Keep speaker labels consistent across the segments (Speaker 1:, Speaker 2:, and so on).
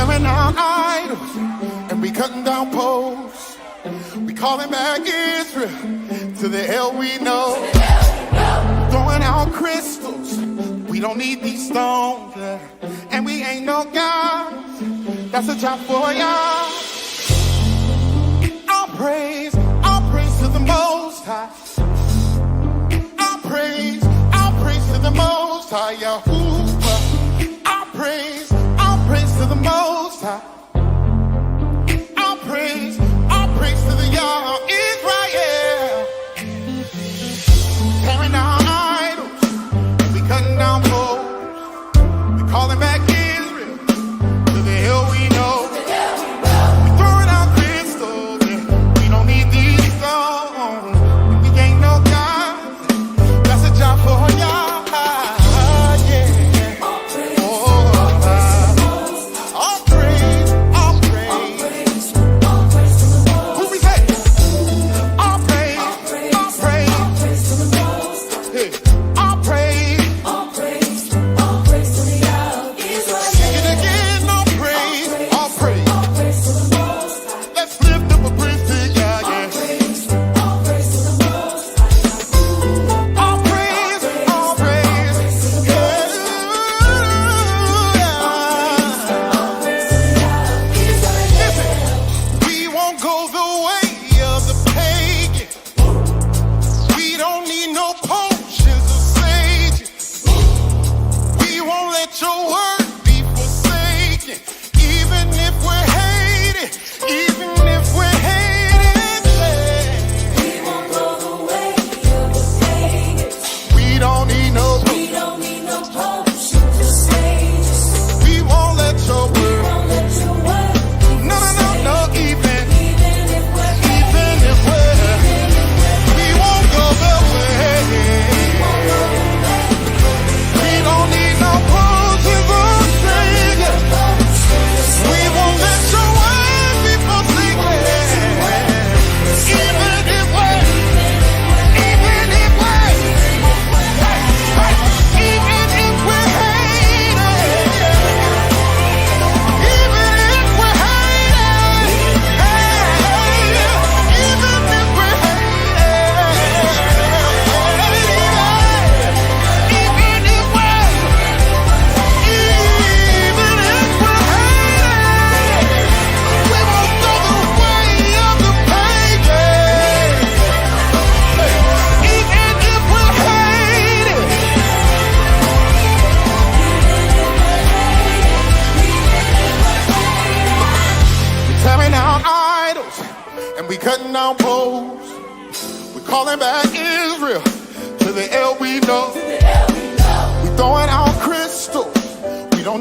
Speaker 1: tearing down idols, and we cutting down poles. We calling back Israel to the hell we know. Throwing out crystals, we don't need these stones. And we ain't no God, that's a job for y'all. All praise to the Most High. All praise to the Most High, Yahuwah. All praise to the Most High. All praise to the Yah Israel. Tearing down idols, we cutting down poles. We calling back Israel to the hell we know. We throwing out crystals, and we don't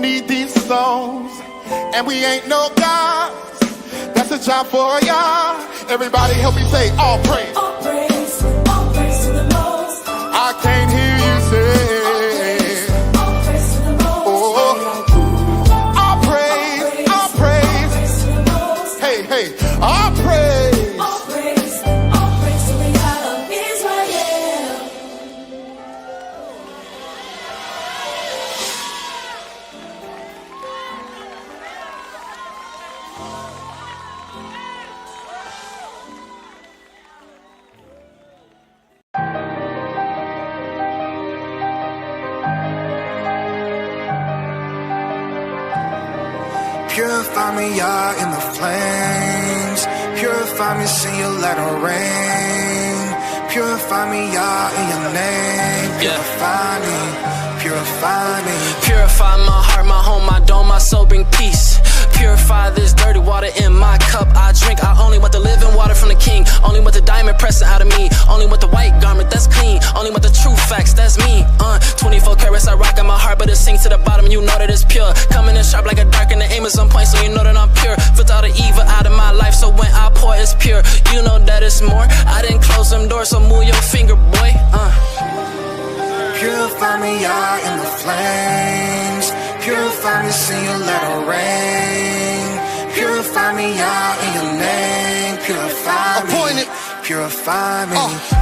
Speaker 1: need these stones. We ain't no God, that's a job for Yah.
Speaker 2: Everybody help me say all praise. All praise to the Most High. I can't hear you say. All praise to the Most High. All praise to the Most High. Hey, all praise. All praise to the Yah of Israel.
Speaker 3: Purify me, Yah, in the flames. Purify me, send your let it rain. Purify me, Yah, in your name. Purify me, purify me.
Speaker 4: Purify my heart, my home, my dome, my soul, bring peace. Purify this dirty water in my cup I drink. I only want the living water from the King. Only want the diamond pressing out of me. Only want the white garment that's clean. Only want the true facts, that's me. 24 carats I rock in my heart, but it sinks to the bottom, you know that it's pure. Coming in sharp like a dark and the aim is on point, so you know that I'm pure. Filter all the evil out of my life, so when I pour it's pure. You know that it's more. I didn't close them doors, so move your finger, boy.
Speaker 3: Purify me, Yah, in the flames. Purify me, send your let it rain. Purify me, Yah, in your name. Purify me, purify me.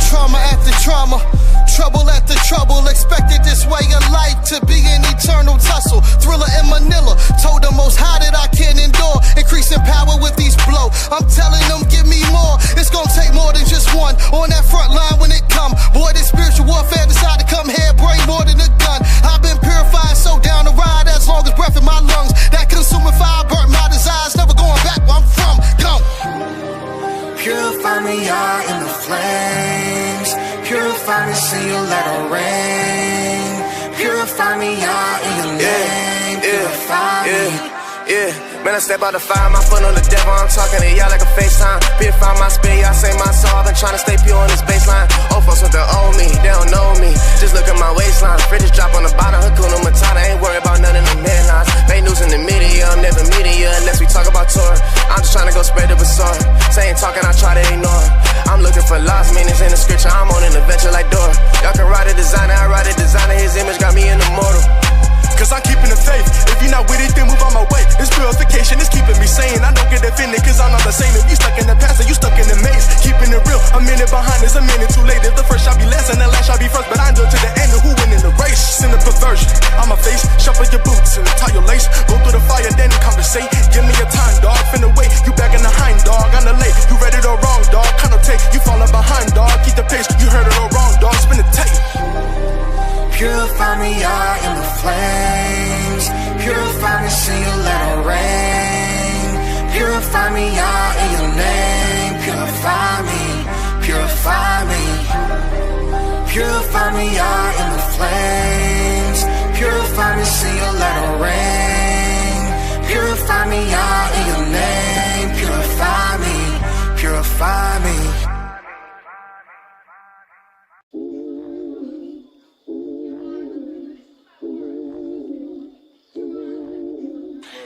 Speaker 5: Trauma after trauma, trouble after trouble. Expected this way of life to be an eternal tussle. Thriller in Manila, told the Most High that I can't
Speaker 3: your latter rain. Purify me, Yah, in your name. Purify me.
Speaker 6: Yeah, man, I step out the fire, my foot on the devil, I'm talking to y'all like a FaceTime. Purify my spirit, y'all say my soul, I've been trying to stay pure on this baseline. Old folks with the old me, they don't know me, just look at my waistline. Fridges drop on the bottom, Hakuna Matata, ain't worried about none of them headlines. Fake news in the media, I'm never meeting you unless we talk about Torah. I'm just trying to go spread the basora, saying talking, I try to ignore. I'm looking for lost meanings in the scripture, I'm on an adventure like Dora. Y'all can write a designer, I write a designer, his image got me in the mortal.
Speaker 7: Cause I'm keeping the faith. If you're not with it, then move on my way. This purification is keeping me sane. I don't get offended cause I'm not the same. If you stuck in the past or you stuck in the maze, keeping it real, a minute behind is a minute too late. If the first shall be last and the last shall be first, but I endure to the end of who win in the race. Sin the perversion, I'm a face, shuffle your boots and tie your lace. Go through the fire, then conversate. Give me a time, dog, finna wait. You back in the hind, dog, on the lake. You read it all wrong, dog, connotate. You falling behind, dog, keep the pace. You heard it all wrong, dog, spin the tape.
Speaker 3: Purify me, Yah, in the flames. Purify me, sing your latter rain. Purify me, Yah, in your name. Purify me, purify me. Purify me, Yah, in the flames. Purify me, sing your latter rain. Purify me, Yah, in your name. Purify me, purify me.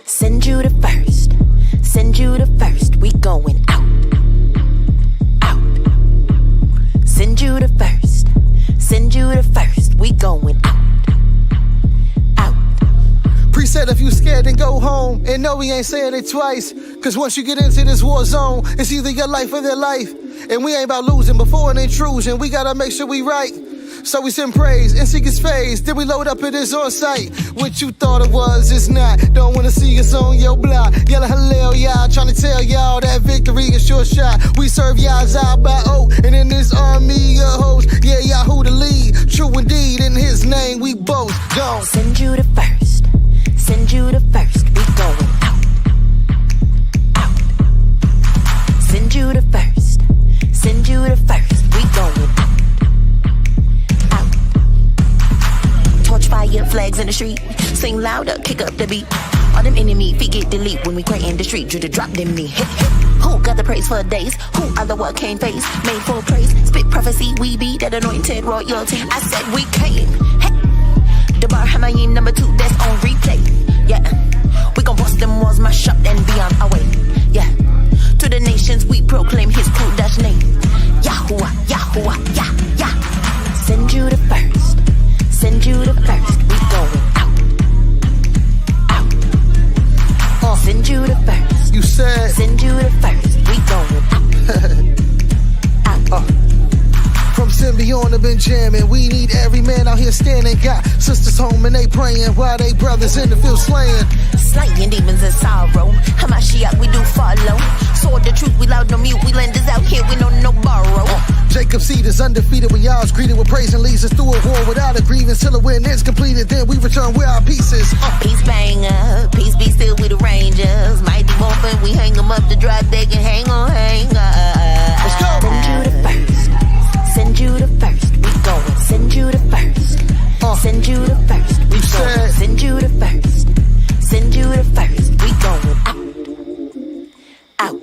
Speaker 2: Send you the first, send you the first, we going out, out. Send you the first, send you the first, we going out, out.
Speaker 5: Preset, if you scared, then go home. And no, we ain't saying it twice. Cause once you get into this war zone, it's either your life or their life. And we ain't about losing before an intrusion. We gotta make sure we right. So we send praise and seek his face. Then we load up it is on site. What you thought it was, it's not. Don't wanna see us on your block. Yelling hallelujah, trying to tell y'all that victory is your shot. We serve Yah's by oath, and in this army of hosts, yeah, Yahoo the lead. True indeed, in his name we boast. Go.
Speaker 2: Send you the first, send you the first, we going out, out. Send you the first, send you the first, we going out. Torch fire, flags in the street. Sing louder, kick up the beat. All them enemy feet get delete when we cray in the street. Drew the drop them me. Who got the praise for days? Who are the what can't face? Made for praise, spit prophecy. We be that anointed royalty. I said we came. Hey, the bar Hamayim number 2, that's on replay. Yeah, we gon' bust them walls, mash up and be on our way. Yeah, to the nations we proclaim his cool dash name. Yahuwah, Yahuwah, Yah, Yah. Send you the first. Send you the first, we going out, out. Send you the first.
Speaker 5: You said.
Speaker 2: Send you the first, we going out, out.
Speaker 5: From Symbion to Benjamin, we need every man out here standing. Got sisters home and they praying while they brothers in the field slaying.
Speaker 2: Slaying demons in sorrow. Hamashiach, we do follow. Sword the truth, we loud no mute. We lenders out here, we know no borrow.
Speaker 5: Jacob's seed is undefeated when y'all's greeted with praise and leads us through a war without a grievance till the win is completed. Then we return with our pieces.
Speaker 2: Peace banger, peace be still with the Rangers. Mighty morphin', we hang them up to drop, they can hang on, hang on.
Speaker 5: Let's go.
Speaker 2: Send you the first, send you the first, we going. Send you the first, send you the first, we going. Send you the first, send you the first, we going out, out.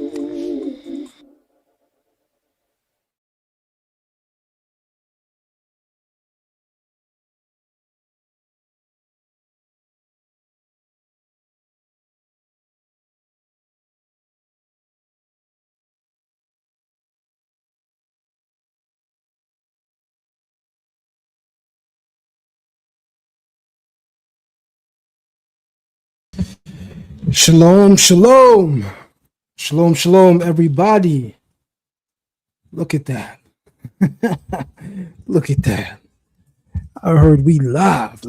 Speaker 8: Shalom, shalom. Shalom, shalom, everybody. Look at that. Look at that. I heard we live.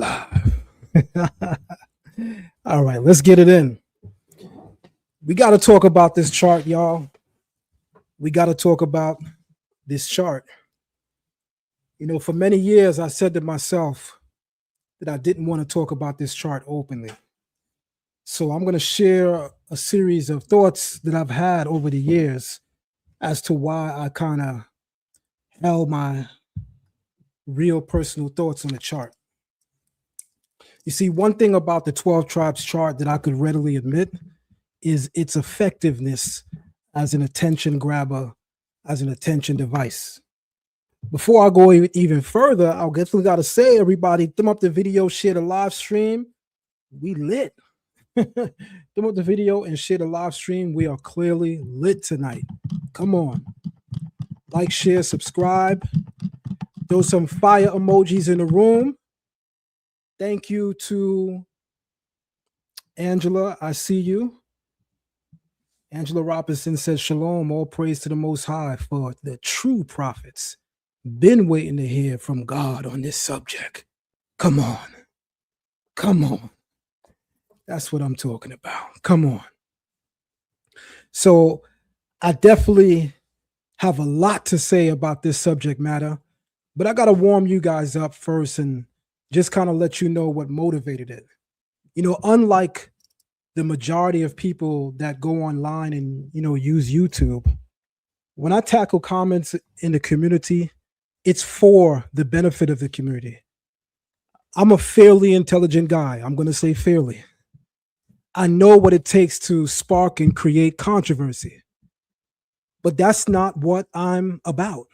Speaker 8: All right, let's get it in. We got to talk about this chart, y'all. We got to talk about this chart. You know, for many years, I said to myself that I didn't want to talk about this chart openly. So I'm going to share a series of thoughts that I've had over the years as to why I kind of held my real personal thoughts on the chart. You see, one thing about the 12 tribes chart that I could readily admit is its effectiveness as an attention grabber, as an attention device. Before I go even further, I'll definitely got to say, everybody, thumb up the video, share the live stream. We lit. Thumb up the video and share the live stream. We are clearly lit tonight. Come on. Like, share, subscribe. Throw some fire emojis in the room. Thank you to Angela. I see you. Angela Robinson says, Shalom, all praise to the Most High for the true prophets. Been waiting to hear from God on this subject. Come on. Come on. That's what I'm talking about. Come on. So I definitely have a lot to say about this subject matter, but I got to warm you guys up first and just kind of let you know what motivated it. You know, unlike the majority of people that go online and, you know, use YouTube, when I tackle comments in the community, it's for the benefit of the community. I'm a fairly intelligent guy. I'm going to say fairly. I know what it takes to spark and create controversy, but that's not what I'm about.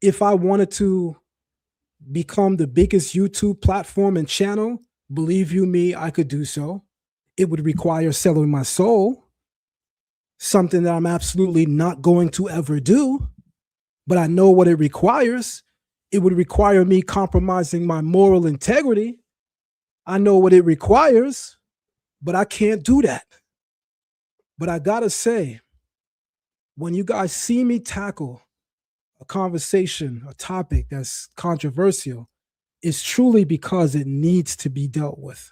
Speaker 8: If I wanted to become the biggest YouTube platform and channel, believe you me, I could do so. It would require selling my soul, something that I'm absolutely not going to ever do, but I know what it requires. It would require me compromising my moral integrity. I know what it requires, but I can't do that. But I gotta say, when you guys see me tackle a conversation, a topic that's controversial, it's truly because it needs to be dealt with.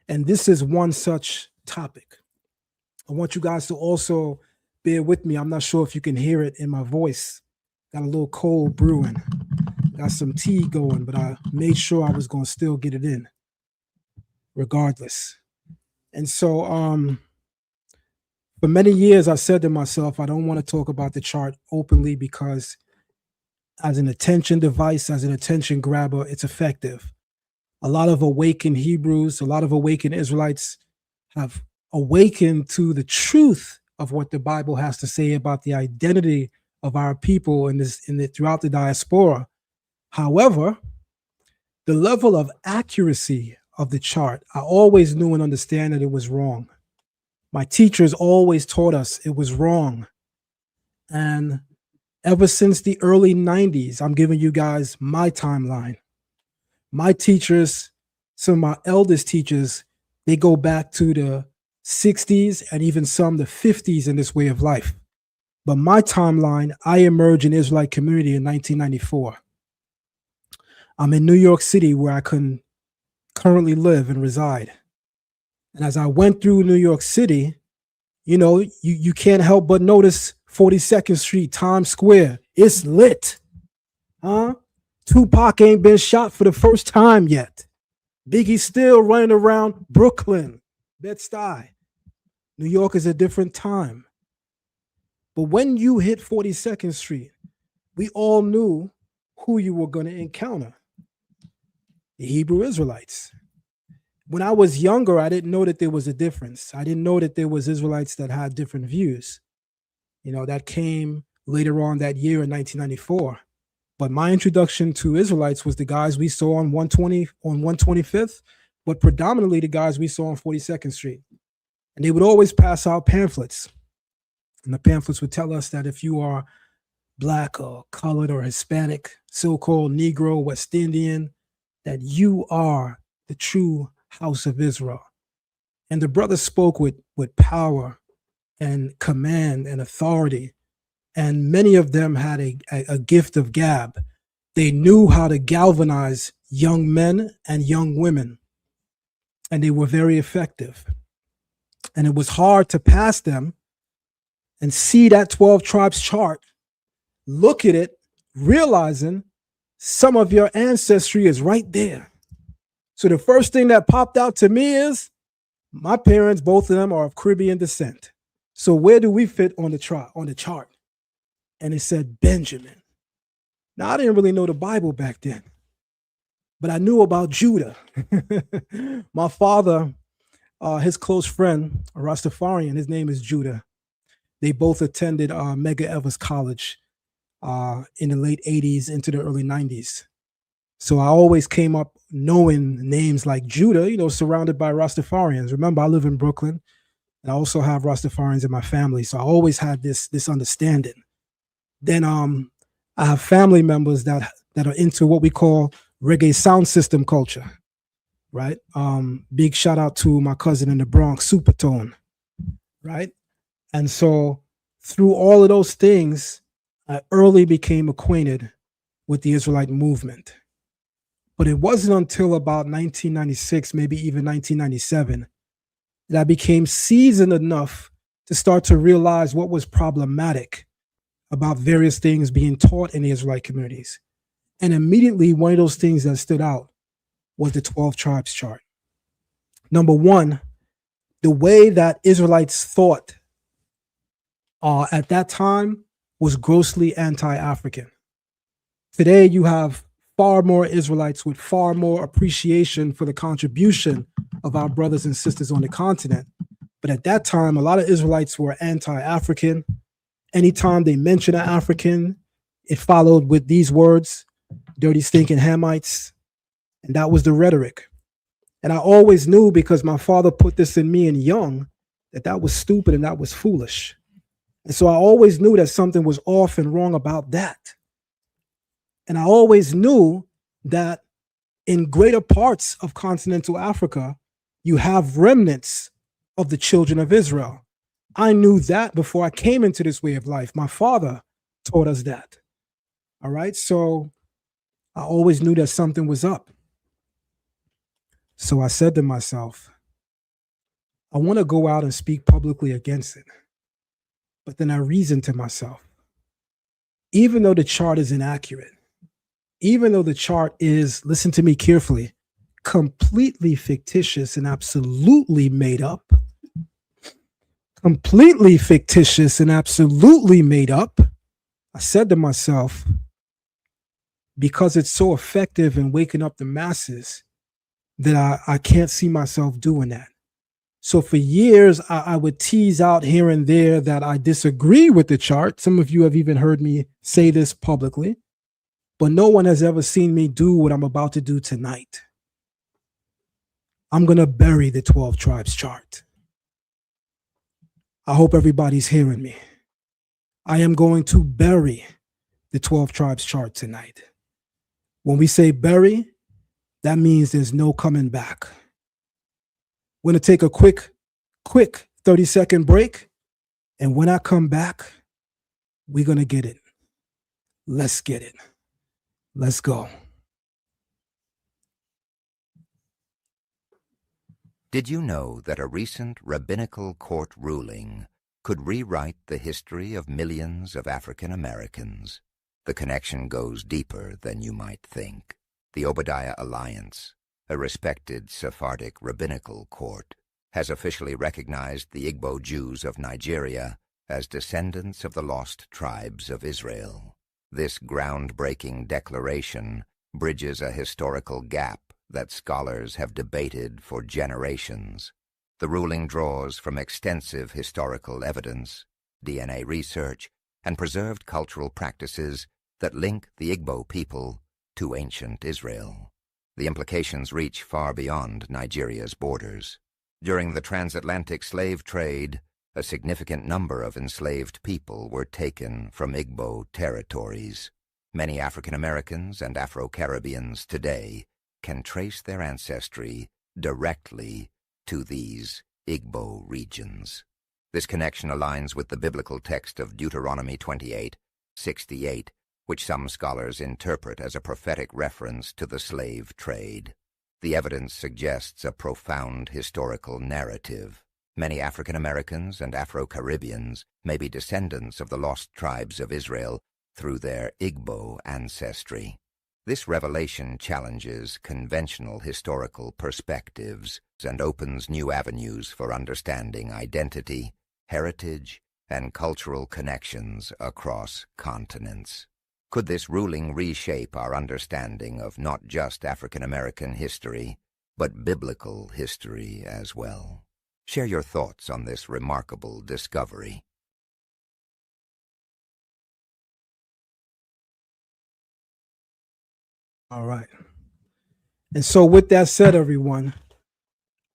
Speaker 8: And this is one such topic. I want you guys to also bear with me. I'm not sure if you can hear it in my voice. Got a little cold brewing. Got some tea going, but I made sure I was going to still get it in regardless. And so for many years, I said to myself, I don't want to talk about the chart openly because as an attention device, as an attention grabber, it's effective. A lot of awakened Hebrews, a lot of awakened Israelites have awakened to the truth of what the Bible has to say about the identity of our people throughout the diaspora. However, the level of accuracy of the chart, I always knew and understand that it was wrong. My teachers always taught us it was wrong. And ever since the early 90s, I'm giving you guys my timeline. My teachers, some of my eldest teachers, they go back to the 60s and even some the 50s in this way of life. But my timeline, I emerged in the Israelite community in 1994. I'm in New York City where I can currently live and reside. And as I went through New York City, you know, you can't help but notice 42nd Street, Times Square. It's lit. Huh? Tupac ain't been shot for the first time yet. Biggie's still running around Brooklyn, Bed-Stuy. New York is a different time. But when you hit 42nd Street, we all knew who you were going to encounter. The Hebrew Israelites. When I was younger, I didn't know that there was a difference. I didn't know that there was Israelites that had different views. You know, that came later on that year in 1994. But my introduction to Israelites was the guys we saw on 125th, but predominantly the guys we saw on 42nd Street. And they would always pass out pamphlets. And the pamphlets would tell us that if you are Black or colored or Hispanic, so-called Negro, West Indian, that you are the true house of Israel. And the brothers spoke with power and command and authority. And many of them had a gift of gab. They knew how to galvanize young men and young women. And they were very effective. And it was hard to pass them and see that 12 tribes chart, look at it, realizing some of your ancestry is right there. So the first thing that popped out to me is my parents, both of them are of Caribbean descent. So where do we fit on the chart? And it said Benjamin. Now, I didn't really know the Bible back then, but I knew about Judah. My father, his close friend, a Rastafarian, his name is Judah. They both attended Medgar Evers College in the late 80s into the early 90s. So I always came up knowing names like Judah, you know, surrounded by Rastafarians. Remember, I live in Brooklyn, and I also have Rastafarians in my family. So I always had this understanding. Then I have family members that are into what we call reggae sound system culture, right? Big shout out to my cousin in the Bronx, Supertone, right? And so through all of those things, I early became acquainted with the Israelite movement. But it wasn't until about 1996, maybe even 1997, that I became seasoned enough to start to realize what was problematic about various things being taught in the Israelite communities. And immediately, one of those things that stood out was the 12 tribes chart. Number one, the way that Israelites thought at that time was grossly anti-African. Today, you have far more Israelites with far more appreciation for the contribution of our brothers and sisters on the continent. But at that time, a lot of Israelites were anti-African. Anytime they mentioned an African, it followed with these words, dirty, stinking Hamites. And that was the rhetoric. And I always knew, because my father put this in me and young, that was stupid and that was foolish. And so I always knew that something was off and wrong about that. And I always knew that in greater parts of continental Africa, you have remnants of the children of Israel. I knew that before I came into this way of life. My father taught us that. All right. So I always knew that something was up. So I said to myself, I want to go out and speak publicly against it. But then I reasoned to myself, even though the chart is inaccurate, even though the chart is, listen to me carefully, completely fictitious and absolutely made up, completely fictitious and absolutely made up, I said to myself, because it's so effective in waking up the masses, that I can't see myself doing that. So for years, I would tease out here and there that I disagree with the chart. Some of you have even heard me say this publicly, but no one has ever seen me do what I'm about to do tonight. I'm going to bury the 12 tribes chart. I hope everybody's hearing me. I am going to bury the 12 tribes chart tonight. When we say bury, that means there's no coming back. We're going to take a quick 30-second break. And when I come back, we're going to get it. Let's get it. Let's go.
Speaker 2: Did you know that a recent rabbinical court ruling could rewrite the history of millions of African Americans? The connection goes deeper than you might think. The Obadiah Alliance, a respected Sephardic rabbinical court, has officially recognized the Igbo Jews of Nigeria as descendants of the lost tribes of Israel. This groundbreaking declaration bridges a historical gap that scholars have debated for generations. The ruling draws from extensive historical evidence, DNA research, and preserved cultural practices that link the Igbo people to ancient Israel. The implications reach far beyond Nigeria's borders. During the Transatlantic Slave Trade, a significant number of enslaved people were taken from Igbo territories. Many African Americans and Afro-Caribbeans today can trace their ancestry directly to these Igbo regions. This connection aligns with the biblical text of Deuteronomy 28:68, which some scholars interpret as a prophetic reference to the slave trade. The evidence suggests a profound historical narrative. Many African Americans and Afro-Caribbeans may be descendants of the lost tribes of Israel through their Igbo ancestry. This revelation challenges conventional historical perspectives and opens new avenues for understanding identity, heritage, and cultural connections across continents.
Speaker 9: Could this ruling reshape our understanding of not just African American history, but biblical history as well? Share your thoughts on this remarkable discovery.
Speaker 8: All right. And so with that said, everyone,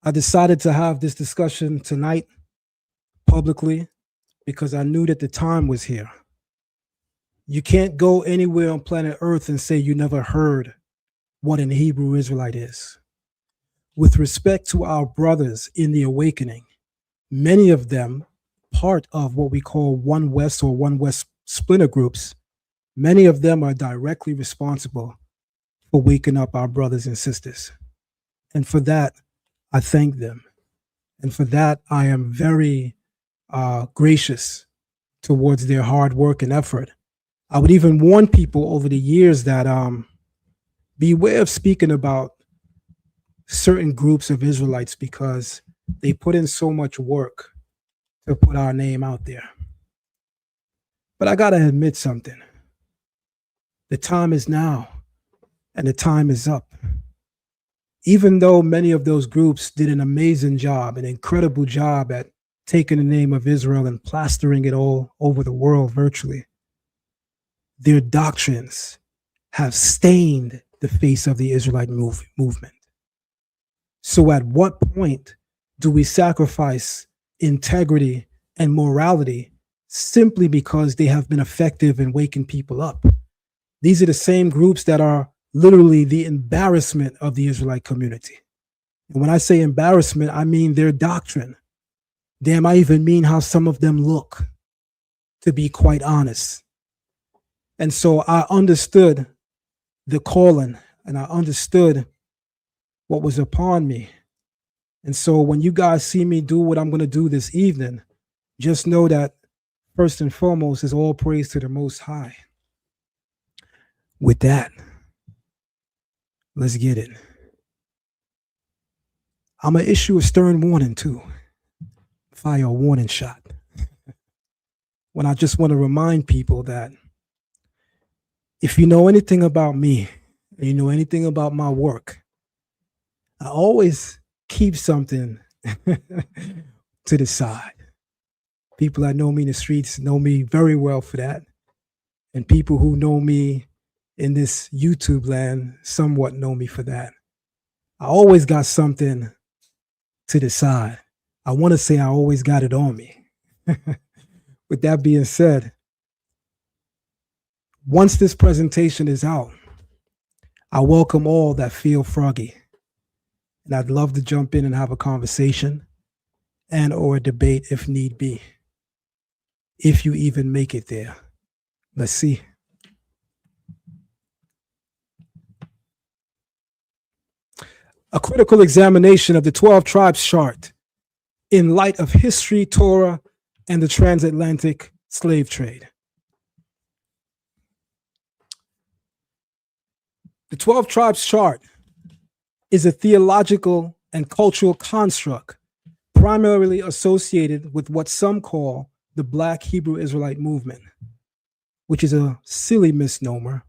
Speaker 8: I decided to have this discussion tonight publicly because I knew that the time was here. You can't go anywhere on planet Earth and say you never heard what an Hebrew Israelite is. With respect to our brothers in the awakening, many of them, part of what we call One West or One West splinter groups, many of them are directly responsible for waking up our brothers and sisters. And for that, I thank them. And for that, I am very gracious towards their hard work and effort. I would even warn people over the years that beware of speaking about certain groups of Israelites because they put in so much work to put our name out there. But I gotta admit something. The time is now, and the time is up. Even though many of those groups did an amazing job, an incredible job at taking the name of Israel and plastering it all over the world virtually, their doctrines have stained the face of the Israelite movement. So at what point do we sacrifice integrity and morality simply because they have been effective in waking people up? These are the same groups that are literally the embarrassment of the Israelite community. And when I say embarrassment, I mean their doctrine. Damn, I even mean how some of them look, to be quite honest. And so I understood the calling and I understood what was upon me. And so when you guys see me do what I'm going to do this evening, just know that first and foremost is all praise to the Most High. With that, let's get it. I'm going to issue a stern warning too. Fire a warning shot. When I just want to remind people that if you know anything about me, and you know anything about my work, I always keep something to the side. People that know me in the streets know me very well for that. And people who know me in this YouTube land somewhat know me for that. I always got something to the side. I want to say I always got it on me. With that being said, once this presentation is out, I welcome all that feel froggy. And I'd love to jump in and have a conversation and or a debate if need be. If you even make it there. Let's see. A critical examination of the 12 tribes chart in light of history, Torah, and the transatlantic slave trade. The 12 tribes chart is a theological and cultural construct primarily associated with what some call the Black Hebrew Israelite movement, which is a silly misnomer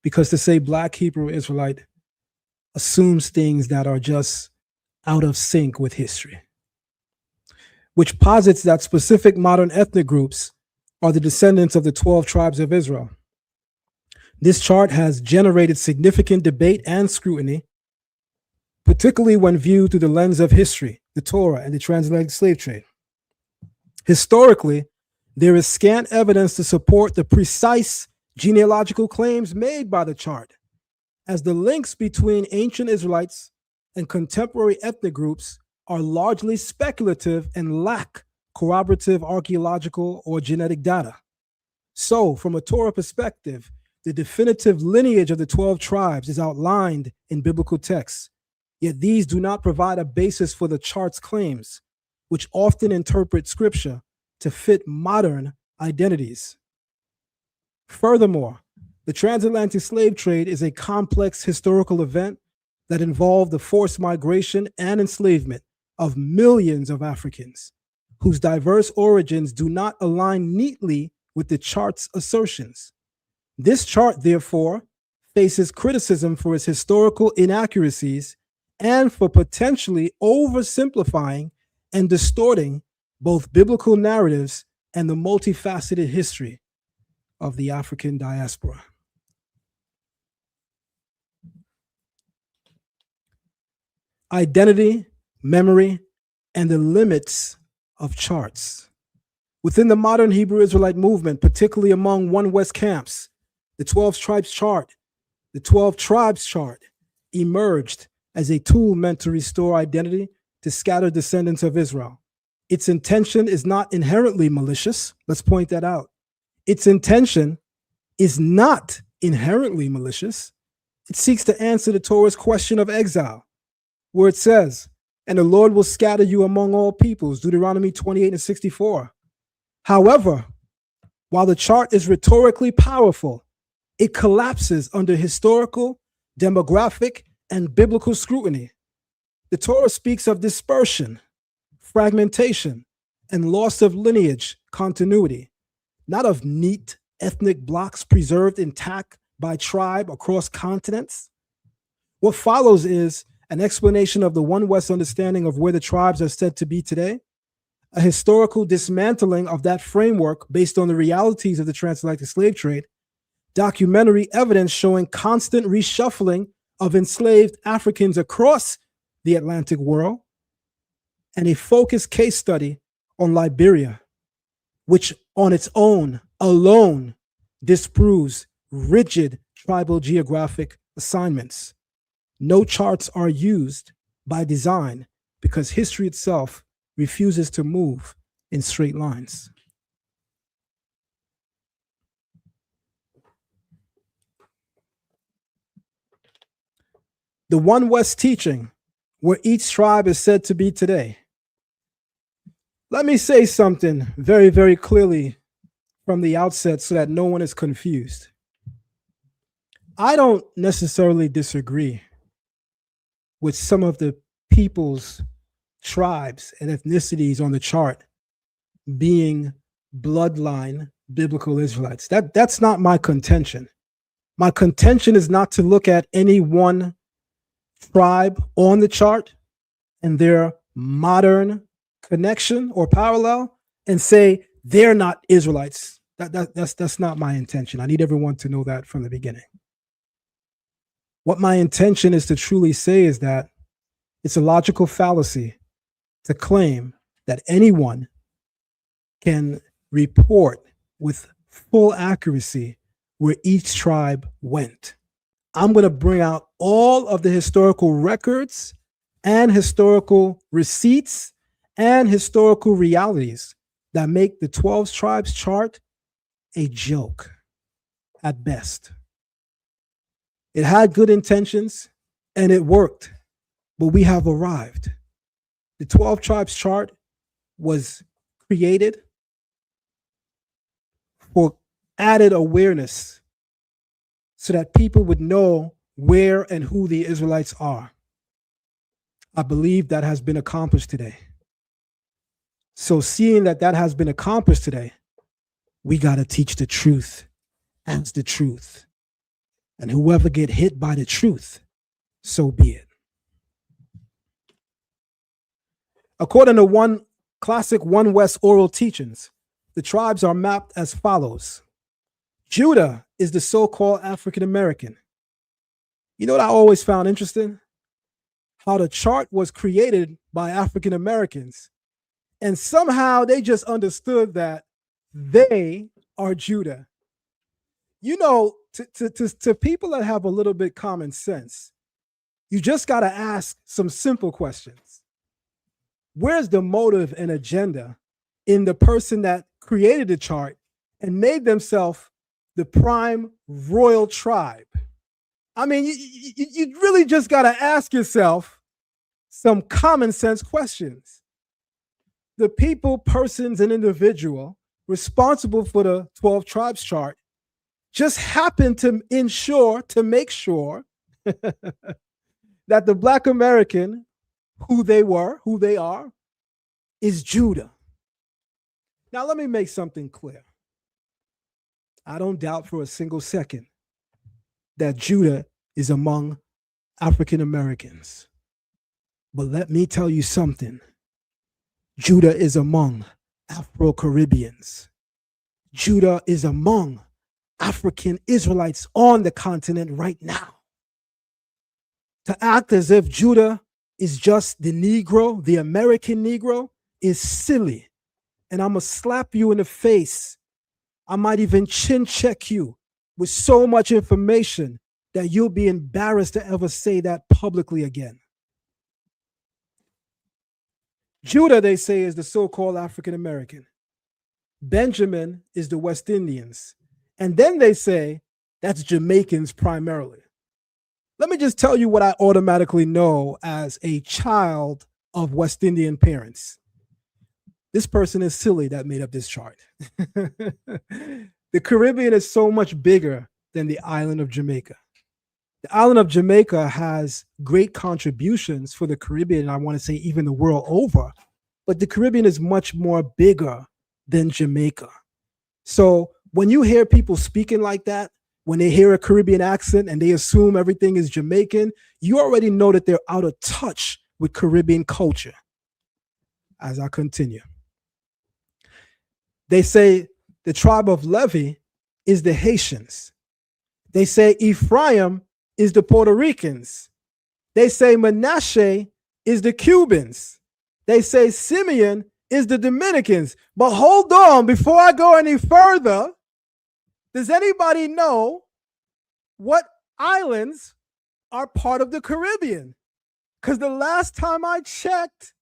Speaker 8: because to say Black Hebrew Israelite assumes things that are just out of sync with history, which posits that specific modern ethnic groups are the descendants of the 12 tribes of Israel. This chart has generated significant debate and scrutiny, particularly when viewed through the lens of history, the Torah, and the transatlantic slave trade. Historically, there is scant evidence to support the precise genealogical claims made by the chart, as the links between ancient Israelites and contemporary ethnic groups are largely speculative and lack corroborative archaeological or genetic data. So, from a Torah perspective, the definitive lineage of the 12 tribes is outlined in biblical texts, yet these do not provide a basis for the chart's claims, which often interpret scripture to fit modern identities. Furthermore, the transatlantic slave trade is a complex historical event that involved the forced migration and enslavement of millions of Africans, whose diverse origins do not align neatly with the chart's assertions. This chart, therefore, faces criticism for its historical inaccuracies and for potentially oversimplifying and distorting both biblical narratives and the multifaceted history of the African diaspora. Identity, memory, and the limits of charts. Within the modern Hebrew Israelite movement, particularly among One West camps, the 12 tribes chart emerged as a tool meant to restore identity to scattered descendants of Israel. Its intention is not inherently malicious. Let's point that out. Its intention is not inherently malicious. It seeks to answer the Torah's question of exile, where it says, "And the Lord will scatter you among all peoples," Deuteronomy 28:64. However, while the chart is rhetorically powerful, it collapses under historical, demographic, and biblical scrutiny. The Torah speaks of dispersion, fragmentation, and loss of lineage continuity, not of neat ethnic blocks preserved intact by tribe across continents. What follows is an explanation of the One West understanding of where the tribes are said to be today, a historical dismantling of that framework based on the realities of the transatlantic slave trade, documentary evidence showing constant reshuffling of enslaved Africans across the Atlantic world, and a focused case study on Liberia, which on its own alone disproves rigid tribal geographic assignments. No charts are used by design because history itself refuses to move in straight lines. The One West teaching, where each tribe is said to be today. Let me say something very, very clearly from the outset so that no one is confused. I don't necessarily disagree with some of the peoples, tribes, and ethnicities on the chart being bloodline biblical Israelites. That's not my contention. My contention is not to look at any one tribe on the chart and their modern connection or parallel and say they're not Israelites. That's not my intention. I need everyone to know that from the beginning. What my intention is to truly say is that it's a logical fallacy to claim that anyone can report with full accuracy where each tribe went. I'm going to bring out all of the historical records and historical receipts and historical realities that make the 12 tribes chart a joke at best. It had good intentions and it worked, but we have arrived. The 12 tribes chart was created for added awareness so that people would know where and who the Israelites are. I believe that has been accomplished today. So seeing that has been accomplished today, we got to teach the truth as the truth. And whoever get hit by the truth, so be it. According to one classic One West oral teachings, the tribes are mapped as follows. Judah is the so-called African American. You know what I always found interesting? How the chart was created by African Americans, and somehow they just understood that they are Judah. You know, to people that have a little bit common sense, you just got to ask some simple questions. Where's the motive and agenda in the person that created the chart and made themselves the prime royal tribe? I mean, you really just got to ask yourself some common sense questions. The people, persons, and individual responsible for the 12 tribes chart just happened to make sure that the Black American, who they are, is Judah. Now, let me make something clear. I don't doubt for a single second that Judah is among African Americans. But let me tell you something. Judah is among Afro-Caribbeans. Judah is among African Israelites on the continent right now. To act as if Judah is just the Negro, the American Negro, is silly. And I'm going to slap you in the face. I might even chin check you with so much information that you'll be embarrassed to ever say that publicly again. Judah, they say, is the so-called African American. Benjamin is the West Indians. And then they say that's Jamaicans primarily. Let me just tell you what I automatically know as a child of West Indian parents. This person is silly that made up this chart. The Caribbean is so much bigger than the island of Jamaica. The island of Jamaica has great contributions for the Caribbean, I want to say even the world over, but the Caribbean is much more bigger than Jamaica. So when you hear people speaking like that, when they hear a Caribbean accent and they assume everything is Jamaican, you already know that they're out of touch with Caribbean culture. As I continue, they say the tribe of Levi is the Haitians. They say Ephraim is the Puerto Ricans. They say Manasseh is the Cubans. They say Simeon is the Dominicans. But hold on, before I go any further, does anybody know what islands are part of the Caribbean? Because the last time I checked,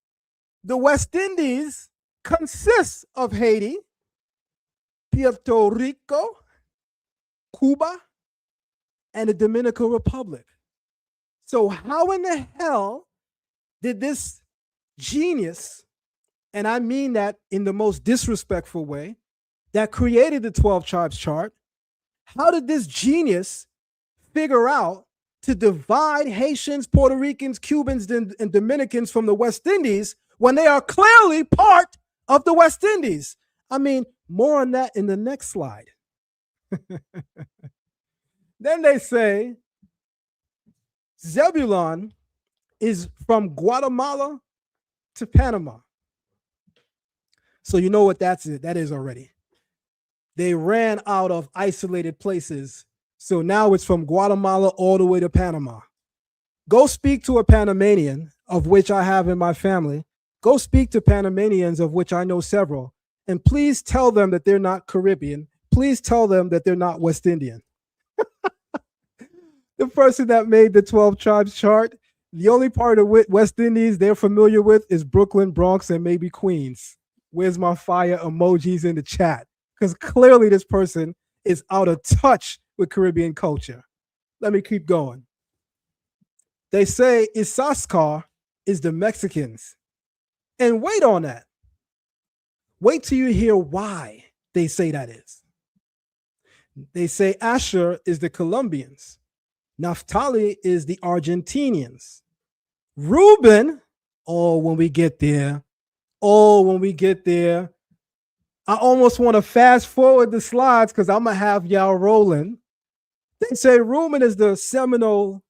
Speaker 8: the West Indies consists of Haiti, Puerto Rico, Cuba, and the Dominican Republic. So how in the hell did this genius, and I mean that in the most disrespectful way, that created the 12 tribes chart, how did this genius figure out to divide Haitians, Puerto Ricans, Cubans, and Dominicans from the West Indies when they are clearly part of the West Indies? I mean, more on that in the next slide. Then they say Zebulon is from Guatemala to Panama. So you know what that is already. They ran out of isolated places. So now it's from Guatemala all the way to Panama. Go speak to a Panamanian, of which I have in my family. Go speak to Panamanians, of which I know several. And please tell them that they're not Caribbean. Please tell them that they're not West Indian. The person that made the 12 tribes chart, the only part of West Indies they're familiar with is Brooklyn, Bronx, and maybe Queens. Where's my fire emojis in the chat? Because clearly this person is out of touch with Caribbean culture. Let me keep going. They say Isaskar is the Mexicans. And wait on that. Wait till you hear why they say that is. They say Asher is the Colombians. Naphtali is the Argentinians. Reuben, when we get there, I almost want to fast forward the slides because I'm going to have y'all rolling. They say Reuben is the Seminole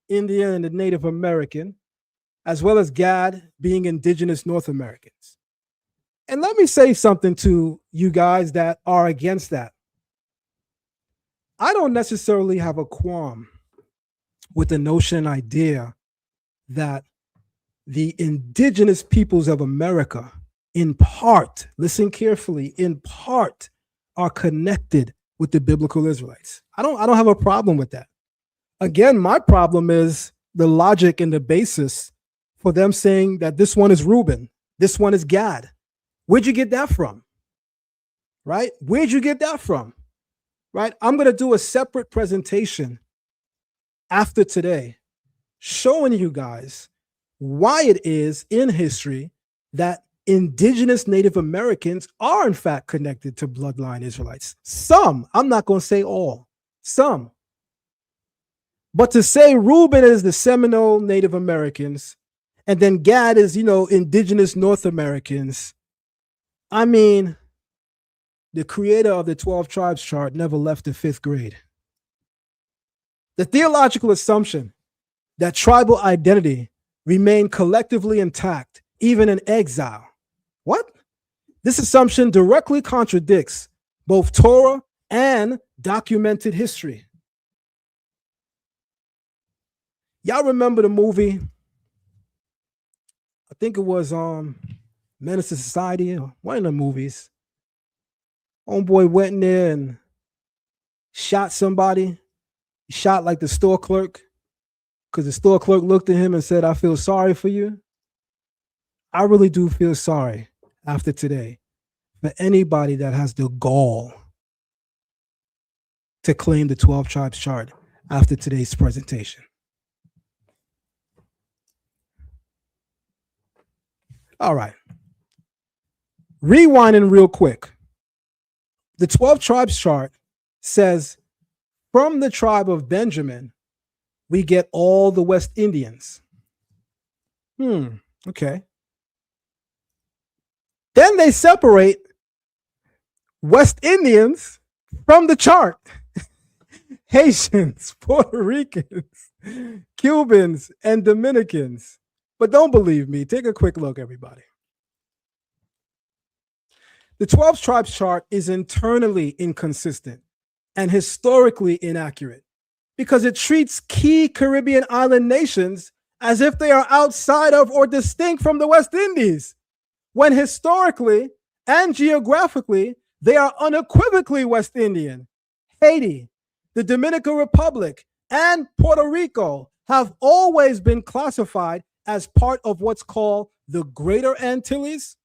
Speaker 8: Indian and the Native American, as well as Gad being indigenous North Americans. And let me say something to you guys that are against that. I don't necessarily have a qualm with the notion idea that the indigenous peoples of America, in part, listen carefully, in part, are connected with the biblical Israelites. I don't have a problem with that. Again, my problem is the logic and the basis for them saying that this one is Reuben, this one is Gad. Where'd you get that from? Right? Where'd you get that from? Right? I'm going to do a separate presentation after today, showing you guys why it is in history that indigenous Native Americans are in fact connected to bloodline Israelites. Some, I'm not going to say all, some. But to say Reuben is the Seminole Native Americans and then Gad is, indigenous North Americans, I mean, the creator of the 12 tribes chart never left the 5th grade. The theological assumption that tribal identity remained collectively intact, even in exile. What? This assumption directly contradicts both Torah and documented history. Y'all remember the movie? I think it was Menace to Society, one of the movies. Homeboy went in there and shot somebody. He shot like the store clerk because the store clerk looked at him and said, "I feel sorry for you." I really do feel sorry after today for anybody that has the gall to claim the 12 tribes chart after today's presentation. All right. Rewinding real quick. The 12 tribes chart says, from the tribe of Benjamin, we get all the West Indians. Okay. Then they separate West Indians from the chart. Haitians, Puerto Ricans, Cubans, and Dominicans. But don't believe me. Take a quick look, everybody. The 12 tribes chart is internally inconsistent and historically inaccurate because it treats key Caribbean island nations as if they are outside of or distinct from the West Indies, when historically and geographically, they are unequivocally West Indian. Haiti, the Dominican Republic, and Puerto Rico have always been classified as part of what's called the Greater Antilles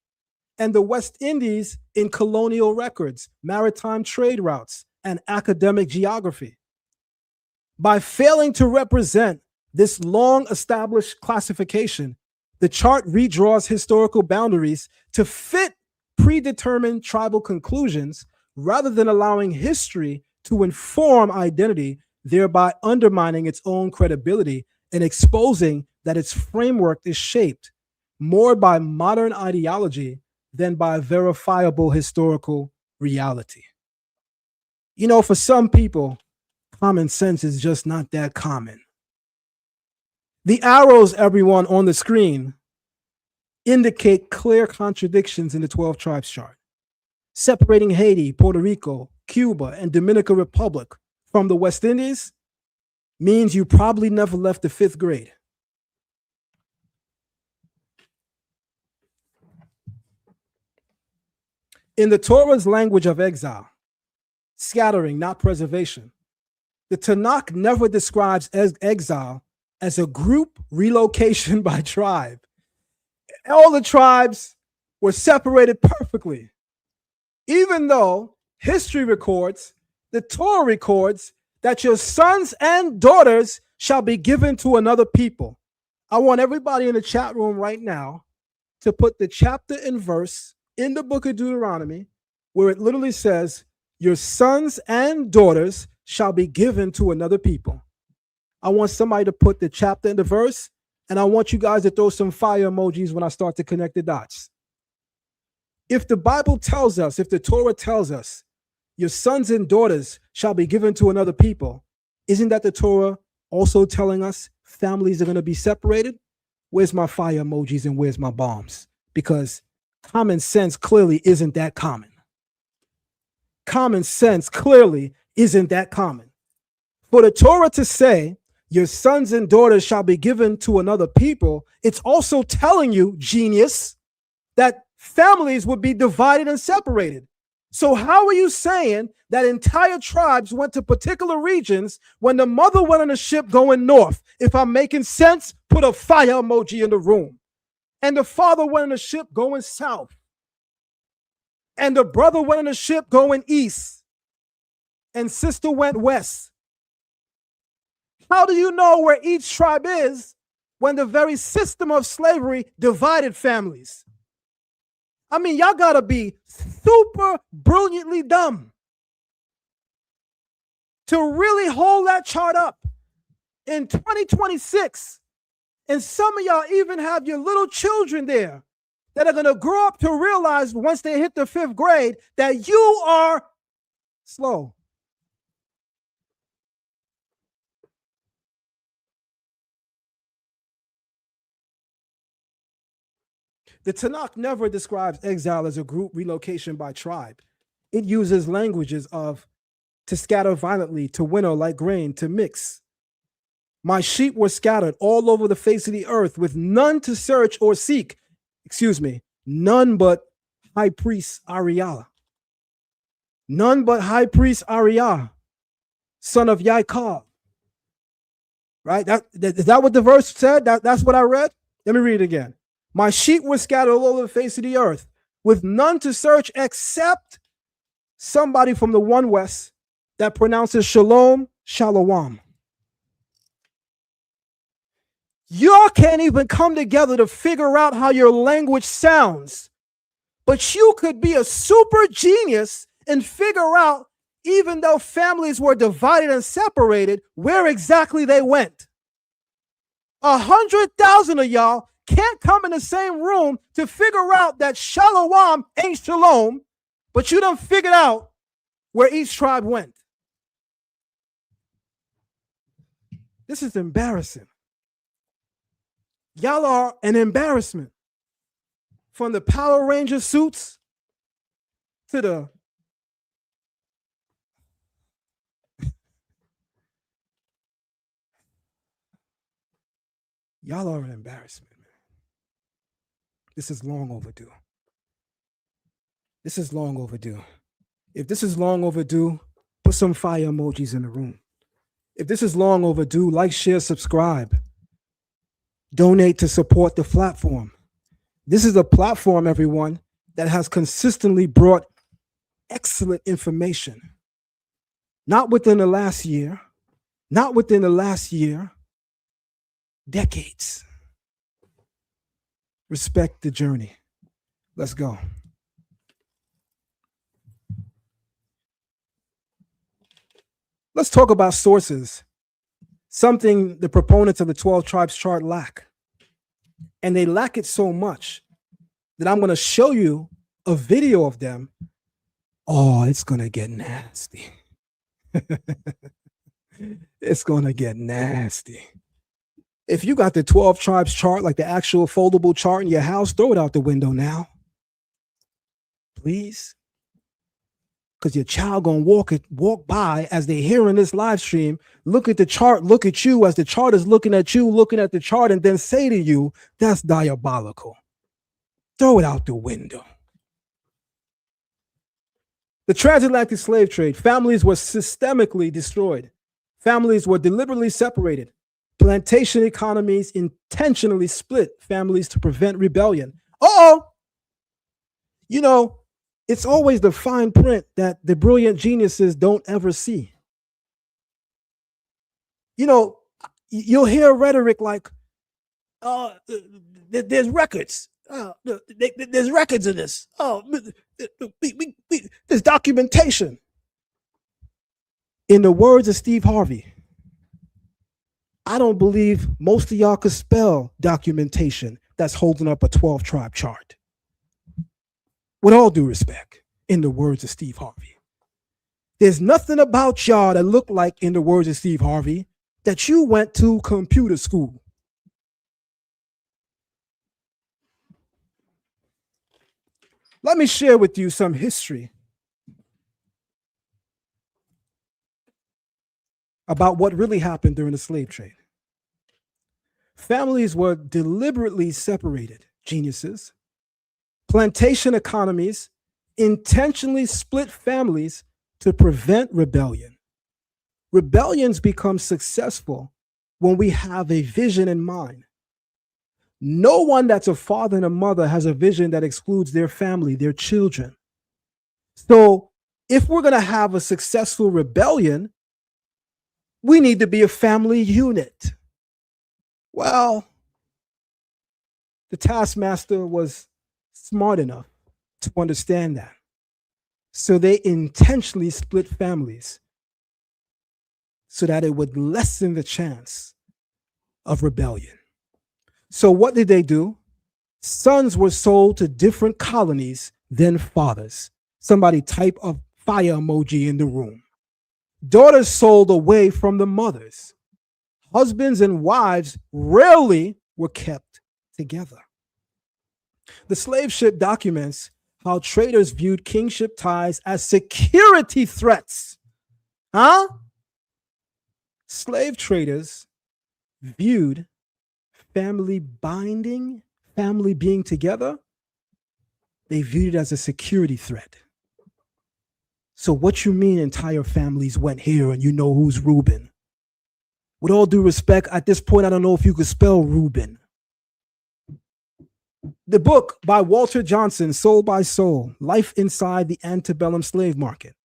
Speaker 8: and the West Indies in colonial records, maritime trade routes, and academic geography. By failing to represent this long-established classification, the chart redraws historical boundaries to fit predetermined tribal conclusions rather than allowing history to inform identity, thereby undermining its own credibility and exposing that its framework is shaped more by modern ideology than by verifiable historical reality. You know, for some people, common sense is just not that common. The arrows, everyone, on the screen indicate clear contradictions in the 12 tribes chart, separating Haiti, Puerto Rico, Cuba, and Dominican Republic from the West Indies means you probably never left the 5th grade. In the Torah's language of exile, scattering, not preservation, the Tanakh never describes exile as a group relocation by tribe. All the tribes were separated perfectly, even though history records, the Torah records, that your sons and daughters shall be given to another people. I want everybody in the chat room right now to put the chapter and verse in the book of Deuteronomy where it literally says, your sons and daughters shall be given to another people. I want somebody to put the chapter and the verse, and I want you guys to throw some fire emojis when I start to connect the dots. If the Bible tells us, if the Torah tells us, your sons and daughters shall be given to another people, isn't that the Torah also telling us families are going to be separated? Where's my fire emojis and where's my bombs? Because common sense clearly isn't that common. Common sense clearly isn't that common. For the Torah to say, your sons and daughters shall be given to another people, it's also telling you, genius, that families would be divided and separated. So how are you saying that entire tribes went to particular regions when the mother went on a ship going north? If I'm making sense, put a fire emoji in the room. And the father went on a ship going south. And the brother went on a ship going east. And sister went west. How do you know where each tribe is when the very system of slavery divided families? I mean, y'all gotta be super brilliantly dumb to really hold that chart up in 2026. And some of y'all even have your little children there that are going to grow up to realize once they hit the 5th grade that you are slow. The Tanakh never describes exile as a group relocation by tribe. It uses languages of to scatter violently, to winnow like grain, to mix. My sheep were scattered all over the face of the earth with none to search or seek. None but high priest Ariah. None but high priest Ariah, son of Yaakov. Right? Is that what the verse said? That's what I read? Let me read it again. My sheep were scattered all over the face of the earth with none to search except somebody from the one West that pronounces shalom, shalom. Y'all can't even come together to figure out how your language sounds. But you could be a super genius and figure out, even though families were divided and separated, where exactly they went. 100,000 of y'all can't come in the same room to figure out that shalom ain't shalom, but you done figured out where each tribe went. This is embarrassing. Y'all are an embarrassment. From the Power Ranger suits to the y'all are an embarrassment, man. This is long overdue. This is long overdue. If this is long overdue, put some fire emojis in the room. If this is long overdue, like, share, subscribe. Donate to support the platform. This is a platform, everyone, that has consistently brought excellent information. Not within the last year, decades. Respect the journey. Let's go. Let's talk about sources, something the proponents of the 12 tribes chart lack. And they lack it so much that I'm going to show you a video of them. Oh, it's going to get nasty. It's going to get nasty. If you got the 12 tribes chart, like the actual foldable chart in your house, throw it out the window now. Please. Because your child going to walk by as they hear in this live stream, look at the chart, look at you as the chart is looking at you, looking at the chart, and then say to you, that's diabolical. Throw it out the window. The Transatlantic Slave Trade, families were systemically destroyed. Families were deliberately separated. Plantation economies intentionally split families to prevent rebellion. You know, it's always the fine print that the brilliant geniuses don't ever see. You know, you'll hear rhetoric like, there's records. There's records of this. There's documentation. In the words of Steve Harvey, I don't believe most of y'all could spell documentation that's holding up a 12 tribe chart. With all due respect, in the words of Steve Harvey. There's nothing about y'all that look like, in the words of Steve Harvey, that you went to computer school. Let me share with you some history about what really happened during the slave trade. Families were deliberately separated, geniuses. Plantation economies intentionally split families to prevent rebellion. Rebellions become successful when we have a vision in mind. No one that's a father and a mother has a vision that excludes their family, their children. So if we're going to have a successful rebellion, we need to be a family unit. Well, the taskmaster was smart enough to understand that. So they intentionally split families so that it would lessen the chance of rebellion. So what did they do? Sons were sold to different colonies than fathers. Somebody type a fire emoji in the room. Daughters sold away from the mothers. Husbands and wives rarely were kept together. The slave ship documents how traders viewed kingship ties as security threats. Huh? Slave traders viewed family binding, family being together, they viewed it as a security threat. So what you mean entire families went here and you know who's Reuben? With all due respect, at this point, I don't know if you could spell Reuben. The book by Walter Johnson, Soul by Soul, Life Inside the Antebellum Slave Market,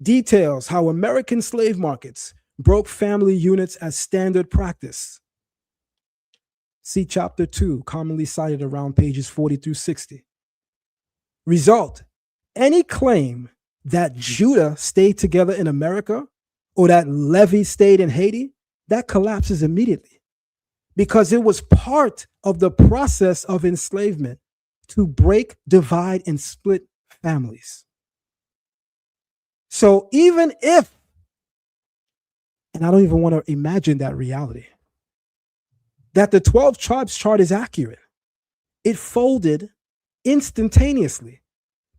Speaker 8: details how American slave markets broke family units as standard practice. See chapter 2, commonly cited around pages 40 through 60. Result, any claim that Judah stayed together in America or that Levi stayed in Haiti, that collapses immediately because it was part of the process of enslavement to break, divide, and split families. So even if, and I don't even want to imagine that reality, that the 12 tribes chart is accurate, it folded instantaneously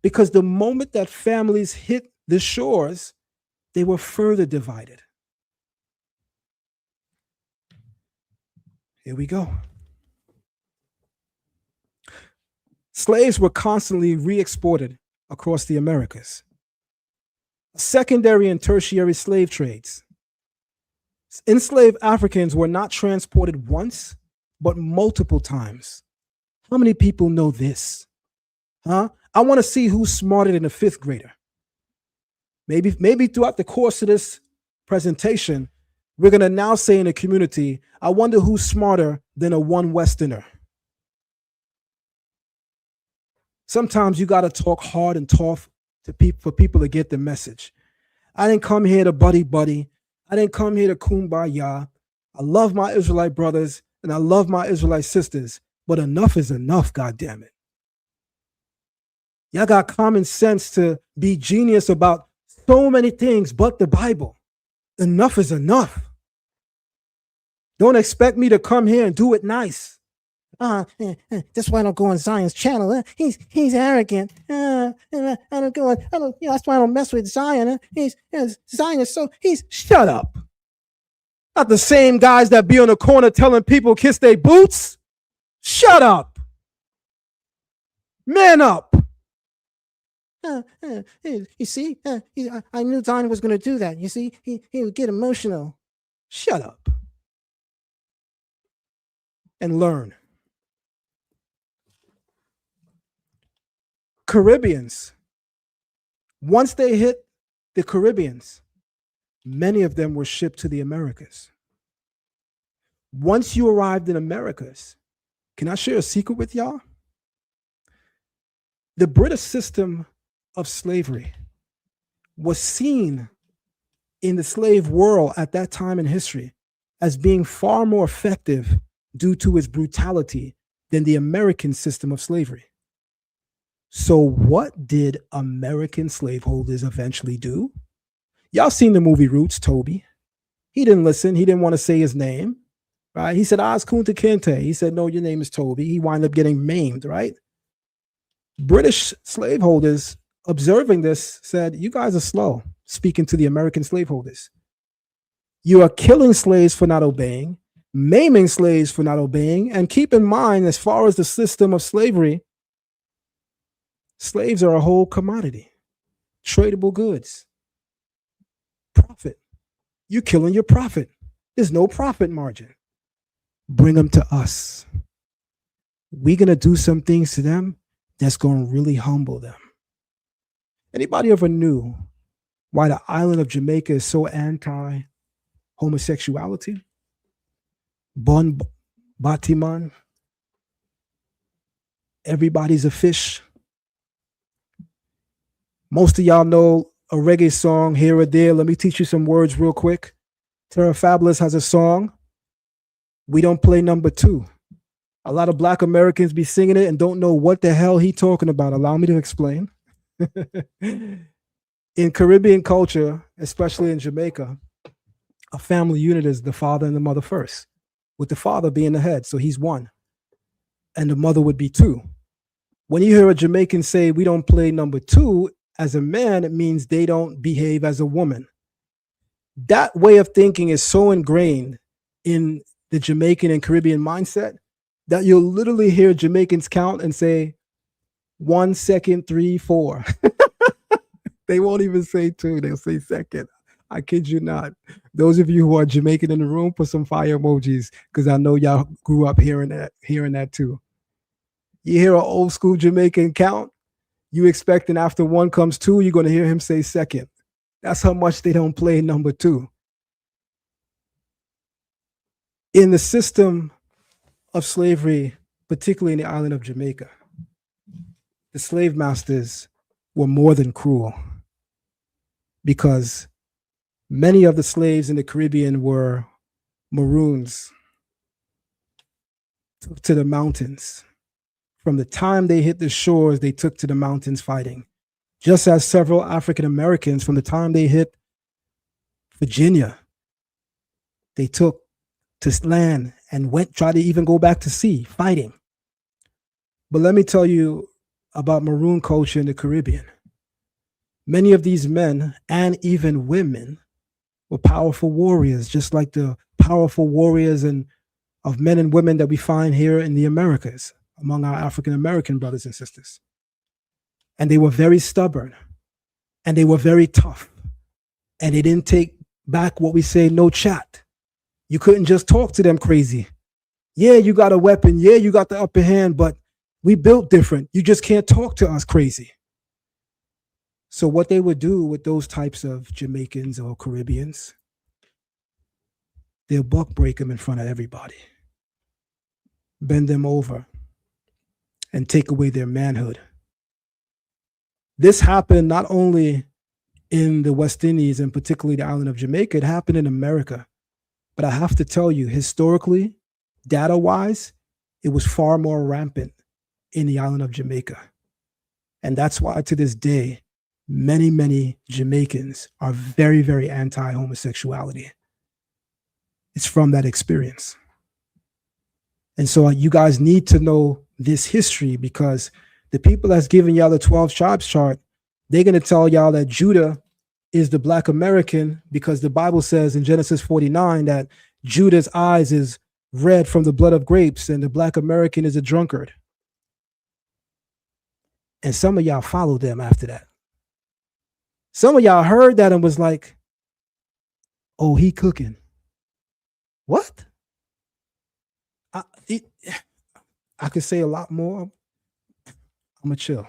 Speaker 8: because the moment that families hit the shores, they were further divided. Here we go. Slaves were constantly re-exported across the Americas. Secondary and tertiary slave trades. Enslaved Africans were not transported once, but multiple times. How many people know this? Huh? I want to see who's smarter than a fifth grader. Maybe throughout the course of this presentation, we're going to now say in the community, I wonder who's smarter than a one Westerner. Sometimes you got to talk hard and tough to for people to get the message. I didn't come here to buddy. I didn't come here to kumbaya. I love my Israelite brothers and I love my Israelite sisters, but enough is enough, goddammit. Y'all got common sense to be genius about so many things but the Bible. Enough is enough. Don't expect me to come here and do it nice. That's why I don't go on Zion's channel. He's arrogant. I don't go on. That's why I don't mess with Zion. Zion is so. Shut up. Not the same guys that be on the corner telling people kiss their boots. Shut up. Man up. You see, I knew Zion was going to do that. You see, he would get emotional. Shut up. And learn. Caribbeans. Once they hit the Caribbeans, many of them were shipped to the Americas. Once you arrived in Americas, can I share a secret with y'all? The British system of slavery was seen in the slave world at that time in history as being far more effective due to its brutality than the American system of slavery. So what did American slaveholders eventually do? Y'all seen the movie Roots, Toby. He didn't listen. He didn't want to say his name, right? He said, Oz Kunta Kinte. He said, no, your name is Toby. He wound up getting maimed, right? British slaveholders observing this said, you guys are slow, speaking to the American slaveholders. You are killing slaves for not obeying, maiming slaves for not obeying, and keep in mind, as far as the system of slavery, slaves are a whole commodity, tradable goods. Profit. You're killing your profit. There's no profit margin. Bring them to us. We're going to do some things to them that's going to really humble them. Anybody ever knew why the island of Jamaica is so anti-homosexuality? Bon Batiman. Everybody's a fish. Most of y'all know a reggae song here or there. Let me teach you some words real quick. Terra Fabulous has a song. We don't play number two. A lot of Black Americans be singing it and don't know what the hell he talking about. Allow me to explain. In Caribbean culture, especially in Jamaica, a family unit is the father and the mother first, with the father being the head, so he's one, and the mother would be two. When you hear a Jamaican say, we don't play number two, as a man, it means they don't behave as a woman. That way of thinking is so ingrained in the Jamaican and Caribbean mindset that you'll literally hear Jamaicans count and say 1 second, 3, 4. They won't even say two, they'll say second. I kid you not. Those of you who are Jamaican in the room, put some fire emojis, because I know y'all grew up hearing that too. You hear an old school Jamaican count, you expecting after 1 comes 2, you're going to hear him say second. That's how much they don't play number 2. In the system of slavery, particularly in the island of Jamaica, the slave masters were more than cruel, because many of the slaves in the Caribbean were maroons, took to the mountains. From the time they hit the shores, they took to the mountains fighting. Just as several African Americans, from the time they hit Virginia, they took to land and tried to even go back to sea, fighting. But let me tell you about maroon culture in the Caribbean. Many of these men, and even women, were powerful warriors, just like the powerful warriors of men and women that we find here in the Americas, among our African American brothers and sisters. And they were very stubborn, and they were very tough, and they didn't take back what we say, no chat. You couldn't just talk to them crazy. Yeah, you got a weapon. Yeah, you got the upper hand, but we built different. You just can't talk to us crazy. So what they would do with those types of Jamaicans or Caribbeans, they'll buck break them in front of everybody, bend them over, and take away their manhood. This happened not only in the West Indies and particularly the island of Jamaica, it happened in America. But I have to tell you, historically, data-wise, it was far more rampant in the island of Jamaica. And that's why to this day, many, many Jamaicans are very, very anti-homosexuality. It's from that experience. And so you guys need to know this history, because the people that's giving y'all the 12 tribes chart, they're going to tell y'all that Judah is the Black American, because the Bible says in Genesis 49 that Judah's eyes is red from the blood of grapes and the Black American is a drunkard. And some of y'all followed them after that. Some of y'all heard that and was like, oh, he cooking. What? I could say a lot more. I'm going to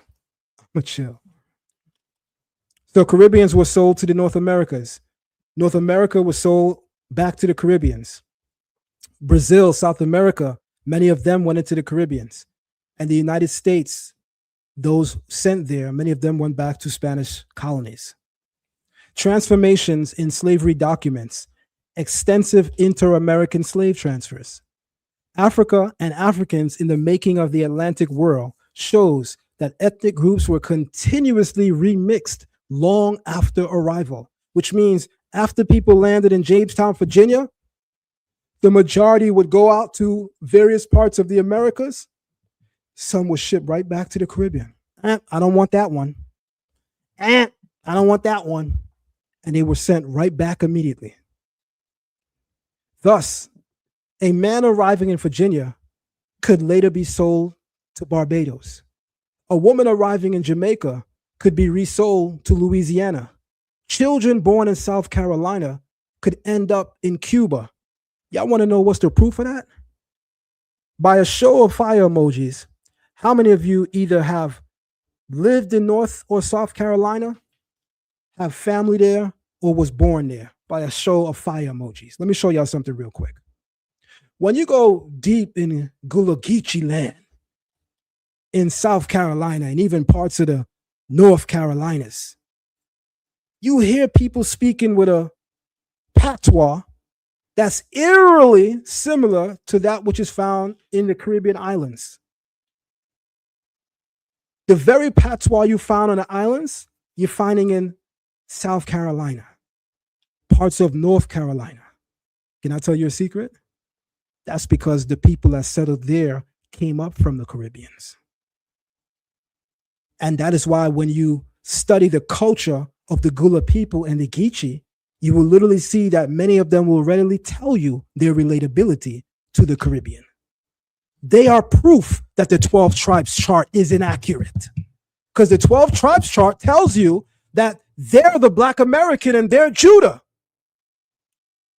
Speaker 8: chill. So Caribbeans were sold to the North Americas. North America was sold back to the Caribbeans. Brazil, South America, many of them went into the Caribbeans. And the United States, those sent there, many of them went back to Spanish colonies. Transformations in slavery documents, extensive inter-American slave transfers. Africa and Africans in the making of the Atlantic world shows that ethnic groups were continuously remixed long after arrival, which means after people landed in Jamestown, Virginia, the majority would go out to various parts of the Americas. Some would ship right back to the Caribbean. I don't want that one. I don't want that one. And they were sent right back immediately. Thus, a man arriving in Virginia could later be sold to Barbados. A woman arriving in Jamaica could be resold to Louisiana. Children born in South Carolina could end up in Cuba. Y'all want to know what's the proof of that? By a show of fire emojis, how many of you either have lived in North or South Carolina, have family there, or was born there? By a show of fire emojis. Let me show y'all something real quick. When you go deep in Gullah Geechee land, in South Carolina, and even parts of the North Carolinas, you hear people speaking with a patois that's eerily similar to that which is found in the Caribbean islands. The very patois you found on the islands, you're finding in South Carolina, parts of North Carolina. Can I tell you a secret? That's because the people that settled there came up from the Caribbeans. And that is why when you study the culture of the Gula people and the Geechee, you will literally see that many of them will readily tell you their relatability to the Caribbean. They are proof that the 12 tribes chart is inaccurate. Because the 12 tribes chart tells you that they're the Black American and they're Judah.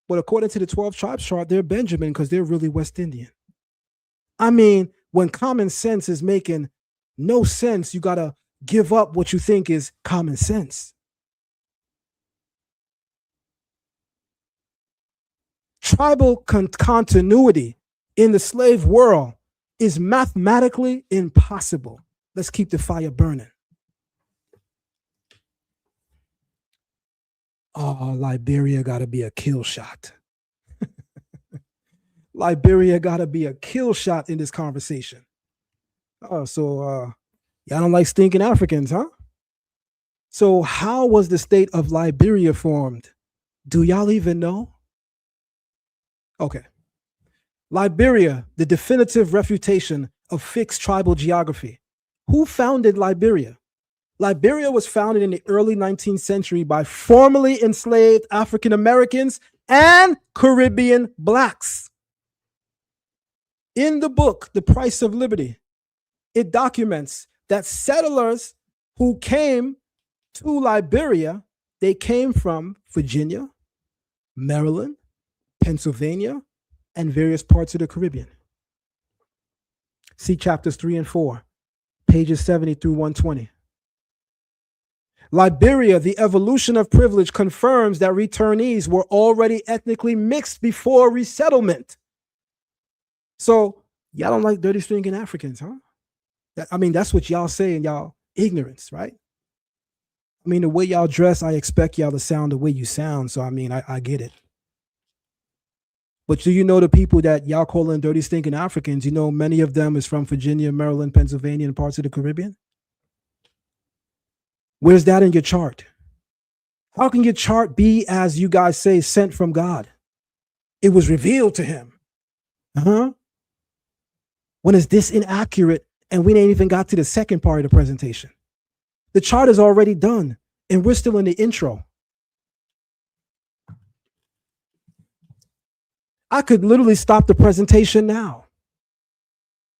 Speaker 8: But according to the 12 tribes chart, they're Benjamin because they're really West Indian. I mean, when common sense is making no sense, you got to give up what you think is common sense. Tribal continuity in the slave world is mathematically impossible. Let's keep the fire burning. Oh, Liberia got to be a kill shot. Liberia got to be a kill shot in this conversation. Oh, so y'all don't like stinking Africans, huh? So how was the state of Liberia formed? Do y'all even know? Okay. Liberia, the definitive refutation of fixed tribal geography. Who founded Liberia? Liberia was founded in the early 19th century by formerly enslaved African Americans and Caribbean Blacks. In the book, The Price of Liberty, it documents that settlers who came to Liberia, they came from Virginia, Maryland, Pennsylvania, and various parts of the Caribbean. See chapters 3 and 4, pages 70 through 120. Liberia, the evolution of privilege confirms that returnees were already ethnically mixed before resettlement. So y'all don't like dirty stinking Africans, huh? I mean, that's what y'all say in y'all ignorance, right? I mean, the way y'all dress, I expect y'all to sound the way you sound. So, I mean, I get it. But do you know the people that y'all calling dirty stinking Africans, you know, many of them is from Virginia, Maryland, Pennsylvania, and parts of the Caribbean? Where's that in your chart? How can your chart be, as you guys say, sent from God? It was revealed to him. When is this inaccurate and we ain't even got to the second part of the presentation? The chart is already done and we're still in the intro. I could literally stop the presentation now.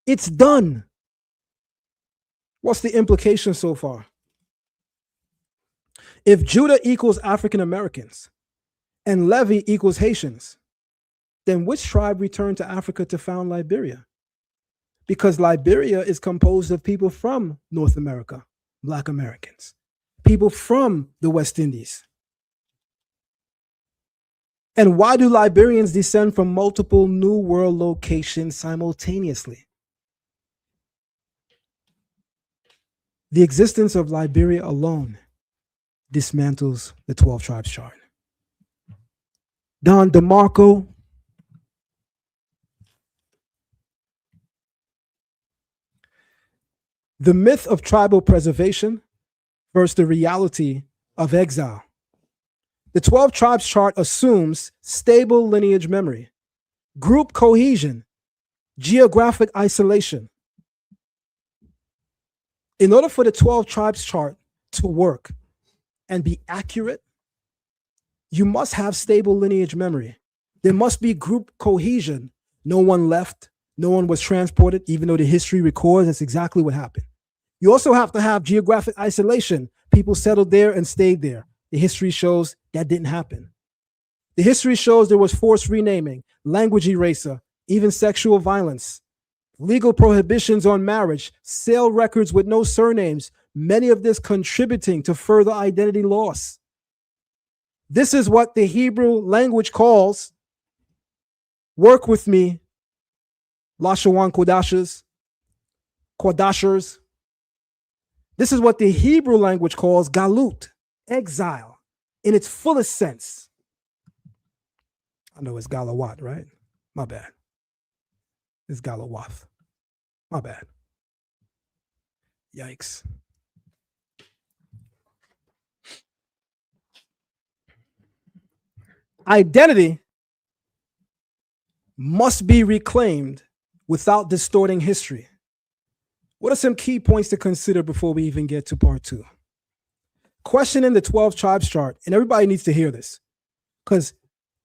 Speaker 8: It's done. What's the implication so far? If Judah equals African Americans and Levi equals Haitians, then which tribe returned to Africa to found Liberia? Because Liberia is composed of people from North America, Black Americans, people from the West Indies. And why do Liberians descend from multiple New World locations simultaneously? The existence of Liberia alone dismantles the 12 tribes chart. Don DeMarco, the myth of tribal preservation versus the reality of exile. The 12 tribes chart assumes stable lineage memory, group cohesion, geographic isolation. In order for the 12 tribes chart to work and be accurate, you must have stable lineage memory. There must be group cohesion. No one left, no one was transported, even though the history records that's exactly what happened. You also have to have geographic isolation. People settled there and stayed there. The history shows that didn't happen. The history shows there was forced renaming, language eraser, even sexual violence, legal prohibitions on marriage, sale records with no surnames, many of this contributing to further identity loss. This is what the Hebrew language calls, work with me, Lashawan Kodashers. This is what the Hebrew language calls galut, exile, in its fullest sense. I know it's Galawat, right? My bad. It's Galawath. My bad. Yikes. Identity must be reclaimed without distorting history. What are some key points to consider before we even get to part 2? Questioning the 12 tribes chart, and everybody needs to hear this, because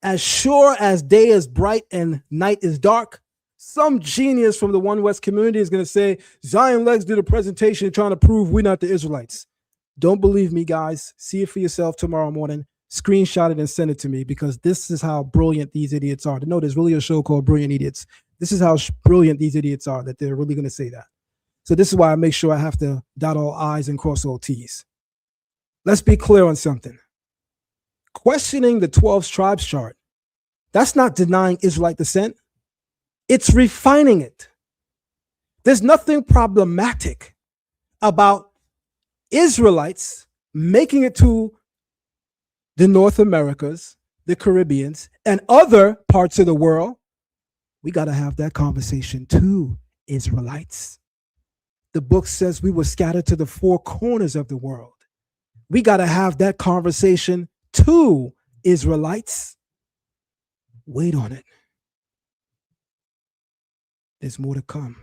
Speaker 8: as sure as day is bright and night is dark, some genius from the One West community is going to say, Zion Lexx did a presentation trying to prove we're not the Israelites. Don't believe me, guys. See it for yourself tomorrow morning. Screenshot it and send it to me, because this is how brilliant these idiots are. No, there's really a show called Brilliant Idiots. This is how brilliant these idiots are, that they're really going to say that. So this is why I make sure I have to dot all I's and cross all T's. Let's be clear on something. Questioning the 12 tribes chart, that's not denying Israelite descent. It's refining it. There's nothing problematic about Israelites making it to the North Americas, the Caribbeans, and other parts of the world. We got to have that conversation too, Israelites. The book says we were scattered to the 4 corners of the world. We got to have that conversation too, Israelites. Wait on it. There's more to come.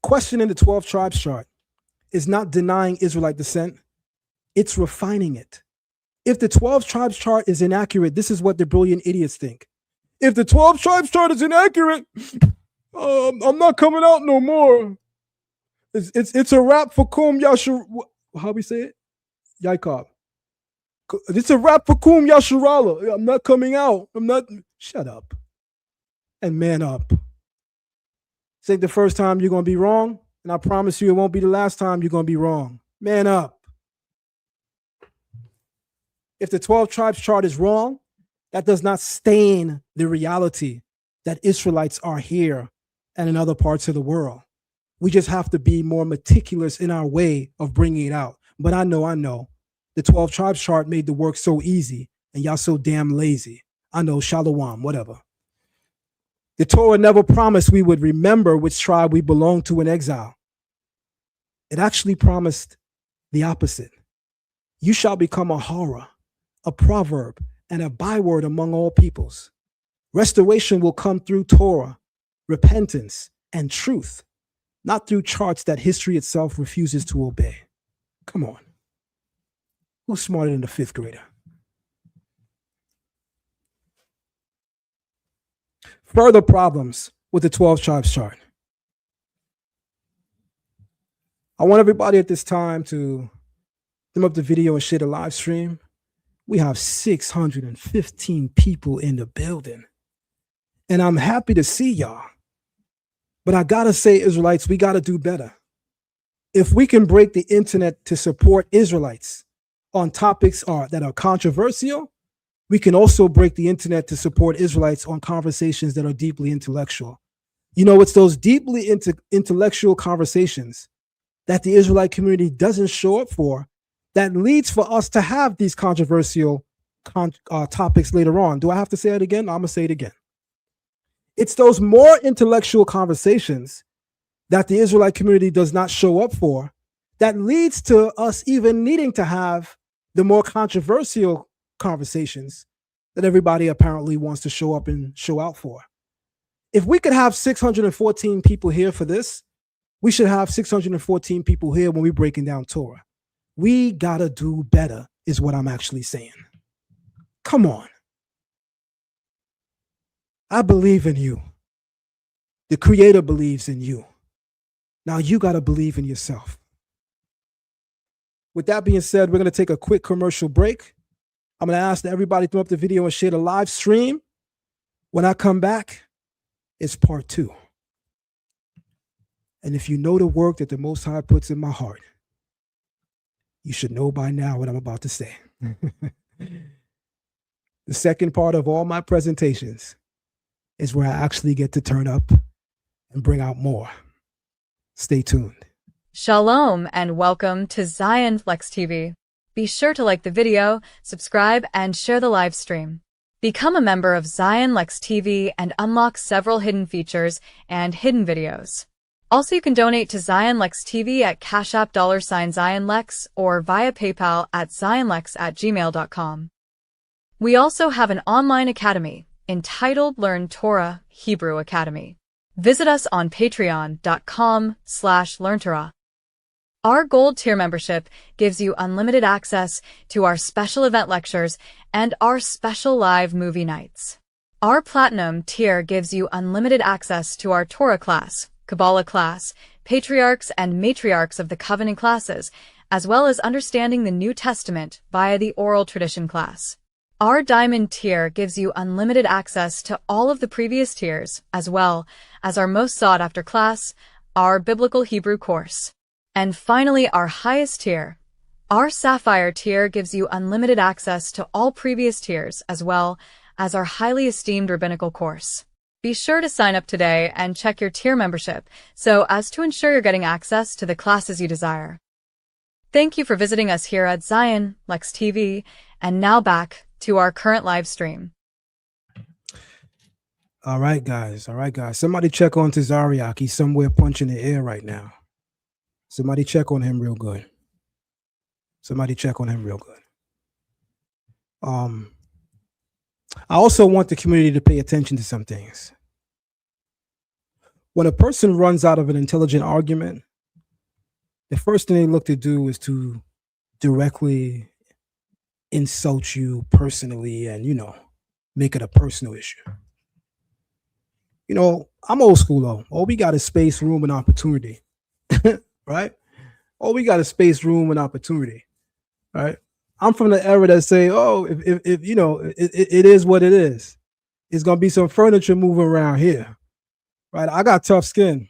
Speaker 8: Questioning the 12 tribes chart is not denying Israelite descent. It's refining it. If the 12 tribes chart is inaccurate, this is what the brilliant idiots think. If the 12 tribes chart is inaccurate, I'm not coming out no more. It's a wrap for Kum Yashur. How we say it? Yaikov. It's a wrap for Kum Yashurala. I'm not coming out. I'm not. Shut up and man up. This ain't the first time you're going to be wrong, and I promise you it won't be the last time you're going to be wrong. Man up. If the 12 tribes chart is wrong, that does not stain the reality that Israelites are here and in other parts of the world. We just have to be more meticulous in our way of bringing it out. But I know. The 12 tribes chart made the work so easy, and y'all so damn lazy. I know, shalom, whatever. The Torah never promised we would remember which tribe we belong to in exile. It actually promised the opposite. You shall become a horror, a proverb, and a byword among all peoples. Restoration will come through Torah, repentance, and truth, not through charts that history itself refuses to obey. Come on. Who's smarter than the 5th grader? Further problems with the 12 tribes chart. I want everybody at this time to thumb up the video and share the live stream. We have 615 people in the building. And I'm happy to see y'all. But I gotta say, Israelites, we gotta do better. If we can break the internet to support Israelites on topics that are controversial, we can also break the internet to support Israelites on conversations that are deeply intellectual. You know, it's those deeply intellectual conversations that the Israelite community doesn't show up for that leads for us to have these controversial topics later on. Do I have to say it again? I'm going to say it again. It's those more intellectual conversations that the Israelite community does not show up for that leads to us even needing to have the more controversial conversations that everybody apparently wants to show up and show out for. If we could have 614 people here for this, we should have 614 people here when we're breaking down Torah. We gotta do better, is what I'm actually saying. Come on. I believe in you. The Creator believes in you. Now you gotta believe in yourself. With that being said, we're gonna take a quick commercial break. I'm gonna ask that everybody throw up the video and share the live stream. When I come back, it's part 2. And if you know the work that the Most High puts in my heart, you should know by now what I'm about to say. The second part of all my presentations is where I actually get to turn up and bring out more. Stay tuned.
Speaker 2: Shalom and welcome to Zion Lexx TV. Be sure to like the video, subscribe, and share the live stream. Become a member of Zion Lexx TV and unlock several hidden features and hidden videos. Also, you can donate to Zion Lexx TV at Cash App $Zion Lexx or via PayPal at zionlex@gmail.com. We also have an online academy entitled Learn Torah Hebrew Academy. Visit us on patreon.com/learntorah. Our Gold tier membership gives you unlimited access to our special event lectures and our special live movie nights. Our Platinum tier gives you unlimited access to our Torah class, Kabbalah class, Patriarchs and Matriarchs of the Covenant classes, as well as understanding the New Testament via the Oral Tradition class. Our Diamond tier gives you unlimited access to all of the previous tiers, as well as our most sought-after class, our Biblical Hebrew course. And finally, our highest tier, our Sapphire tier, gives you unlimited access to all previous tiers, as well as our highly esteemed Rabbinical course. Be sure to sign up today and check your tier membership so as to ensure you're getting access to the classes you desire. Thank you for visiting us here at Zion Lexx TV, and now back to our current live stream.
Speaker 8: All right, guys. Somebody check on Tazariak. He's somewhere punching the air right now. Somebody check on him real good. I also want the community to pay attention to some things. When a person runs out of an intelligent argument, the first thing they look to do is to directly insult you personally and, make it a personal issue. I'm old school though. All we got is space, room, and opportunity. Right? All we got is space, room, and opportunity. Right? I'm from the era that say, if it is what it is. It's gonna be some furniture moving around here. Right? I got tough skin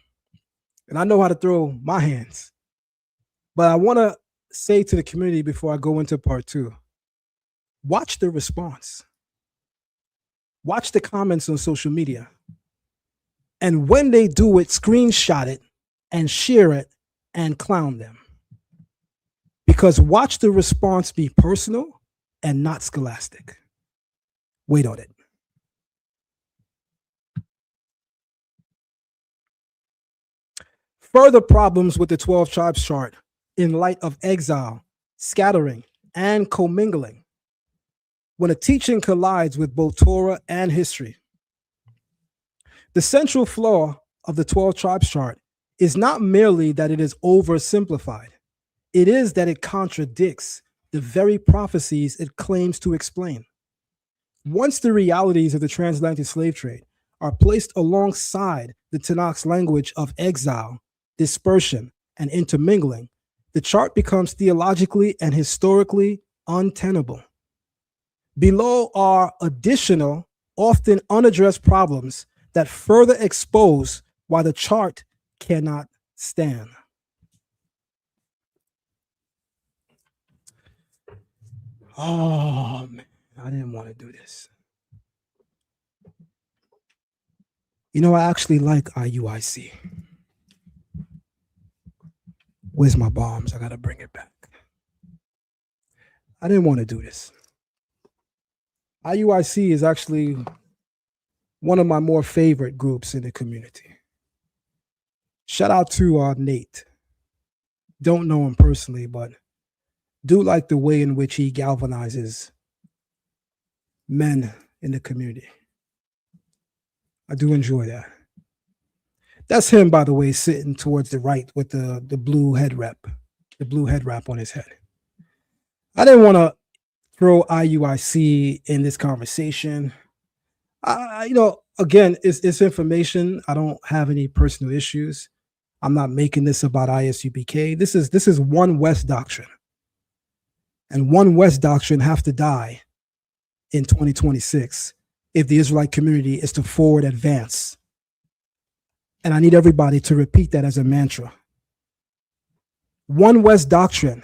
Speaker 8: and I know how to throw my hands. But I want to say to the community before I go into part 2, watch the response. Watch the comments on social media. And when they do it, screenshot it and share it and clown them. Because watch the response be personal and not scholastic. Wait on it. Further problems with the 12 tribes chart in light of exile, scattering, and commingling. When a teaching collides with both Torah and history. The central flaw of the 12 tribes chart is not merely that it is oversimplified. It is that it contradicts the very prophecies it claims to explain. Once the realities of the transatlantic slave trade are placed alongside the Tanakh's language of exile, dispersion, and intermingling, the chart becomes theologically and historically untenable. Below are additional, often unaddressed problems that further expose why the chart cannot stand. Oh, man, I didn't want to do this. I actually like IUIC. Where's my bombs? I got to bring it back. I didn't want to do this. IUIC is actually one of my more favorite groups in the community. Shout out to Nate. Don't know him personally, but do like the way in which he galvanizes men in the community. I do enjoy that. That's him, by the way, sitting towards the right with the blue head wrap, on his head. I didn't want to throw IUIC in this conversation. Again, it's information. I don't have any personal issues. I'm not making this about ISUBK. This is One West doctrine. And One West doctrine have to die in 2026 if the Israelite community is to forward advance. And I need everybody to repeat that as a mantra. One West doctrine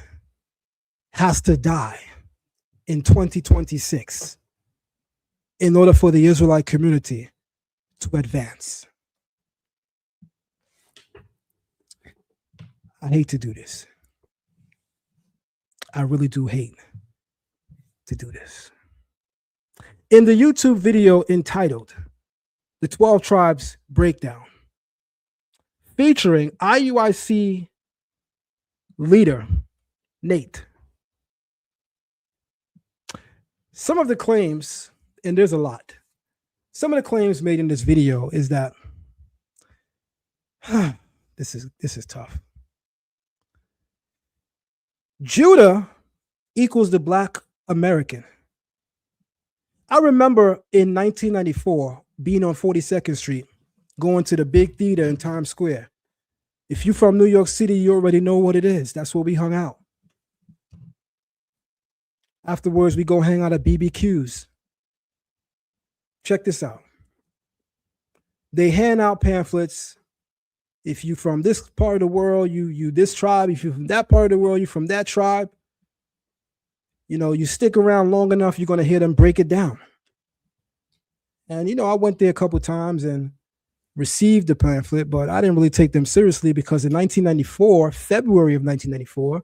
Speaker 8: has to die in 2026 in order for the Israelite community to advance. I hate to do this. I really do hate to do this. In the YouTube video entitled The 12 Tribes Breakdown, featuring IUIC leader Nate, some of the claims, and there's a lot, some of the claims made in this video is that this is tough. Judah equals the Black American. I remember in 1994 being on 42nd Street, going to the big theater in Times Square. If you're from New York City, you already know what it is. That's where we hung out. Afterwards, we go hang out at BBQs. Check this out. They hand out pamphlets. If you're from this part of the world, you this tribe. If you're from that part of the world, you're from that tribe. You know, you stick around long enough, you're going to hear them break it down. And, you know, I went there a couple of times and received the pamphlet, but I didn't really take them seriously because in 1994, February of 1994,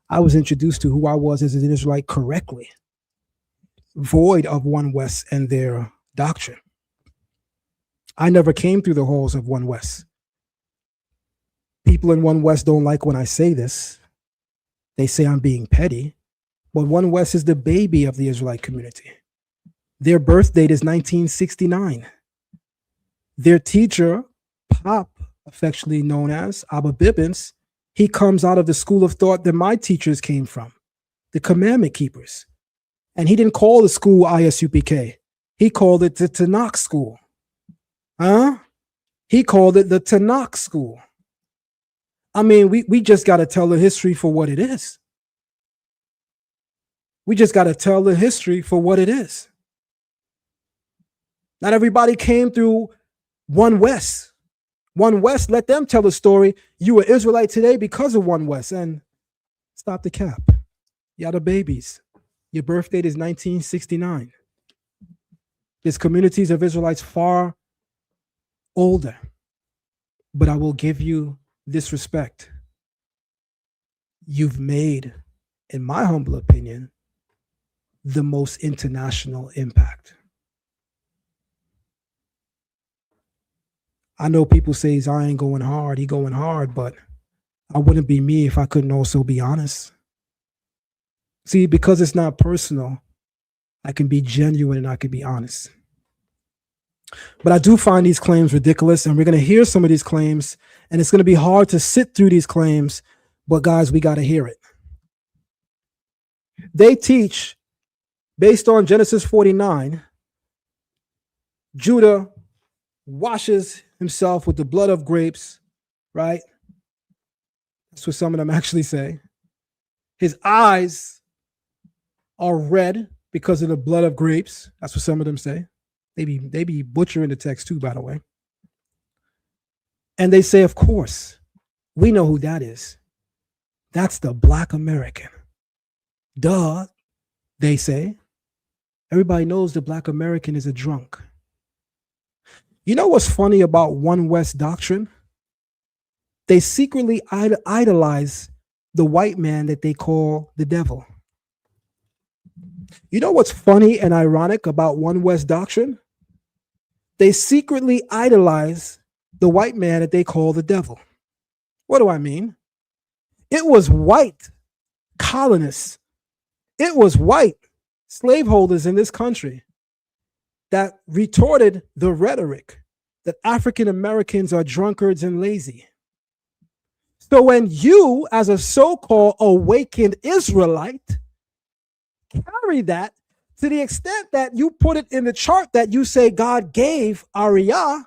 Speaker 8: I was introduced to who I was as an Israelite correctly, void of One West and their doctrine. I never came through the halls of One West. People in One West don't like when I say this. They say I'm being petty, but One West is the baby of the Israelite community. Their birth date is 1969. Their teacher, Pop, affectionately known as Abba Bibbins, he comes out of the school of thought that my teachers came from, the commandment keepers. And he didn't call the school ISUPK. He called it the Tanakh school. He called it the Tanakh school. I mean, we just got to tell the history for what it is. We just got to tell the history for what it is. Not everybody came through One West. One West, let them tell the story. You were Israelite today because of One West. And stop the cap. Y'all the babies. Your birth date is 1969. There's communities of Israelites far older. But I will give you this respect. You've made, in my humble opinion, the most international impact. I know people say Zion going hard, he going hard, but I wouldn't be me if I couldn't also be honest. See, because it's not personal, I can be genuine and I can be honest. But I do find these claims ridiculous, and we're going to hear some of these claims, and it's going to be hard to sit through these claims, but guys, we got to hear it. They teach, based on Genesis 49, Judah washes himself with the blood of grapes, right? That's what some of them actually say. His eyes are red because of the blood of grapes. That's what some of them say. They be butchering the text too, by the way. And they say, of course, we know who that is. That's the Black American. Duh, they say. Everybody knows the Black American is a drunk. You know what's funny about One West doctrine? They secretly idolize the white man that they call the devil. You know what's funny and ironic about One West doctrine? They secretly idolize the white man that they call the devil. What do I mean? It was white colonists. It was white slaveholders in this country that retorted the rhetoric that African Americans are drunkards and lazy. So when you, as a so-called awakened Israelite, carry that to the extent that you put it in the chart that you say God gave Ariyah,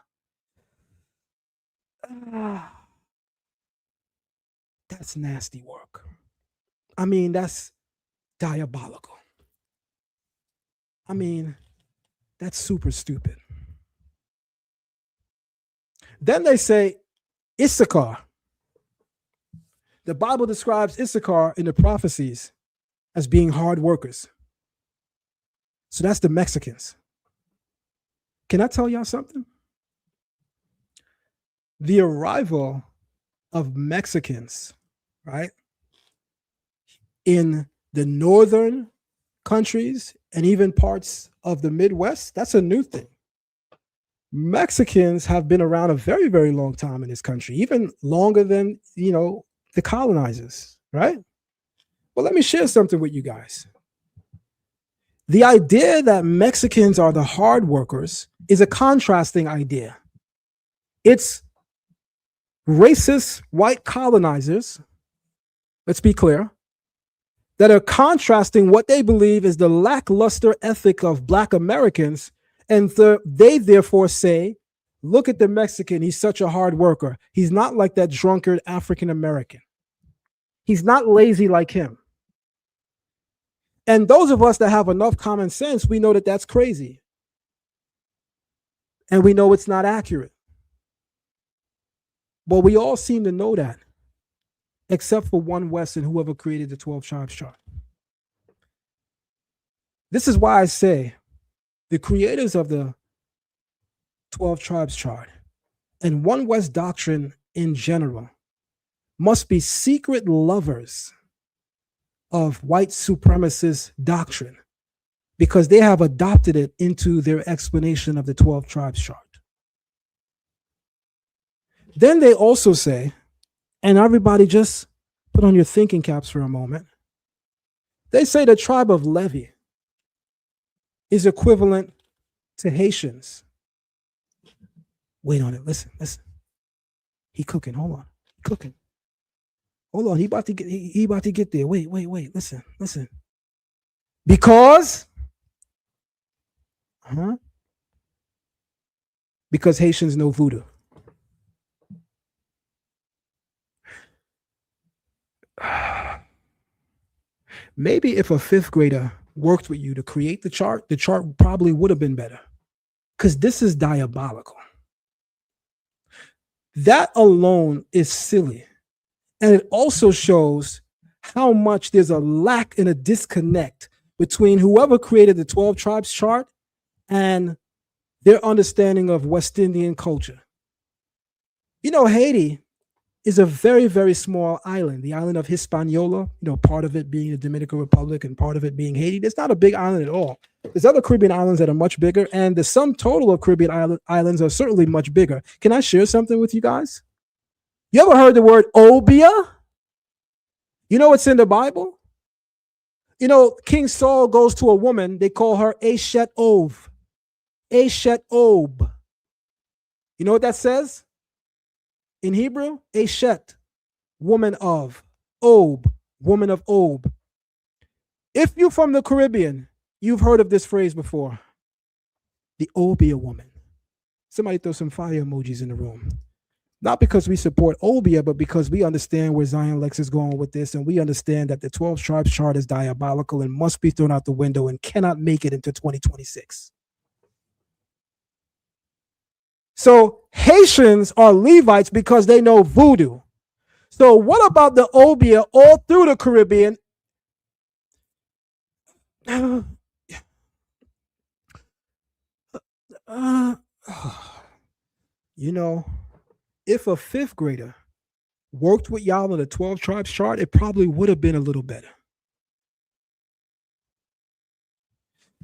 Speaker 8: that's nasty work. I mean, that's diabolical. I mean, that's super stupid. Then they say Issachar. The Bible describes Issachar in the prophecies as being hard workers. So that's the Mexicans. Can I tell y'all something? The arrival of Mexicans, right, in the northern countries and even parts of the Midwest, that's a new thing. Mexicans have been around a very, very long time in this country, even longer than, the colonizers, right? Well, let me share something with you guys. The idea that Mexicans are the hard workers is a contrasting idea. It's racist white colonizers, let's be clear, that are contrasting what they believe is the lackluster ethic of Black Americans, and they therefore say, look at the Mexican, he's such a hard worker. He's not like that drunkard African American. He's not lazy like him. And those of us that have enough common sense, we know that that's crazy. And we know it's not accurate. But we all seem to know that, except for one West and whoever created the 12 tribes chart. This is why I say the creators of the 12 tribes chart and one West doctrine in general must be secret lovers of white supremacist doctrine, because they have adopted it into their explanation of the 12 tribes chart. Then they also say, and everybody just put on your thinking caps for a moment, they say the tribe of Levi is equivalent to Haitians. Wait on it, listen. He cooking, hold on, cooking. Hold on, he about to get there. Wait, listen. Because Haitians know voodoo. Maybe if a fifth grader worked with you to create the chart probably would have been better, because this is diabolical. That alone is silly. And it also shows how much there's a lack and a disconnect between whoever created the 12 tribes chart and their understanding of West Indian culture. Haiti is a very, very small island, the island of Hispaniola, part of it being the Dominican Republic and part of it being Haiti. It's not a big island at all. There's other Caribbean islands that are much bigger, and the sum total of Caribbean islands are certainly much bigger. Can I share something with you guys? You ever heard the word obia? You know what's in the Bible? King Saul goes to a woman, they call her Eshet Ov. Eshet Ob. You know what that says? In Hebrew, Eshet, woman of. Ob, woman of Ob. If you're from the Caribbean, you've heard of this phrase before. The Obia woman. Somebody throw some fire emojis in the room. Not because we support Obia, but because we understand where Zion Lexx is going with this, and we understand that the 12 tribes chart is diabolical and must be thrown out the window and cannot make it into 2026. So Haitians are Levites because they know voodoo. So what about the Obia all through the Caribbean? If a fifth grader worked with y'all on the 12 tribes chart, it probably would have been a little better.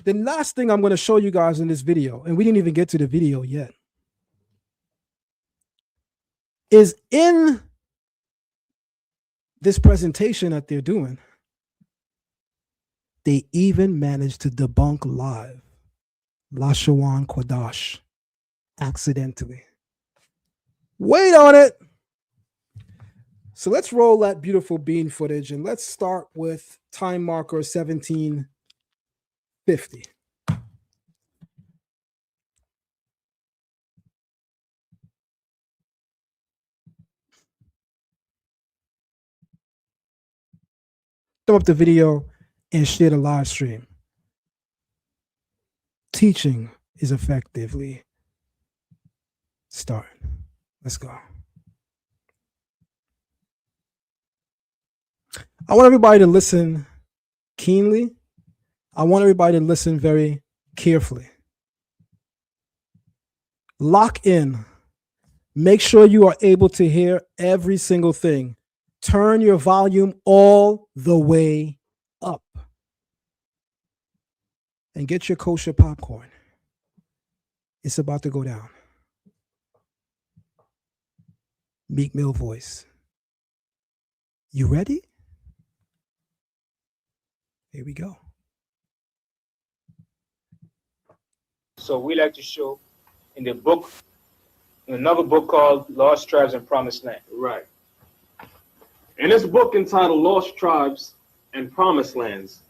Speaker 8: The last thing I'm going to show you guys in this video, and we didn't even get to the video yet, is in this presentation that they're doing, they even managed to debunk live Lashawan Kodash accidentally. Wait on it. So let's roll that beautiful bean footage, and let's start with time marker 1750. Throw up the video and share the live stream. Teaching is effectively starting. Let's go. I want everybody to listen keenly. I want everybody to listen very carefully. Lock in. Make sure you are able to hear every single thing. Turn your volume all the way up. and get your kosher popcorn. It's about to go down. Meek Mill voice. You ready? Here we go.
Speaker 10: So we like to show in the book, in another book called Lost Tribes and Promised Land.
Speaker 11: Right. In this book entitled Lost Tribes and Promised Lands,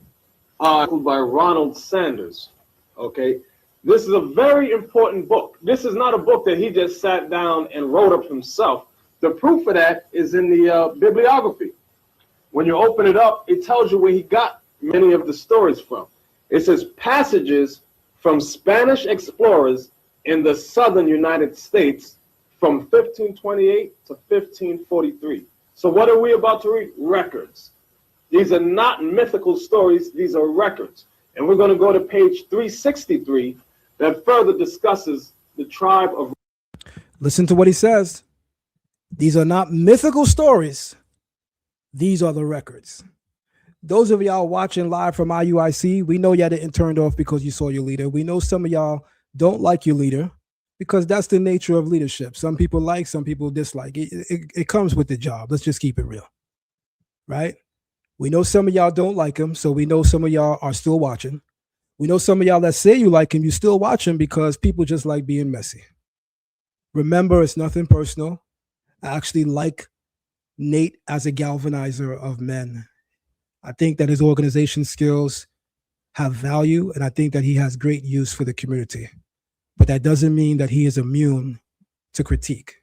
Speaker 11: by Ronald Sanders, okay? This is a very important book. This is not a book that he just sat down and wrote up himself. The proof of that is in the bibliography. When you open it up, it tells you where he got many of the stories from. It says passages from Spanish explorers in the southern United States from 1528 to 1543. So what are we about to read? Records. These are not mythical stories, these are records. And we're going to go to page 363 that further discusses the tribe of...
Speaker 8: Listen to what he says. These are not mythical stories. These are the records. Those of y'all watching live from IUIC, we know y'all didn't turn off because you saw your leader. We know some of y'all don't like your leader because that's the nature of leadership. Some people like, some people dislike. It comes with the job. Let's just keep it real, right? We know some of y'all don't like him, so we know some of y'all are still watching. We know some of y'all that say you like him, you still watch him because people just like being messy. Remember, it's nothing personal. I actually like Nate as a galvanizer of men. I think that his organization skills have value, and I think that he has great use for the community. But that doesn't mean that he is immune to critique.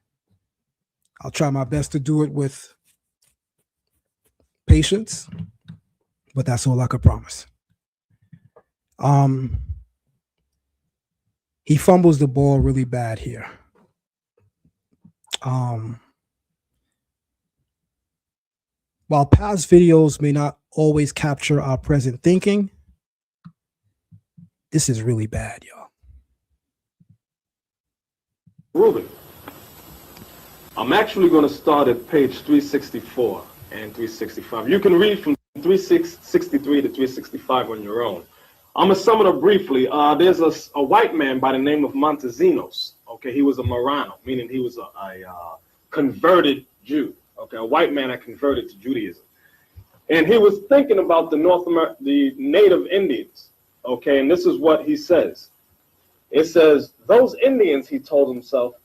Speaker 8: I'll try my best to do it with patience, but that's all I could promise. He fumbles the ball really bad here. While past videos may not always capture our present thinking, this is really bad, y'all.
Speaker 11: Ruben. I'm actually going to start at page 364 and 365. You can read from 363 to 365 on your own. I'm going to sum it up briefly. There's a white man by the name of Montesinos. Okay, he was a Marrano, meaning he was a converted Jew. Okay, a white man that converted to Judaism. And he was thinking about the native Indians. Okay, and this is what he says. It says, those Indians, he told himself,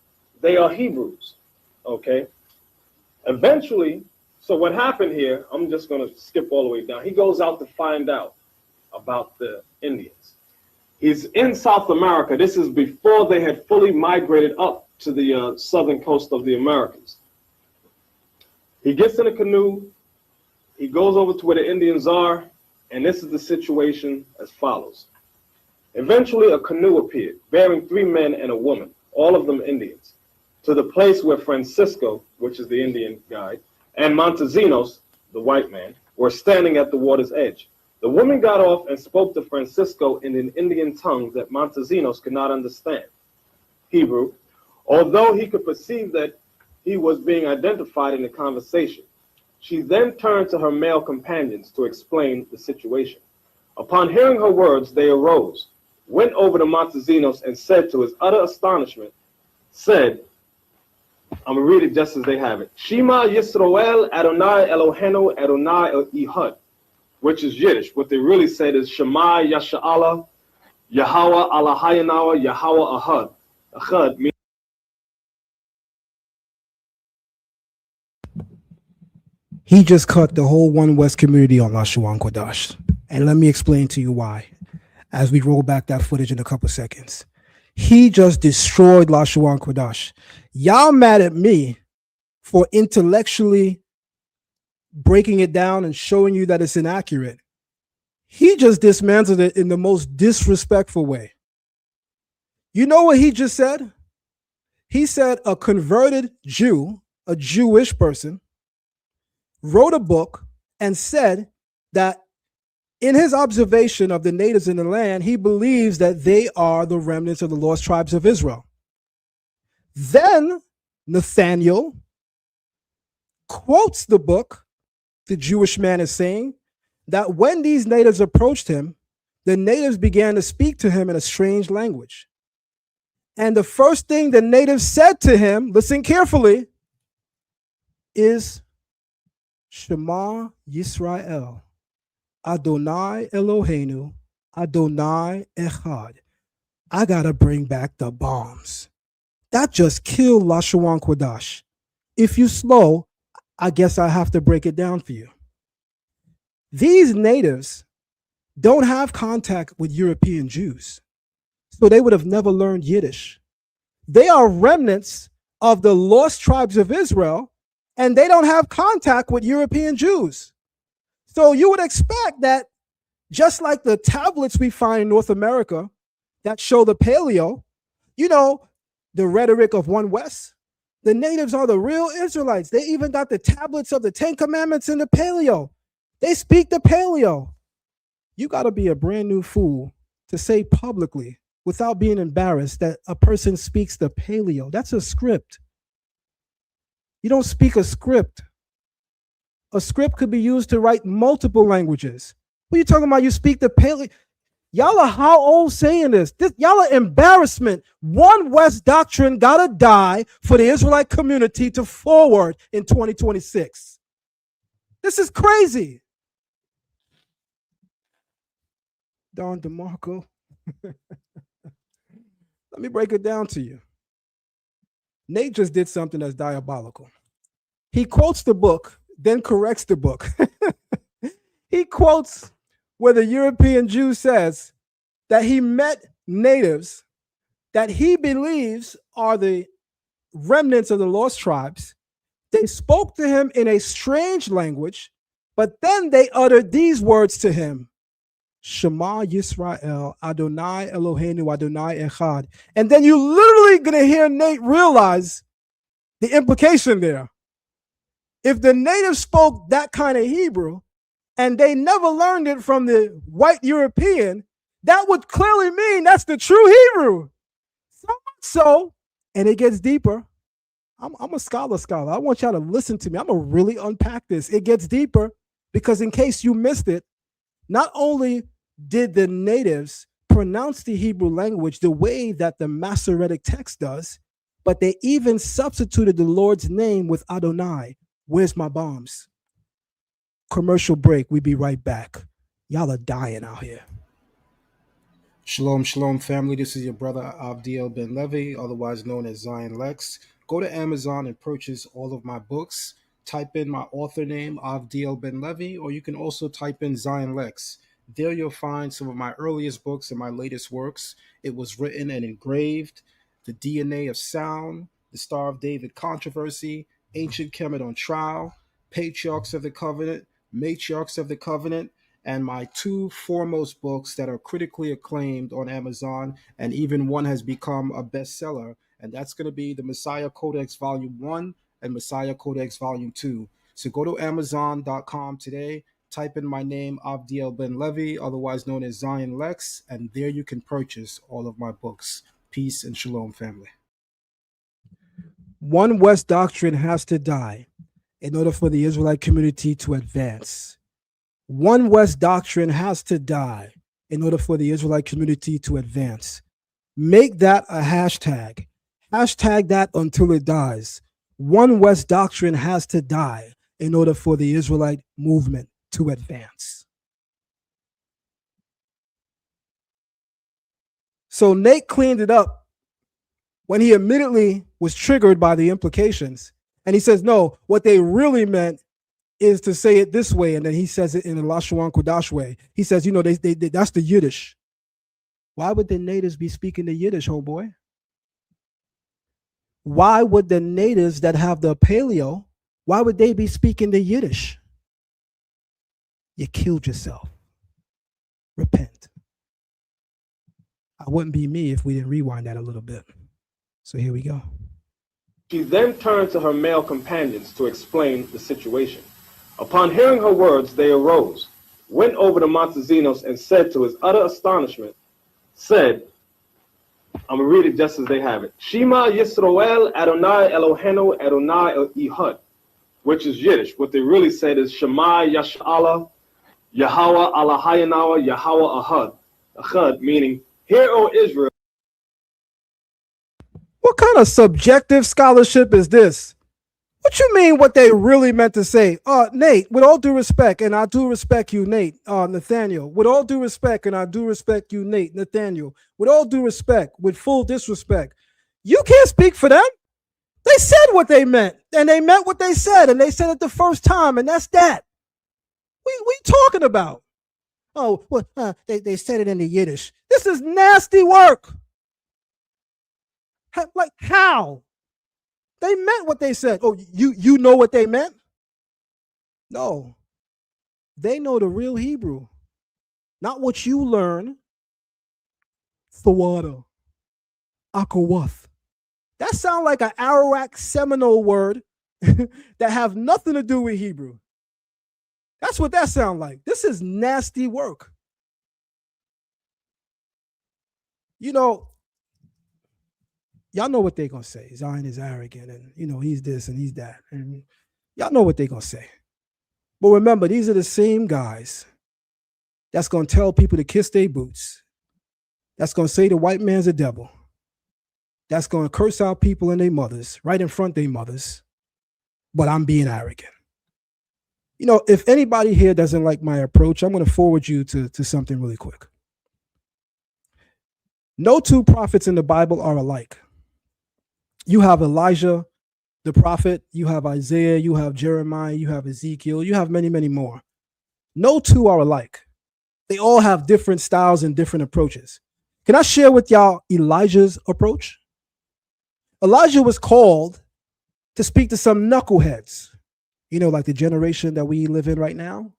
Speaker 11: they are Hebrews. Okay. Eventually, so what happened here, I'm just going to skip all the way down. He goes out to find out about the Indians. He's in South America. This is before they had fully migrated up to the southern coast of the Americas. He gets in a canoe. He goes over to where the Indians are. And this is the situation as follows. Eventually, a canoe appeared bearing 3 men and a woman, all of them Indians, to the place where Francisco, which is the Indian guide, and Montesinos, the white man, were standing at the water's edge. The woman got off and spoke to Francisco in an Indian tongue that Montesinos could not understand, Hebrew, although he could perceive that he was being identified in the conversation. She then turned to her male companions to explain the situation. Upon hearing her words, they arose, went over to Montesinos, and said to his utter astonishment, I'm going to read it just as they have it. Shema Yisrael Adonai Eloheinu Adonai Ehad, which is Yiddish. What they really said is Shema Yasha'Allah Yahweh Allahayanawa Yahweh Ahad. Ahad means
Speaker 8: He just cut the whole One West community on Lashuan Kodash. And let me explain to you why, as we roll back that footage in a couple seconds. He just destroyed Lashuan Kodash. Y'all mad at me for intellectually breaking it down and showing you that it's inaccurate. He just dismantled it in the most disrespectful way. You know what he just said? He said a converted Jew, a Jewish person, wrote a book and said that in his observation of the natives in the land, he believes that they are the remnants of the lost tribes of Israel. Then Nathaniel quotes the book. The Jewish man is saying that when these natives approached him, the natives began to speak to him in a strange language. And the first thing the natives said to him, listen carefully, is Shema Yisrael, Adonai Eloheinu, Adonai Echad. I gotta bring back the bombs. That just killed Lashawan Kodash. If you slow, I guess I have to break it down for you. These natives don't have contact with European Jews, so they would have never learned Yiddish. They are remnants of the lost tribes of Israel, and they don't have contact with European Jews. So you would expect that just like the tablets we find in North America that show the paleo, you know, the rhetoric of One West, the natives are the real Israelites. They even got the tablets of the 10 Commandments in the paleo. They speak the paleo. You got to be a brand new fool to say publicly without being embarrassed that a person speaks the paleo. That's a script. You don't speak a script. A script could be used to write multiple languages. What are you talking about? You speak the paleo. Y'all are how old saying this? Y'all are embarrassment. One West doctrine gotta die for the Israelite community to forward in 2026. This is crazy. Don DeMarco. Let me break it down to you. Nate just did something that's diabolical. He quotes the book, then corrects the book. He quotes where the European Jew says that he met natives that he believes are the remnants of the lost tribes. They spoke to him in a strange language, but then they uttered these words to him: Shema Yisrael, Adonai Eloheinu, Adonai Echad. And then you literally gonna hear Nate realize the implication there. If the natives spoke that kind of Hebrew and they never learned it from the white European, that would clearly mean that's the true Hebrew. So, and it gets deeper. I'm a scholar. I want y'all to listen to me. I'm gonna really unpack this. It gets deeper because in case you missed it, not only did the natives pronounce the Hebrew language the way that the Masoretic text does, but they even substituted the Lord's name with Adonai. Where's my bombs? Commercial break. We be right back. Y'all are dying out here. Shalom, shalom, family. This is your brother Avdiel Ben Levi, otherwise known as Zion Lexx. Go to Amazon and purchase all of my books. Type in my author name, Avdiel Ben Levi, or you can also type in Zion Lexx. There you'll find some of my earliest books and my latest works. It was written and engraved: The DNA of Sound, The Star of David Controversy, Ancient Kemet on Trial, Patriarchs of the Covenant, Matriarchs of the Covenant, and my two foremost books that are critically acclaimed on Amazon, and even one has become a bestseller, and that's going to be the Messiah Codex Volume 1 and Messiah Codex Volume 2. So go to Amazon.com today, type in my name, Avdiel Ben Levi, otherwise known as Zion Lexx, and there you can purchase all of my books. Peace and shalom, family. One West doctrine has to die in order for the Israelite community to advance. One West doctrine has to die in order for the Israelite community to advance. Make that a hashtag. Hashtag that until it dies. One West doctrine has to die in order for the Israelite movement to advance. So Nate cleaned it up when he immediately was triggered by the implications. And he says, no, what they really meant is to say it this way. And then he says it in the Lashawan Kodash way. He says, you know, that's the Yiddish. Why would the natives be speaking the Yiddish, homeboy? Why would the natives that have the paleo, why would they be speaking the Yiddish? You killed yourself. Repent. I wouldn't be me if we didn't rewind that a little bit. So here we go.
Speaker 11: She then turned to her male companions to explain the situation. Upon hearing her words, they arose, went over to Montezinos, and said to his utter astonishment, said, I'm going to read it just as they have it. Shema Yisrael Adonai Eloheinu Adonai Echad, which is Yiddish. What they really said is Shema Yashala Yahweh Alahayanawa Yahweh Ahad. Achad, meaning, hear, O Israel.
Speaker 8: What kind of subjective scholarship is this? What you mean what they really meant to say? Nate, with all due respect, and I do respect you, Nate, Nathaniel, with all due respect, and I do respect you, Nate, Nathaniel, with all due respect, with full disrespect, you can't speak for them. They said what they meant, and they meant what they said, and they said it the first time, and that's that. What are you talking about? Oh, well, they said it in the Yiddish. This is nasty work. Like, how? They meant what they said. Oh, you know what they meant? No. They know the real Hebrew. Not what you learn. Thawada. Akawath. That sounds like an Arawak Seminole word that have nothing to do with Hebrew. That's what that sounds like. This is nasty work. You know, y'all know what they're going to say. Zion is arrogant and, you know, he's this and he's that. And y'all know what they're going to say. But remember, these are the same guys that's going to tell people to kiss their boots. That's going to say the white man's a devil. That's going to curse out people and their mothers right in front of their mothers. But I'm being arrogant. You know, if anybody here doesn't like my approach, I'm going to forward you to something really quick. No two prophets in the Bible are alike. You have Elijah, the prophet, you have Isaiah, you have Jeremiah, you have Ezekiel, you have many, many more. No two are alike. They all have different styles and different approaches. Can I share with y'all Elijah's approach? Elijah was called to speak to some knuckleheads, you know, like the generation that we live in right now.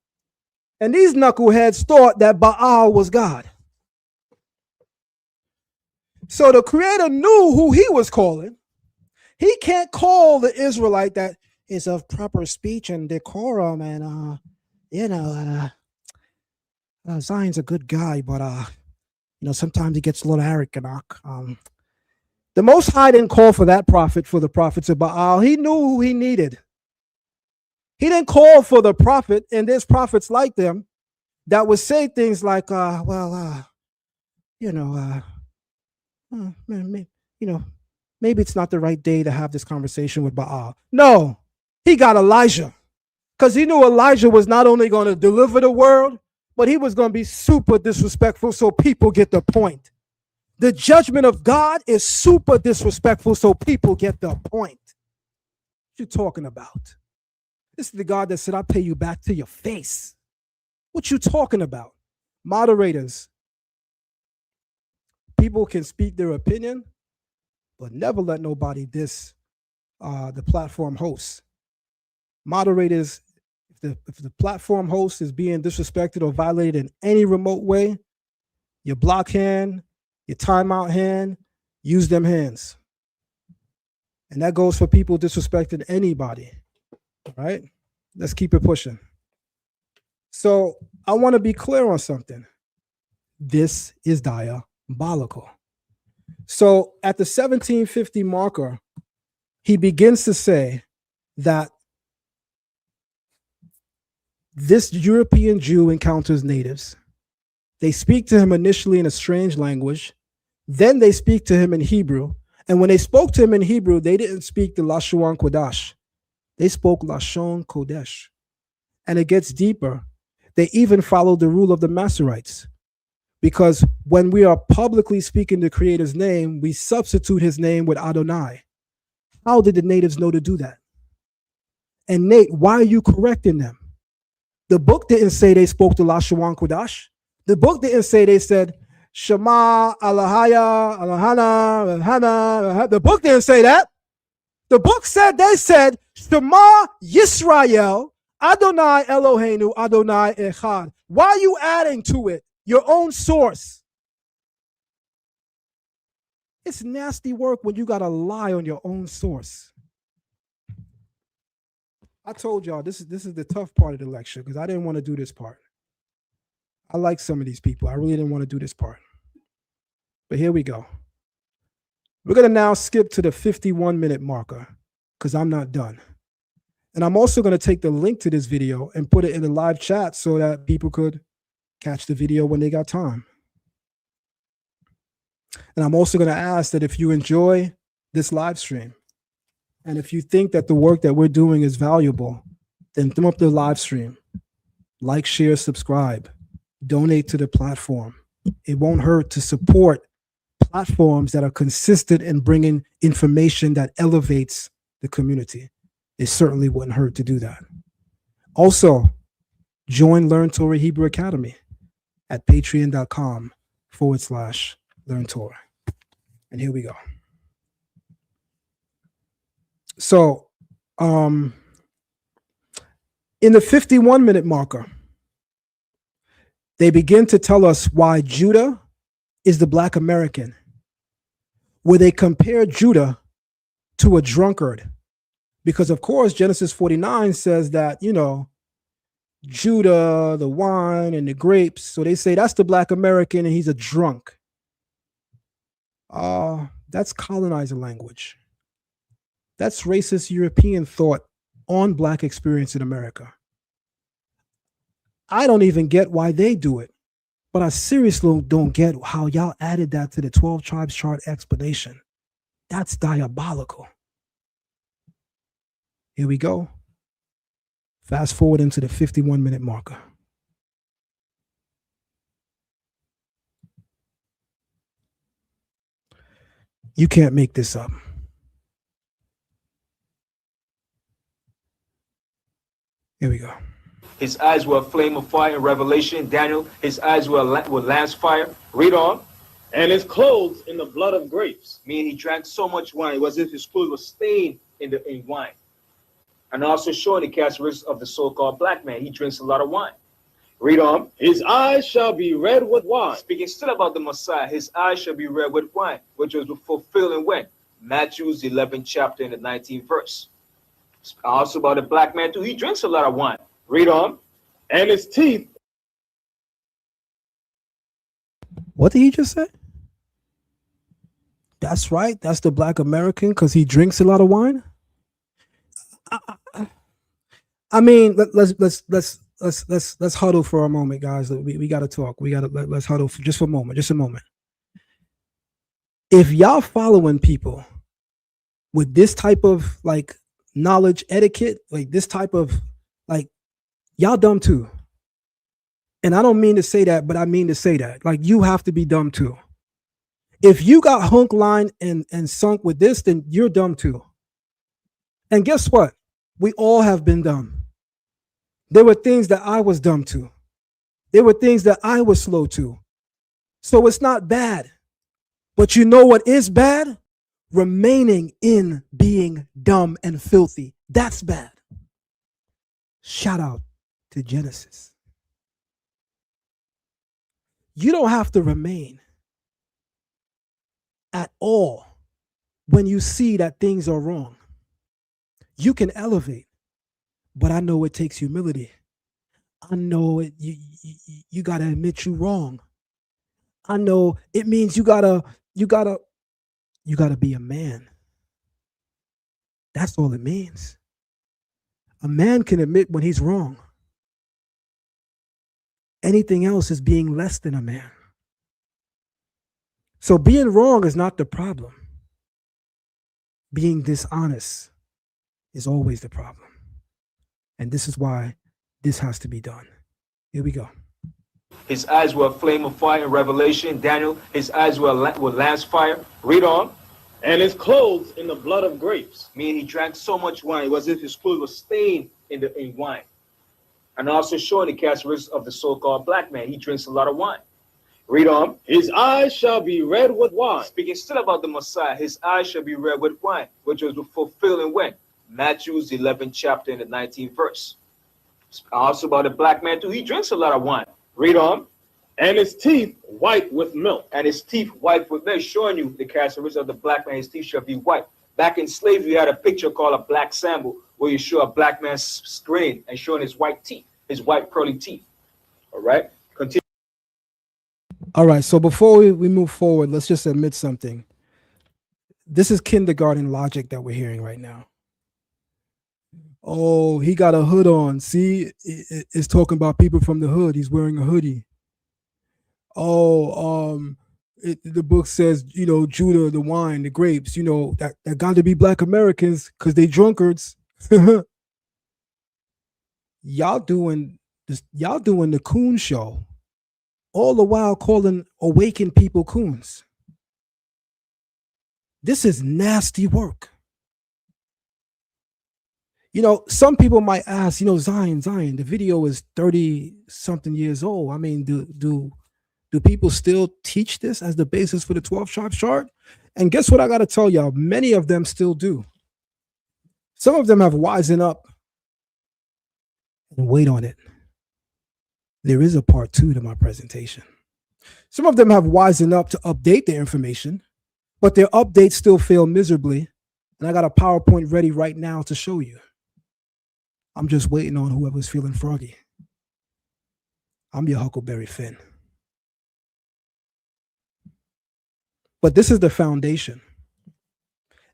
Speaker 8: And these knuckleheads thought that Baal was God. So the Creator knew who he was calling. He can't call the Israelite that is of proper speech and decorum and, Zion's a good guy, but, sometimes he gets a little arrogant. The Most High didn't call for that prophet for the prophets of Baal. He knew who he needed. He didn't call for the prophet, and there's prophets like them that would say things like, maybe it's not the right day to have this conversation with Baal. No, he got Elijah because he knew Elijah was not only going to deliver the word, but he was going to be super disrespectful so people get the point. The judgment of God is super disrespectful so people get the point. What you talking about? This is the God that said, I'll pay you back to your face. What you talking about? Moderators. People can speak their opinion, but never let nobody diss the platform host. Moderators, if the platform host is being disrespected or violated in any remote way, your block hand, your timeout hand, use them hands. And that goes for people disrespecting anybody. All right, let's keep it pushing. So I want to be clear on something. This is diabolical. So at the 1750 marker, he begins to say that this European Jew encounters natives. They speak to him initially in a strange language. Then they speak to him in Hebrew. And when they spoke to him in Hebrew, they didn't speak the Lashon Kodesh. They spoke Lashon Kodesh. And it gets deeper. They even followed the rule of the Masorites. Because when we are publicly speaking the Creator's name, we substitute his name with Adonai. How did the natives know to do that? And Nate, why are you correcting them? The book didn't say they spoke to Lashon Kodesh. The book didn't say they said, Shema, Alahaya, Alahana, Alahana. The book didn't say that. The book said, they said, Shema Yisrael, Adonai Eloheinu, Adonai Echad. Why are you adding to it your own source? It's nasty work when you got to lie on your own source. I told y'all this is the tough part of the lecture because I didn't want to do this part. I like some of these people. I really didn't want to do this part. But here we go. We're going to now skip to the 51-minute marker because I'm not done. And I'm also going to take the link to this video and put it in the live chat so that people could catch the video when they got time. And I'm also going to ask that if you enjoy this live stream, and if you think that the work that we're doing is valuable, then thumb up the live stream, like, share, subscribe, donate to the platform. It won't hurt to support platforms that are consistent in bringing information that elevates the community. It certainly wouldn't hurt to do that. Also, join Learn Torah Hebrew Academy at patreon.com/Learn Torah. And here we go. So, in the 51-minute marker, they begin to tell us why Judah is the Black American, where they compare Judah to a drunkard. Because, of course, Genesis 49 says that, Judah, the wine and the grapes. So they say that's the Black American and he's a drunk. That's colonizer language. That's racist European thought on Black experience in America. I don't even get why they do it, but I seriously don't get how y'all added that to the 12 tribes chart explanation. That's diabolical. Here we go. Fast forward into the 51-minute marker. You can't make this up. Here we go.
Speaker 10: His eyes were a flame of fire in Revelation. Daniel, his eyes were lance fire. Read on.
Speaker 11: And his clothes in the blood of grapes.
Speaker 10: Meaning he drank so much wine, it was as if his clothes were stained in wine. And also showing the characteristics of the so-called black man. He drinks a lot of wine. Read on.
Speaker 11: His eyes shall be red with wine.
Speaker 10: Speaking still about the Messiah, his eyes shall be red with wine, which was fulfilled in when? Matthew's 11th chapter in the 19th verse. Also about the black man too. He drinks a lot of wine. Read on.
Speaker 11: And his teeth.
Speaker 8: What did he just say? That's right. That's the Black American because he drinks a lot of wine. I mean, let's huddle for a moment, guys. We got to talk. Let's huddle for just a moment. If y'all following people with this type of like knowledge etiquette, like this type of like, y'all dumb too. And I don't mean to say that, but I mean to say that. Like, you have to be dumb too. If you got hunk, line, and sunk with this, then you're dumb too. And guess what? We all have been dumb. There were things that I was dumb to. There were things that I was slow to. So it's not bad. But you know what is bad? Remaining in being dumb and filthy. That's bad. Shout out to Genesis. You don't have to remain at all when you see that things are wrong. You can elevate, but I know it takes humility. I know it. You gotta admit you're wrong. I know it means you gotta be a man. That's all it means. A man can admit when he's wrong. Anything else is being less than a man. So being wrong is not the problem. Being dishonest is always the problem. And this is why this has to be done. Here we go.
Speaker 10: His eyes were a flame of fire in Revelation. Daniel, his eyes were lance fire. Read on.
Speaker 11: And his clothes in the blood of grapes.
Speaker 10: Meaning he drank so much wine, it was as if his clothes were stained in wine. And also showing the characteristics of the so-called black man. He drinks a lot of wine. Read on.
Speaker 11: His eyes shall be red with wine.
Speaker 10: Speaking still about the Messiah, his eyes shall be red with wine, which was fulfilled in when? Matthew's 11th chapter in the 19th verse. Also about the black man too. He drinks a lot of wine. Read on.
Speaker 11: And his teeth white with milk.
Speaker 10: And his teeth white with milk, showing you the characteristics of the black man. His teeth shall be white. Back in slavery, you had a picture called a black sample, where you show a black man's screen and showing his white teeth, his white pearly teeth. All right. Continue.
Speaker 8: All right. So before we move forward, let's just admit something. This is kindergarten logic that we're hearing right now. Oh, he got a hood on. See, it's talking about people from the hood. He's wearing a hoodie. Oh, the book says, you know, Judah, the wine, the grapes, you know, that got to be Black Americans because they drunkards. Y'all doing the coon show, all the while calling awakened people coons. This is nasty work. You know, some people might ask, you know, Zion, the video is 30-something years old. I mean, do people still teach this as the basis for the 12 tribes chart? And guess what I got to tell y'all? Many of them still do. Some of them have wisened up and wait on it. There is a part 2 to my presentation. Some of them have wisened up to update their information, but their updates still fail miserably. And I got a PowerPoint ready right now to show you. I'm just waiting on whoever's feeling froggy. I'm your Huckleberry Finn. But this is the foundation.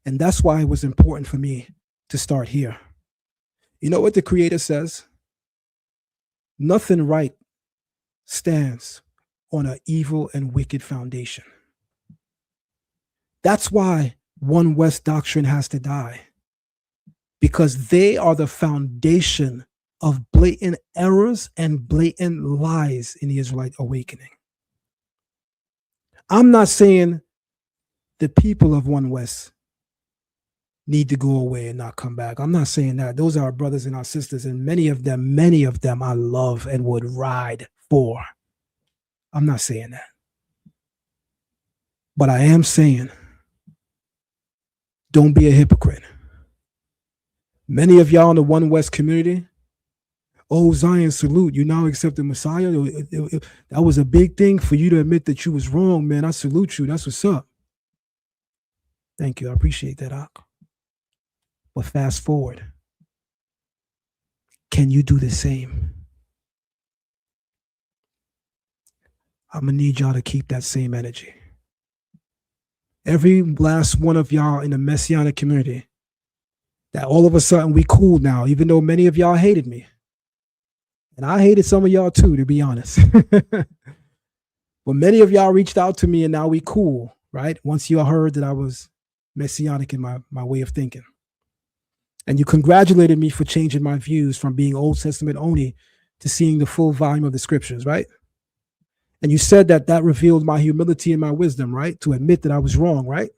Speaker 8: And that's why it was important for me to start here. You know what the Creator says? Nothing right stands on an evil and wicked foundation. That's why One West doctrine has to die. Because they are the foundation of blatant errors and blatant lies in the Israelite awakening. I'm not saying the people of One West need to go away and not come back. I'm not saying that. Those are our brothers and our sisters, and many of them I love and would ride for. I'm not saying that. But I am saying, don't be a hypocrite. Many of y'all in the One West community, oh, Zion, salute. You now accept the Messiah. That was a big thing for you to admit that you was wrong, man. I salute you. That's what's up. Thank you. I appreciate that, Ak. But fast forward. Can you do the same? I'm going to need y'all to keep that same energy. Every last one of y'all in the Messianic community, that all of a sudden we cool now, even though many of y'all hated me. And I hated some of y'all too, to be honest. But many of y'all reached out to me and now we cool, right? Once y'all heard that I was Messianic in my way of thinking. And you congratulated me for changing my views from being Old Testament only to seeing the full volume of the scriptures, right? And you said that revealed my humility and my wisdom, right? To admit that I was wrong, right?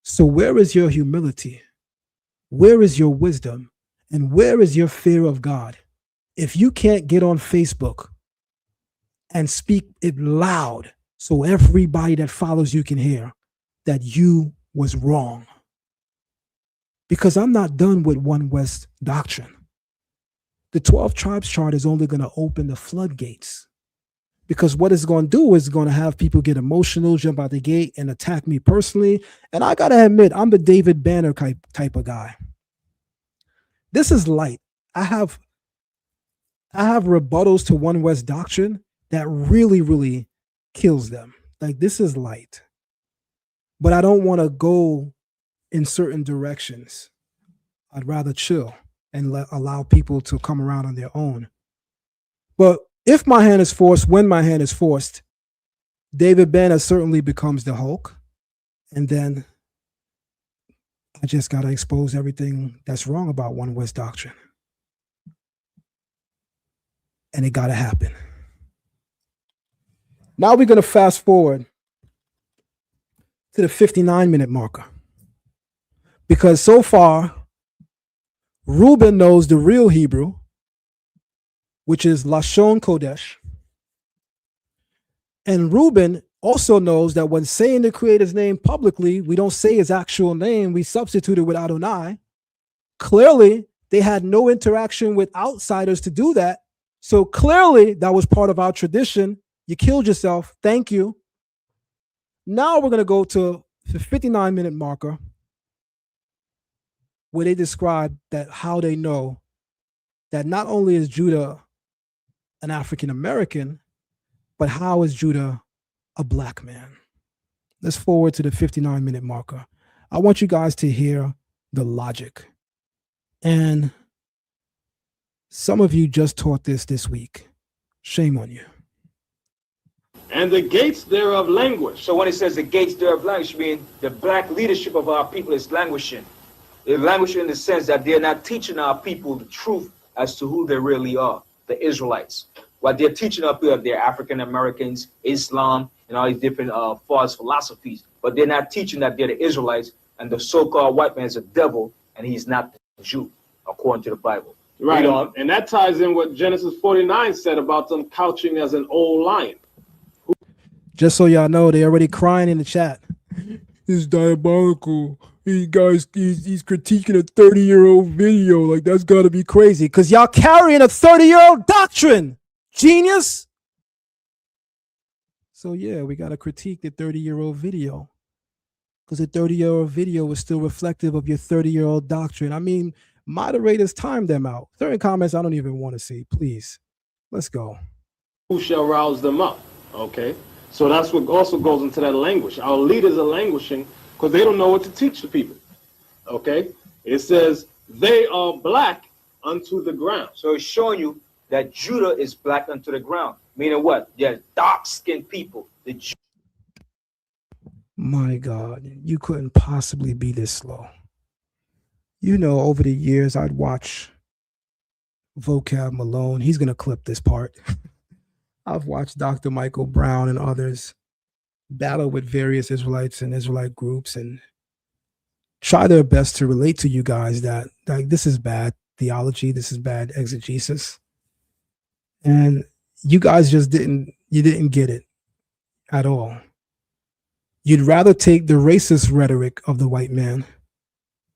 Speaker 8: So where is your humility? Where is your wisdom? And where is your fear of God? If you can't get on Facebook and speak it loud so everybody that follows you can hear that you was wrong. Because I'm not done with One West doctrine. The 12 tribes chart is only going to open the floodgates. Because what it's going to do is going to have people get emotional, jump out the gate, and attack me personally. And I got to admit, I'm the David Banner type of guy. This is light. I have rebuttals to One West doctrine that really, really kills them. Like, this is light. But I don't want to go in certain directions. I'd rather chill and allow people to come around on their own. But if my hand is forced, when my hand is forced, David Banner certainly becomes the Hulk. And then I just got to expose everything that's wrong about One West doctrine. And it got to happen. Now we're going to fast forward to the 59-minute marker. Because so far, Reuben knows the real Hebrew, which is Lashon Kodesh. And Reuben also knows that when saying the Creator's name publicly, we don't say his actual name, we substitute it with Adonai. Clearly, they had no interaction with outsiders to do that. So clearly, that was part of our tradition. You killed yourself. Thank you. Now we're going to go to the 59-minute marker, where they describe that how they know that not only is Judah an African American, but how is Judah a black man? Let's forward to the 59-minute marker. I want you guys to hear the logic. And some of you just taught this week. Shame on you.
Speaker 11: and the gates thereof languish.
Speaker 10: So when it says the gates thereof languish, mean the black leadership of our people is languishing. They're languishing in the sense that they're not teaching our people the truth as to who they really are, the Israelites. What they're teaching up here, they're African Americans, Islam, and all these different false philosophies. But they're not teaching that they're the Israelites, and the so-called white man is a devil, and he's not the Jew, according to the Bible.
Speaker 11: Right, and that ties in what Genesis 49 said about them couching as an old lion.
Speaker 8: Just so y'all know, they already crying in the chat. It's diabolical. He's critiquing a 30-year-old video. Like, that's got to be crazy. Because y'all carrying a 30-year-old doctrine. Genius. So, yeah, we got to critique the 30-year-old video. Because the 30-year-old video is still reflective of your 30-year-old doctrine. I mean, moderators time them out. Certain comments I don't even want to see. Please. Let's go.
Speaker 11: Who shall rouse them up? Okay. So that's what also goes into that language. Our leaders are languishing because they don't know what to teach the people. Okay? It says, they are black unto the ground.
Speaker 10: So it's showing you that Judah is black unto the ground. Meaning what? They're dark-skinned people.
Speaker 8: My God, you couldn't possibly be this slow. You know, over the years, I'd watch Vocab Malone. He's going to clip this part. I've watched Dr. Michael Brown and others battle with various Israelites and Israelite groups and try their best to relate to you guys that, like, this is bad theology, this is bad exegesis. And you guys just didn't get it at all. You'd rather take the racist rhetoric of the white man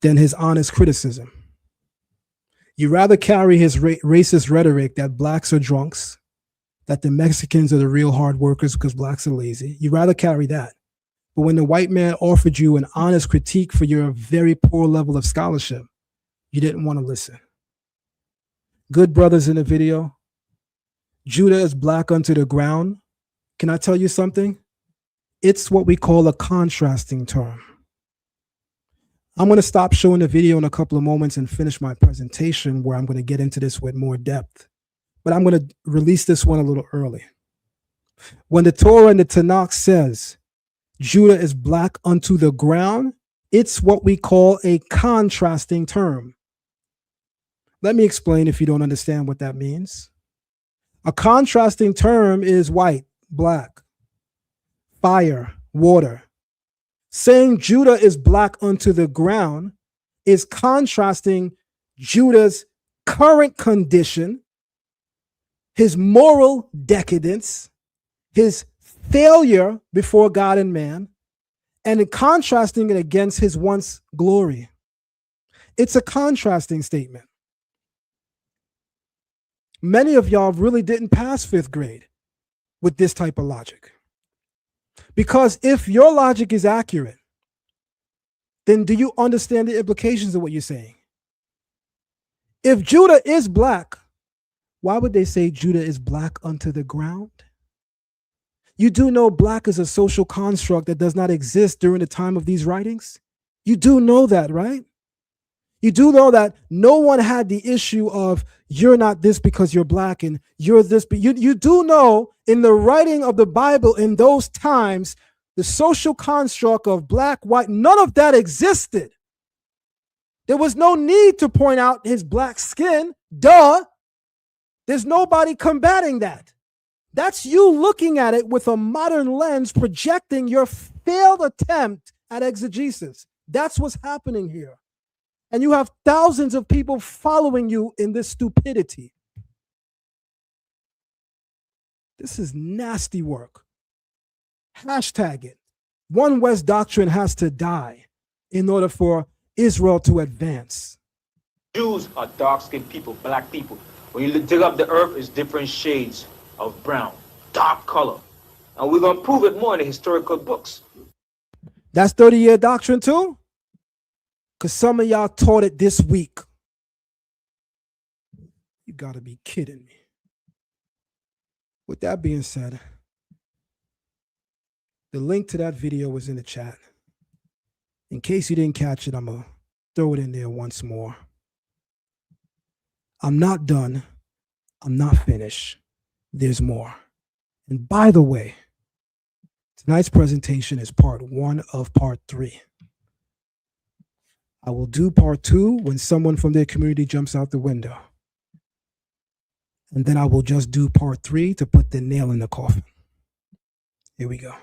Speaker 8: than his honest criticism. You'd rather carry his racist rhetoric that blacks are drunks, that the Mexicans are the real hard workers because blacks are lazy. You'd rather carry that. But when the white man offered you an honest critique for your very poor level of scholarship, you didn't want to listen. Good brothers in the video, Judah is black unto the ground. Can I tell you something? It's what we call a contrasting term. I'm going to stop showing the video in a couple of moments and finish my presentation where I'm going to get into this with more depth. But I'm going to release this one a little early. When the Torah and the Tanakh says Judah is black unto the ground, it's what we call a contrasting term. Let me explain if you don't understand what that means. A contrasting term is white, black, fire, water. Saying Judah is black unto the ground is contrasting Judah's current condition, his moral decadence, his failure before God and man, and contrasting it against his once glory. It's a contrasting statement. Many of y'all really didn't pass 5th grade with this type of logic. Because if your logic is accurate, then do you understand the implications of what you're saying? If Judah is black, why would they say Judah is black unto the ground? You do know black is a social construct that does not exist during the time of these writings? You do know that, right? You do know that no one had the issue of you're not this because you're black and you're this. But you do know in the writing of the Bible in those times, the social construct of black, white, none of that existed. There was no need to point out his black skin. Duh. There's nobody combating that. That's you looking at it with a modern lens, projecting your failed attempt at exegesis. That's what's happening here. And you have thousands of people following you in this stupidity. This is nasty work. Hashtag it. One West doctrine has to die in order for Israel to advance.
Speaker 10: Jews are dark-skinned people, black people. When you dig up the earth, it's different shades of brown, dark color. And we're going to prove it more in the historical books.
Speaker 8: That's 30-year doctrine too? Because some of y'all taught it this week. You got to be kidding me. With that being said, the link to that video was in the chat. In case you didn't catch it, I'm going to throw it in there once more. I'm not done. I'm not finished. There's more. And by the way, Tonight's presentation is part 1 of part 3. I will do part 2 when someone from their community jumps out the window. And then I will just do part 3 to put the nail in the coffin. Here we go.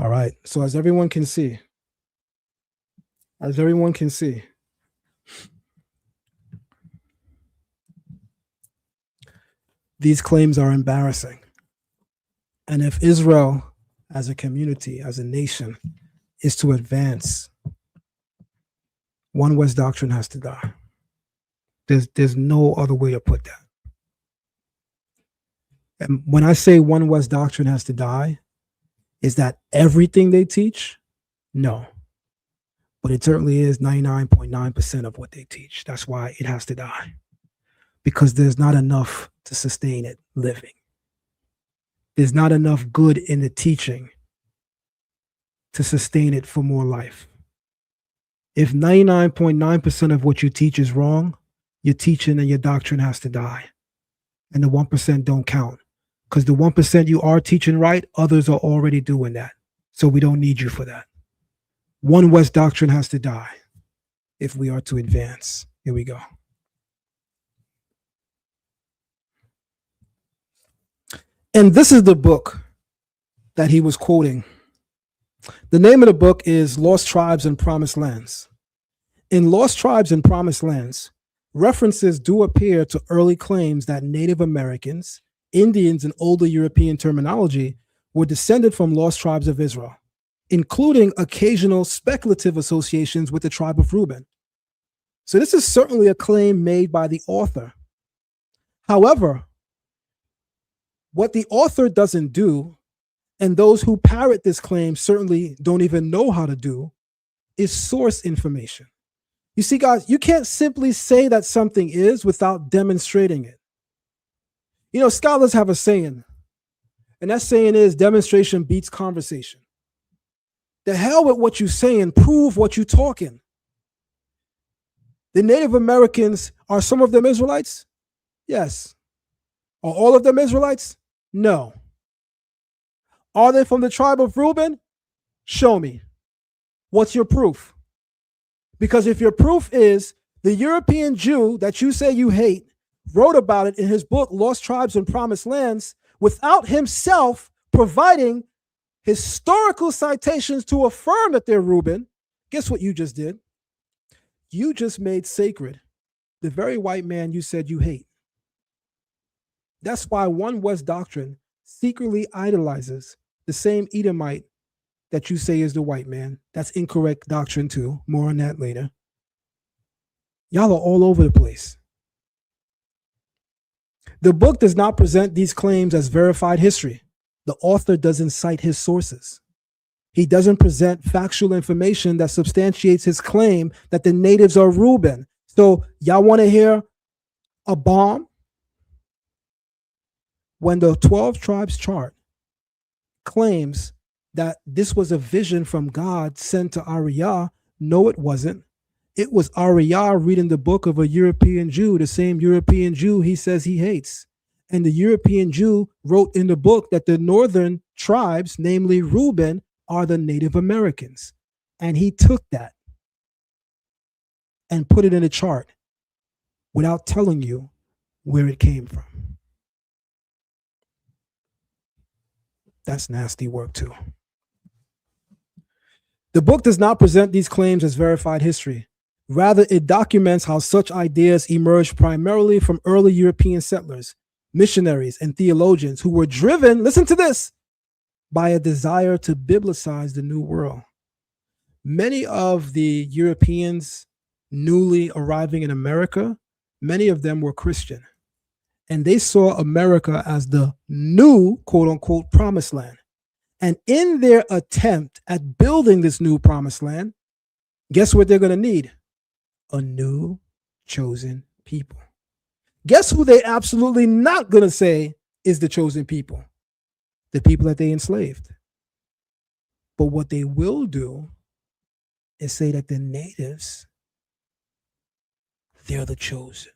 Speaker 8: All right, so as everyone can see, these claims are embarrassing. And if Israel as a community, as a nation, is to advance, one West doctrine has to die. There's no other way to put that. And when I say one West doctrine has to die, is that everything they teach? No. But it certainly is 99.9% of what they teach. That's why it has to die. Because there's not enough to sustain it living. There's not enough good in the teaching to sustain it for more life. If 99.9% of what you teach is wrong, your teaching and your doctrine has to die. And the 1% don't count. Because the 1% you are teaching right, others are already doing that. So we don't need you for that. One West doctrine has to die if we are to advance. Here we go. And this is the book that he was quoting. The name of the book is Lost Tribes and Promised Lands. In Lost Tribes and Promised Lands, references do appear to early claims that Native Americans, Indians, and older European terminology were descended from lost tribes of Israel, including occasional speculative associations with the tribe of Reuben. So this is certainly a claim made by the author. However, what the author doesn't do, and those who parrot this claim certainly don't even know how to do, is source information. You see, guys, you can't simply say that something is without demonstrating it. You know, scholars have a saying, and that saying is demonstration beats conversation. The hell with what you're saying, prove what you're talking. The Native Americans, are some of them Israelites? Yes. Are all of them Israelites? No. Are they from the tribe of Reuben? Show me. What's your proof? Because if your proof is the European Jew that you say you hate wrote about it in his book, Lost Tribes and Promised Lands, without himself providing historical citations to affirm that they're Reuben, guess what you just did? You just made sacred the very white man you said you hate. That's why one West doctrine secretly idolizes the same Edomite that you say is the white man. That's incorrect doctrine too. More on that later. Y'all are all over the place. The book does not present these claims as verified history. The author doesn't cite his sources. He doesn't present factual information that substantiates his claim that the natives are Reuben. So y'all want to hear a bomb? When the 12 tribes chart claims that this was a vision from God sent to Ariyah, no, it wasn't. It was Ariyah reading the book of a European Jew, the same European Jew he says he hates. And the European Jew wrote in the book that the northern tribes, namely Reuben, are the Native Americans. And he took that and put it in a chart without telling you where it came from. That's nasty work too. The book does not present these claims as verified history. Rather, it documents how such ideas emerged primarily from early European settlers, missionaries, and theologians who were driven, listen to this, by a desire to biblicize the New World. Many of the Europeans newly arriving in America, many of them were Christian. And they saw America as the new, quote unquote, promised land. And in their attempt at building this new promised land, guess what they're going to need? A new chosen people. Guess who they absolutely not going to say is the chosen people? the people that they enslaved. But what they will do is say that the natives, they're the chosen.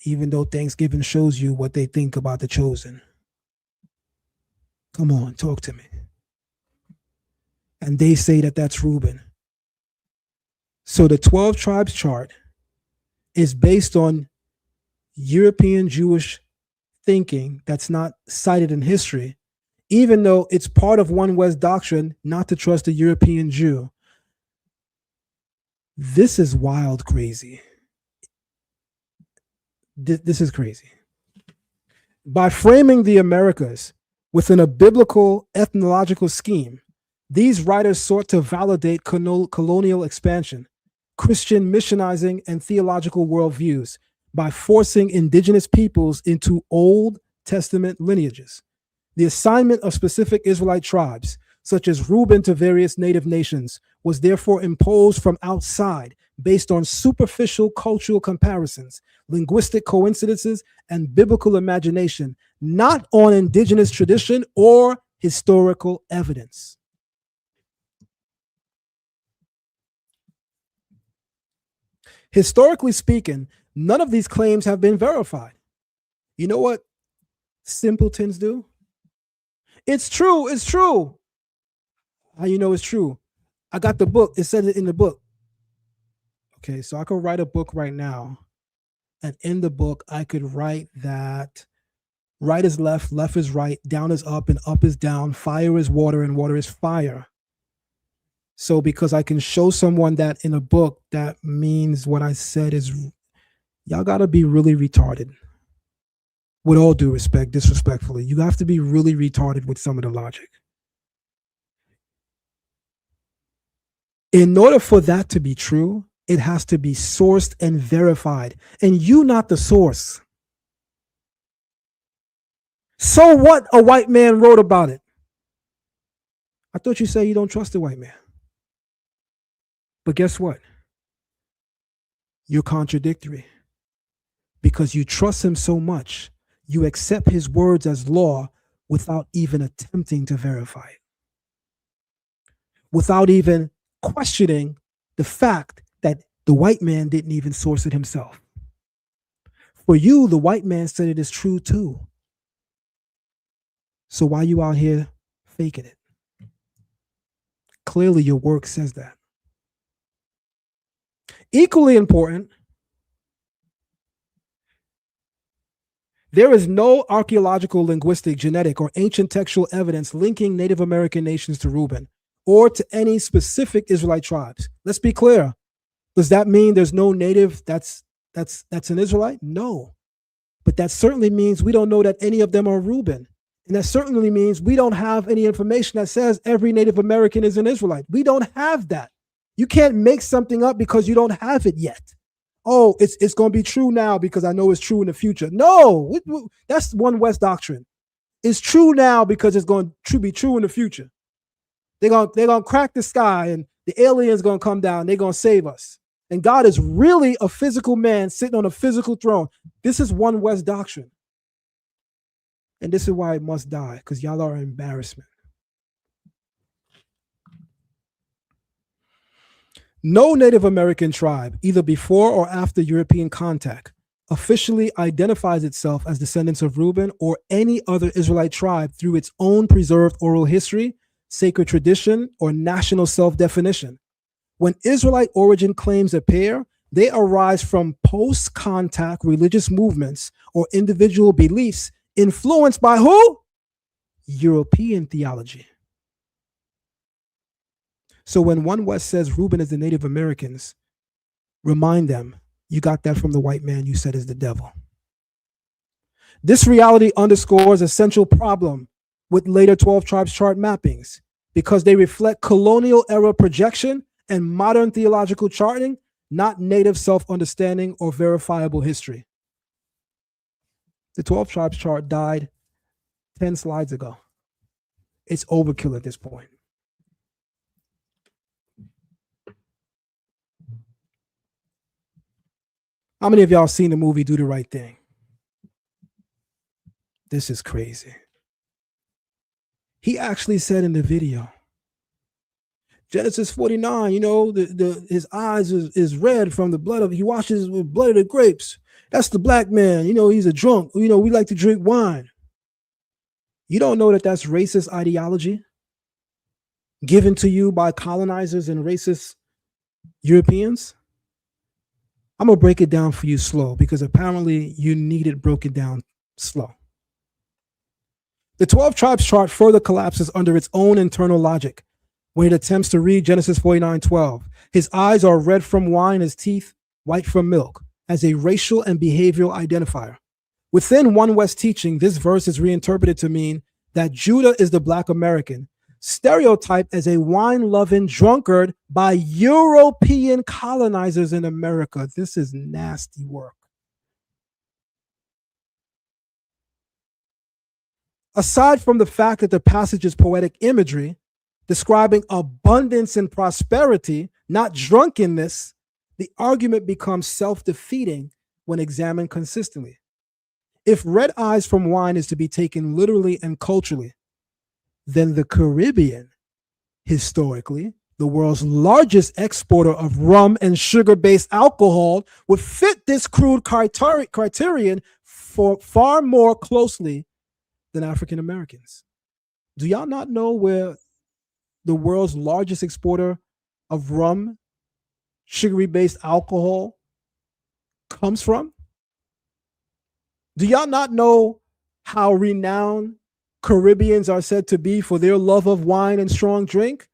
Speaker 8: Even though Thanksgiving shows you what they think about the chosen. Come on, talk to me. And they say that that's Reuben. So the 12 tribes chart is based on European Jewish thinking that's not cited in history, even though it's part of One West doctrine not to trust a European Jew. This is wild crazy. This is crazy. By framing the Americas within a biblical ethnological scheme, these writers sought to validate colonial expansion, Christian missionizing, and theological worldviews by forcing indigenous peoples into Old Testament lineages. The assignment of specific Israelite tribes, such as Reuben to various native nations, was therefore imposed from outside based on superficial cultural comparisons, linguistic coincidences, and biblical imagination, not on indigenous tradition or historical evidence. Historically speaking, none of these claims have been verified. You know what simpletons do? It's true, it's true. How you know it's true? I got the book, it said it in the book. Okay, so I could write a book right now, and in the book, I could write that right is left, left is right, down is up, and up is down, fire is water, and water is fire. So because I can show someone that in a book, that means what I said is, y'all gotta be really retarded. With all due respect, disrespectfully, you have to be really retarded with some of the logic. In order for that to be true, it has to be sourced and verified, and you not the source. So what a white man wrote about it? I thought you said you don't trust the white man. But guess what? You're contradictory because you trust him so much, you accept his words as law without even attempting to verify it, without even questioning the fact that the white man didn't even source it himself. For you, the white man said it is true too. So why are you out here faking it? Clearly your work says that. Equally important, there is no archaeological, linguistic, genetic, or ancient textual evidence linking Native American nations to Reuben or to any specific Israelite tribes. Let's be clear. Does that mean there's no native that's an Israelite? No. But that certainly means we don't know that any of them are Reuben. And that certainly means we don't have any information that says every Native American is an Israelite. We don't have that. You can't make something up because you don't have it yet. Oh, it's going to be true now because I know it's true in the future. No, that's One West doctrine. It's true now because it's going to be true in the future. They're going to crack the sky and the aliens going to come down. They're going to save us. And God is really a physical man sitting on a physical throne. This is One West doctrine. And this is why it must die, because y'all are an embarrassment. No Native American tribe, either before or after European contact, officially identifies itself as descendants of Reuben or any other Israelite tribe through its own preserved oral history, sacred tradition, or national self-definition. When Israelite origin claims appear, they arise from post-contact religious movements or individual beliefs influenced by who? European theology. So when One West says Reuben is the Native Americans, remind them, you got that from the white man you said is the devil. This reality underscores a central problem with later 12 tribes chart mappings because they reflect colonial era projection and modern theological charting, not native self-understanding or verifiable history. The 12 tribes chart died 10 slides ago. It's overkill at this point. How many of y'all seen the movie Do the Right Thing? This is crazy. He actually said in the video, Genesis 49, you know, his eyes is red from the blood of, he washes with blood of the grapes. That's the black man. You know, he's a drunk. You know, we like to drink wine. You don't know that that's racist ideology given to you by colonizers and racist Europeans? I'm going to break it down for you slow because apparently you need it broken down slow. The 12 tribes chart further collapses under its own internal logic when it attempts to read Genesis 49:12. His eyes are red from wine, his teeth white from milk, as a racial and behavioral identifier. Within One West teaching, this verse is reinterpreted to mean that Judah is the Black American, stereotyped as a wine-loving drunkard by European colonizers in America. This is nasty work. Aside from the fact that the passage is poetic imagery, describing abundance and prosperity, not drunkenness, the argument becomes self-defeating when examined consistently. If red eyes from wine is to be taken literally and culturally, then the Caribbean, historically, the world's largest exporter of rum and sugar-based alcohol, would fit this crude criterion for far more closely than African Americans. Do y'all not know where the world's largest exporter of rum, sugary-based alcohol comes from? Do y'all not know how renowned Caribbeans are said to be for their love of wine and strong drink?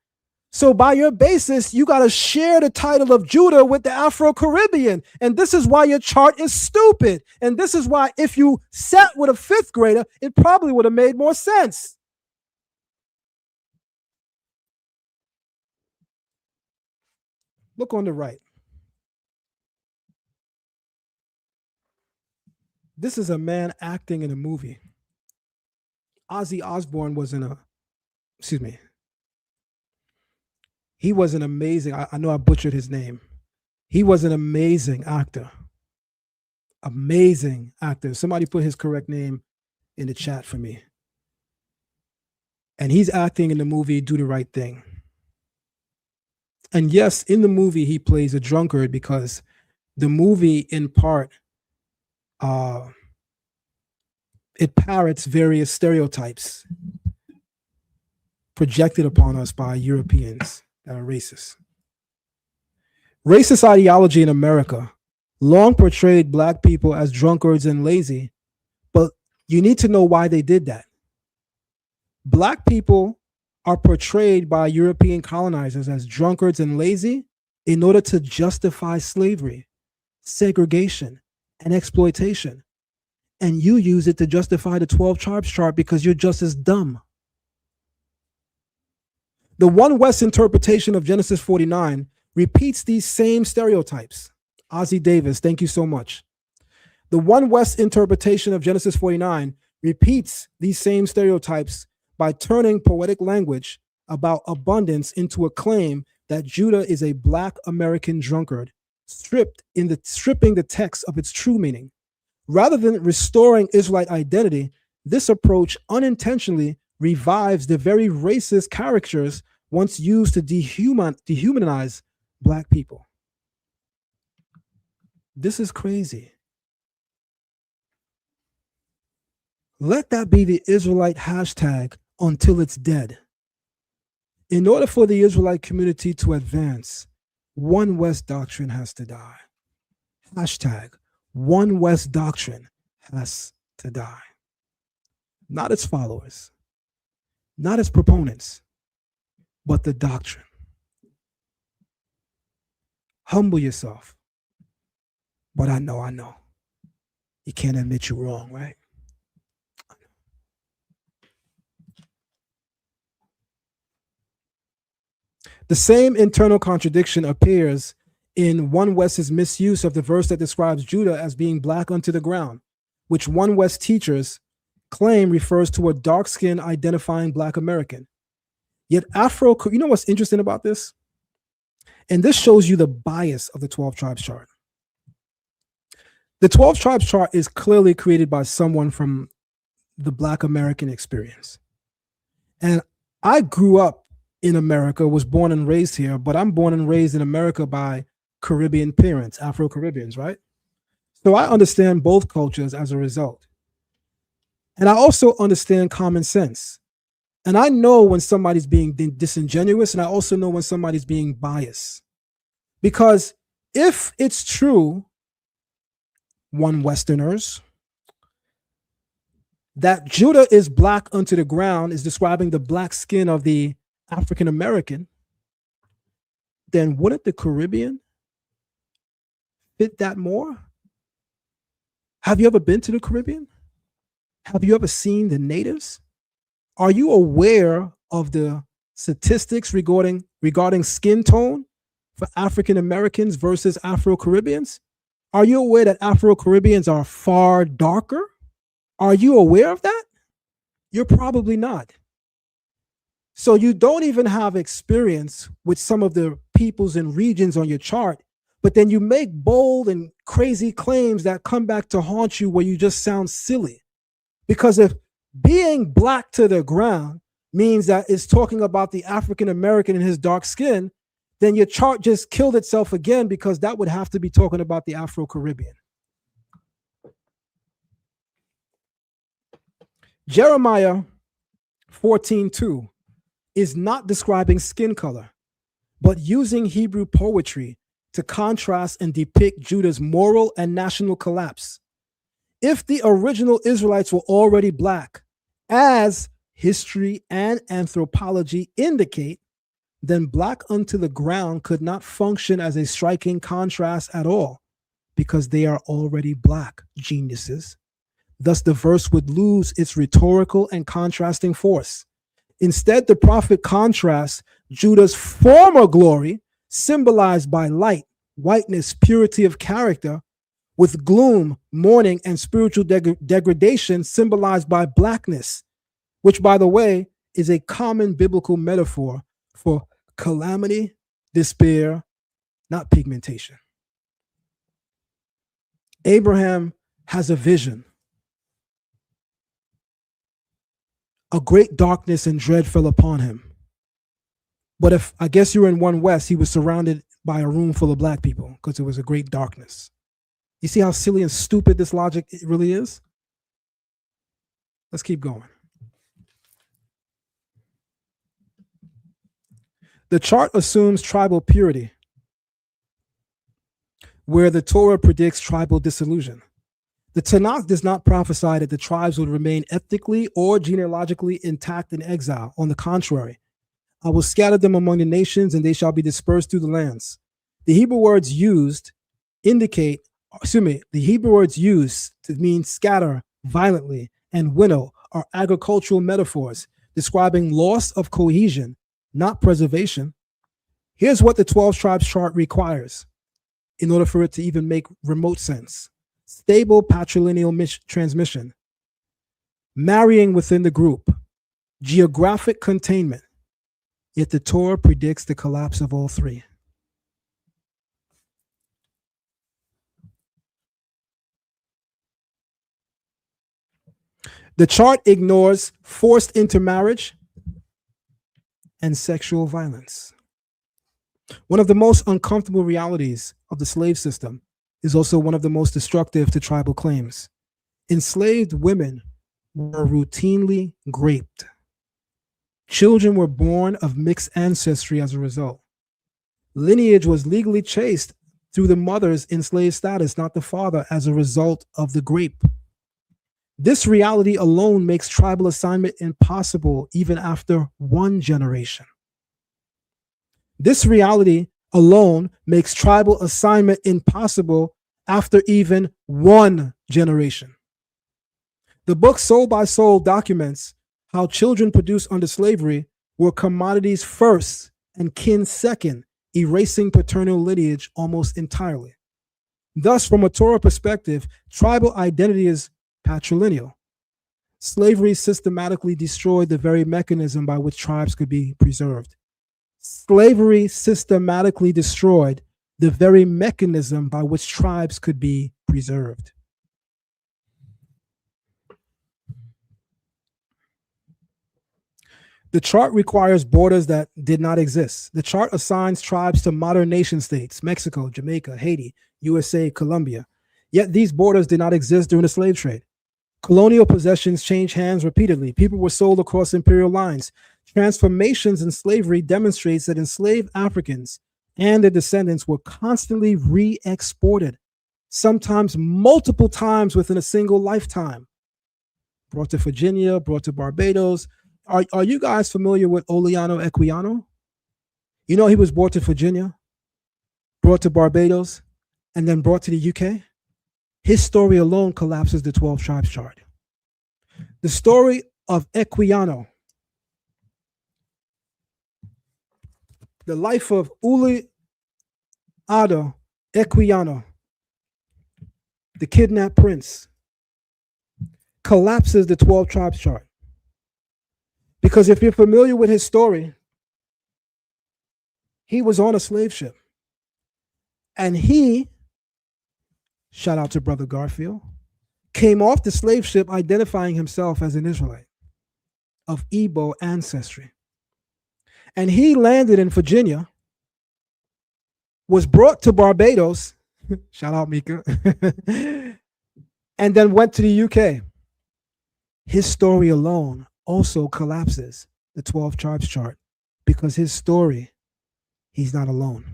Speaker 8: So by your basis, you got to share the title of Judah with the Afro-Caribbean. And this is why your chart is stupid. And this is why if you sat with a fifth grader, it probably would have made more sense. Look on the right. This is a man acting in a movie. Ozzy Osbourne was in a, he was an amazing, I know I butchered his name. He was an amazing actor. Amazing actor. Somebody put his correct name in the chat for me. And he's acting in the movie Do the Right Thing. And yes, in the movie, he plays a drunkard because the movie, in part, it parrots various stereotypes projected upon us by Europeans that are racist. Racist ideology in America long portrayed Black people as drunkards and lazy, but you need to know why they did that. Black people are portrayed by European colonizers as drunkards and lazy in order to justify slavery, segregation, and exploitation. And you use it to justify the 12 tribes chart because you're just as dumb. The One West interpretation of Genesis 49 repeats these same stereotypes. Ozzie Davis, thank you so much. The One West interpretation of Genesis 49 repeats these same stereotypes by turning poetic language about abundance into a claim that Judah is a Black American drunkard, stripping the text of its true meaning. Rather than restoring Israelite identity, this approach unintentionally revives the very racist caricatures once used to dehumanize Black people. This is crazy. Let that be the Israelite hashtag until it's dead. In order for the Israelite community to advance, One West doctrine has to die. Hashtag One West doctrine has to die. Not its followers, not its proponents, but the doctrine. Humble yourself. But I know. You can't admit you're wrong, right? The same internal contradiction appears in One West's misuse of the verse that describes Judah as being Black unto the ground, which One West teachers claim refers to a dark-skinned identifying Black American. Yet you know what's interesting about this? And this shows you the bias of the 12 tribes chart. The 12 tribes chart is clearly created by someone from the Black American experience. And I grew up in America, was born and raised here, but I'm born and raised in America by Caribbean parents, Afro-Caribbeans, right? So I understand both cultures as a result. And I also understand common sense. And I know when somebody's being disingenuous, and I also know when somebody's being biased. Because if it's true, one Westerners, that Judah is black unto the ground is describing the black skin of the African American, then wouldn't the Caribbean fit that more? Have you ever been to the Caribbean? Have you ever seen the natives? Are you aware of the statistics regarding skin tone for African Americans versus Afro-Caribbeans? Are you aware that Afro-Caribbeans are far darker? Are you aware of that? You're probably not. So you don't even have experience with some of the peoples and regions on your chart, but then you make bold and crazy claims that come back to haunt you where you just sound silly. Because if being black to the ground means that it's talking about the African American and his dark skin, then your chart just killed itself again, because that would have to be talking about the Afro-Caribbean. Jeremiah 14:2 is not describing skin color, but using Hebrew poetry to contrast and depict Judah's moral and national collapse. If the original Israelites were already black, as history and anthropology indicate, then black unto the ground could not function as a striking contrast at all, because they are already black, geniuses. Thus, the verse would lose its rhetorical and contrasting force. Instead, the prophet contrasts Judah's former glory, symbolized by light, whiteness, purity of character, with gloom, mourning, and spiritual degradation, symbolized by blackness, which, by the way, is a common biblical metaphor for calamity, despair, not pigmentation. Abraham has a vision. A great darkness and dread fell upon him. But if, I guess you're in One West, he was surrounded by a room full of black people because it was a great darkness. You see how silly and stupid this logic really is? Let's keep going. The chart assumes tribal purity, where the Torah predicts tribal disillusion. The Tanakh does not prophesy that the tribes would remain ethnically or genealogically intact in exile. On the contrary, I will scatter them among the nations, and they shall be dispersed through the lands. The Hebrew words used to mean scatter violently and winnow are agricultural metaphors describing loss of cohesion, not preservation. Here's what the 12 tribes chart requires in order for it to even make remote sense. Stable patrilineal transmission, marrying within the group, geographic containment, yet the Torah predicts the collapse of all three. The chart ignores forced intermarriage and sexual violence. One of the most uncomfortable realities of the slave system is also one of the most destructive to tribal claims. Enslaved women were routinely raped. Children were born of mixed ancestry as a result. Lineage was legally chased through the mother's enslaved status, not the father, as a result of the grape. This reality alone makes tribal assignment impossible even after one generation. This reality alone makes tribal assignment impossible after even one generation. The book Soul by Soul documents how children produced under slavery were commodities first and kin second, erasing paternal lineage almost entirely. Thus, from a Torah perspective, tribal identity is patrilineal. Slavery systematically destroyed the very mechanism by which tribes could be preserved. Slavery systematically destroyed the very mechanism by which tribes could be preserved. The chart requires borders that did not exist. The chart assigns tribes to modern nation states, Mexico, Jamaica, Haiti, USA, Colombia. Yet these borders did not exist during the slave trade. Colonial possessions changed hands repeatedly. People were sold across imperial lines. Transformations in slavery demonstrates that enslaved Africans and their descendants were constantly re-exported, sometimes multiple times within a single lifetime. Brought to Virginia, brought to Barbados. Are you guys familiar with Equiano? You know he was brought to Virginia, brought to Barbados, and then brought to the UK? His story alone collapses the 12 tribes chart. The story of Equiano, the life of Uli Ado Equiano, the kidnapped prince, collapses the 12 tribes chart. Because if you're familiar with his story, he was on a slave ship. And he, shout out to Brother Garfield, came off the slave ship identifying himself as an Israelite of Igbo ancestry. And he landed in Virginia, was brought to Barbados, shout out Mika, and then went to the UK. His story alone also collapses the 12 tribes chart because his story, he's not alone.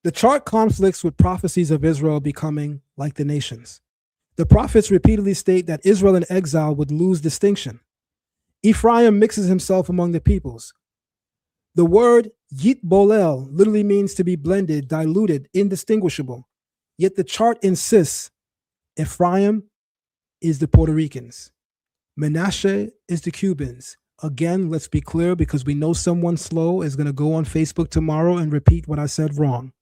Speaker 8: The chart conflicts with prophecies of Israel becoming like the nations. The prophets repeatedly state that Israel in exile would lose distinction. Ephraim mixes himself among the peoples. The word Yit Bolel literally means to be blended, diluted, indistinguishable. Yet the chart insists Ephraim is the Puerto Ricans. Manasseh is the Cubans. Again, let's be clear because we know someone slow is going to go on Facebook tomorrow and repeat what I said wrong.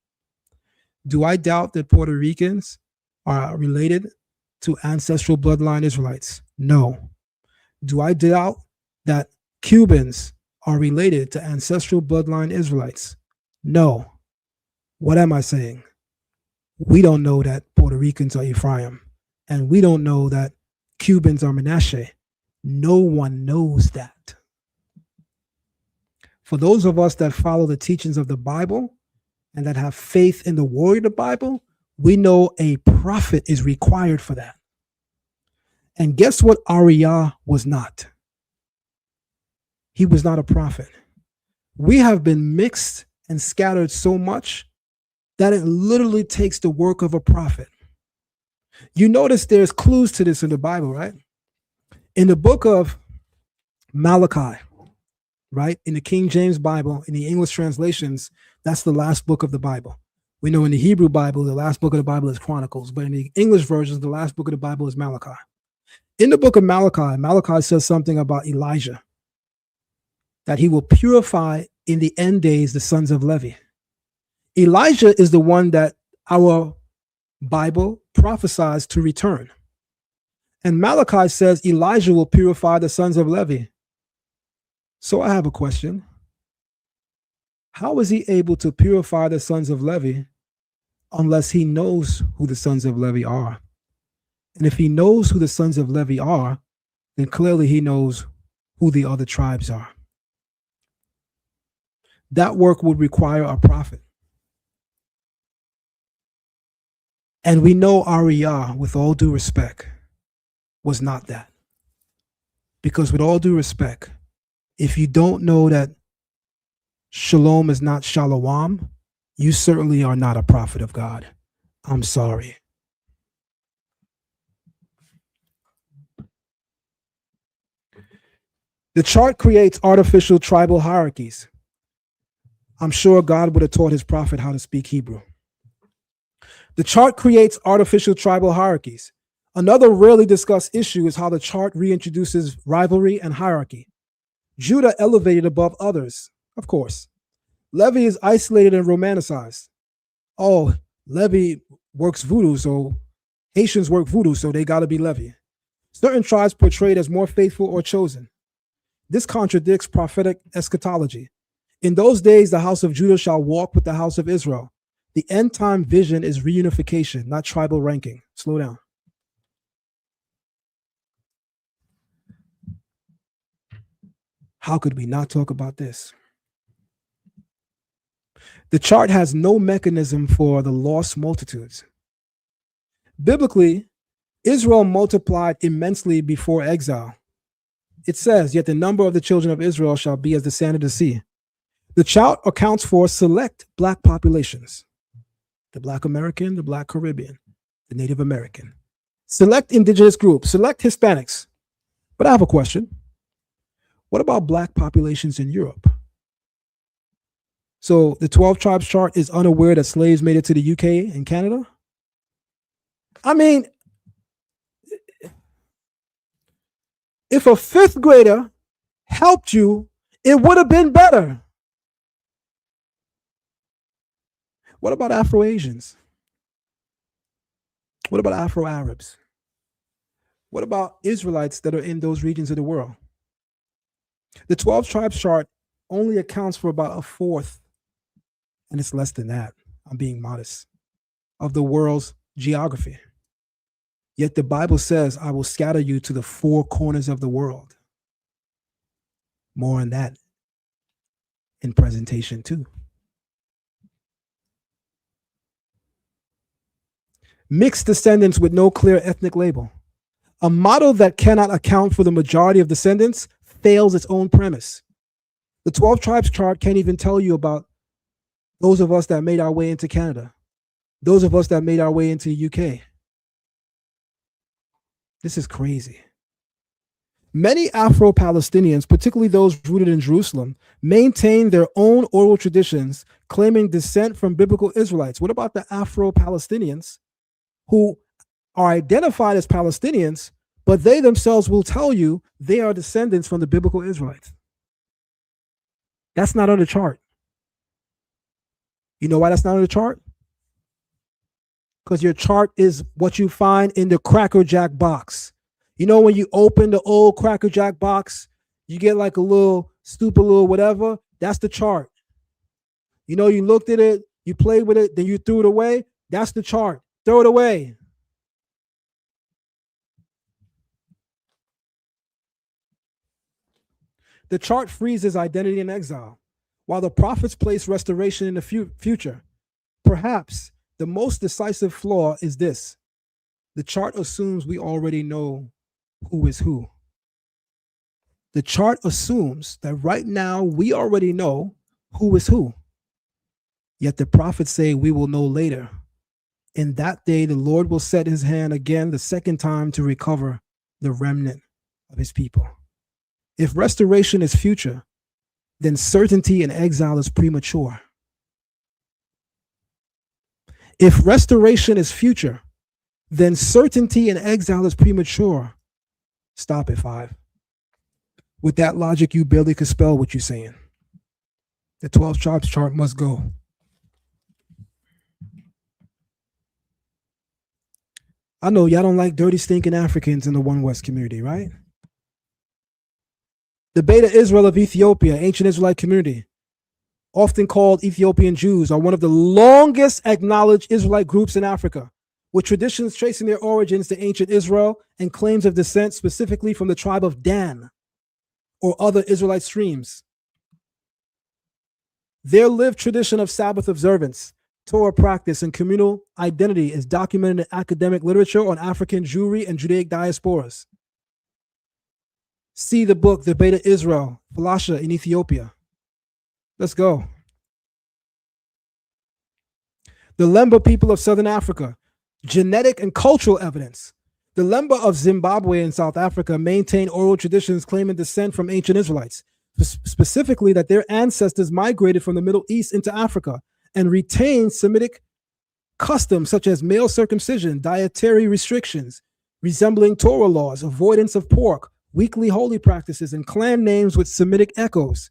Speaker 8: Do I doubt that Puerto Ricans are related to ancestral bloodline Israelites? No. Do I doubt that Cubans are related to ancestral bloodline Israelites? No. What am I saying? We don't know that Puerto Ricans are Ephraim, and we don't know that Cubans are Manasseh. No one knows that. For those of us that follow the teachings of the Bible and that have faith in the word of the Bible, we know a prophet is required for that. And guess what Ariah was not? He was not a prophet. We have been mixed and scattered so much that it literally takes the work of a prophet. You notice there's clues to this in the Bible, right? In the book of Malachi, right? In the King James Bible, in the English translations, that's the last book of the Bible. We know in the Hebrew Bible, the last book of the Bible is Chronicles, but in the English versions, the last book of the Bible is Malachi. In the book of Malachi, Malachi says something about Elijah, that he will purify in the end days the sons of Levi. Elijah is the one that our Bible prophesies to return. And Malachi says Elijah will purify the sons of Levi. So I have a question. How is he able to purify the sons of Levi unless he knows who the sons of Levi are? And if he knows who the sons of Levi are, then clearly he knows who the other tribes are. That work would require a prophet. And we know Ariah, with all due respect, was not that. Because with all due respect, if you don't know that Shalom is not Shalom, you certainly are not a prophet of God. I'm sorry. The chart creates artificial tribal hierarchies. I'm sure God would have taught his prophet how to speak Hebrew. The chart creates artificial tribal hierarchies. Another rarely discussed issue is how the chart reintroduces rivalry and hierarchy. Judah elevated above others, of course. Levi is isolated and romanticized. Oh, Levi works voodoo, so Haitians work voodoo, so they got to be Levi. Certain tribes portrayed as more faithful or chosen. This contradicts prophetic eschatology. In those days, the house of Judah shall walk with the house of Israel. The end time vision is reunification, not tribal ranking. Slow down. How could we not talk about this? The chart has no mechanism for the lost multitudes. Biblically, Israel multiplied immensely before exile. It says, yet the number of the children of Israel shall be as the sand of the sea. The chart accounts for select Black populations. The Black American, the Black Caribbean, the Native American. Select indigenous groups, select Hispanics. But I have a question. What about Black populations in Europe? So the 12 tribes chart is unaware that slaves made it to the UK and Canada? I mean, if a fifth grader helped you, it would have been better. What about Afro-Asians? What about Afro-Arabs? What about Israelites that are in those regions of the world? The 12 tribes chart only accounts for about a fourth, and it's less than that, I'm being modest, of the world's geography. Yet the Bible says, I will scatter you to the four corners of the world. More on that in presentation too. Mixed descendants with no clear ethnic label. A model that cannot account for the majority of descendants fails its own premise. The 12 tribes chart can't even tell you about those of us that made our way into Canada, those of us that made our way into the UK. This is crazy. Many Afro-Palestinians, particularly those rooted in Jerusalem, maintain their own oral traditions claiming descent from biblical Israelites. What about the Afro-Palestinians who are identified as Palestinians, but they themselves will tell you they are descendants from the biblical Israelites? That's not on the chart. You know why that's not on the chart? Because your chart is what you find in the Cracker Jack box. You know, when you open the old Cracker Jack box, you get like a little stupid little whatever. That's the chart. You know, you looked at it, you played with it, then you threw it away. That's the chart. Throw it away. The chart freezes identity in exile, while the prophets place restoration in the future. Perhaps the most decisive flaw is this. The chart assumes we already know who is who. The chart assumes that right now we already know who is who. Yet the prophets say we will know later. In that day, the Lord will set his hand again the second time to recover the remnant of his people. If restoration is future, then certainty in exile is premature. If restoration is future, then certainty in exile is premature. Stop it, 5. With that logic, you barely could spell what you're saying. The 12 tribes chart must go. I know y'all don't like dirty, stinking Africans in the One West community, right? The Beta Israel of Ethiopia, ancient Israelite community, often called Ethiopian Jews, are one of the longest acknowledged Israelite groups in Africa, with traditions tracing their origins to ancient Israel and claims of descent specifically from the tribe of Dan or other Israelite streams. Their lived tradition of Sabbath observance, Torah practice, and communal identity is documented in academic literature on African Jewry and Judaic diasporas. See the book, The Beta Israel, Falasha in Ethiopia. Let's go. The Lemba people of Southern Africa, genetic and cultural evidence. The Lemba of Zimbabwe and South Africa maintain oral traditions claiming descent from ancient Israelites, specifically that their ancestors migrated from the Middle East into Africa and retained Semitic customs such as male circumcision, dietary restrictions, resembling Torah laws, avoidance of pork, weekly holy practices, and clan names with Semitic echoes.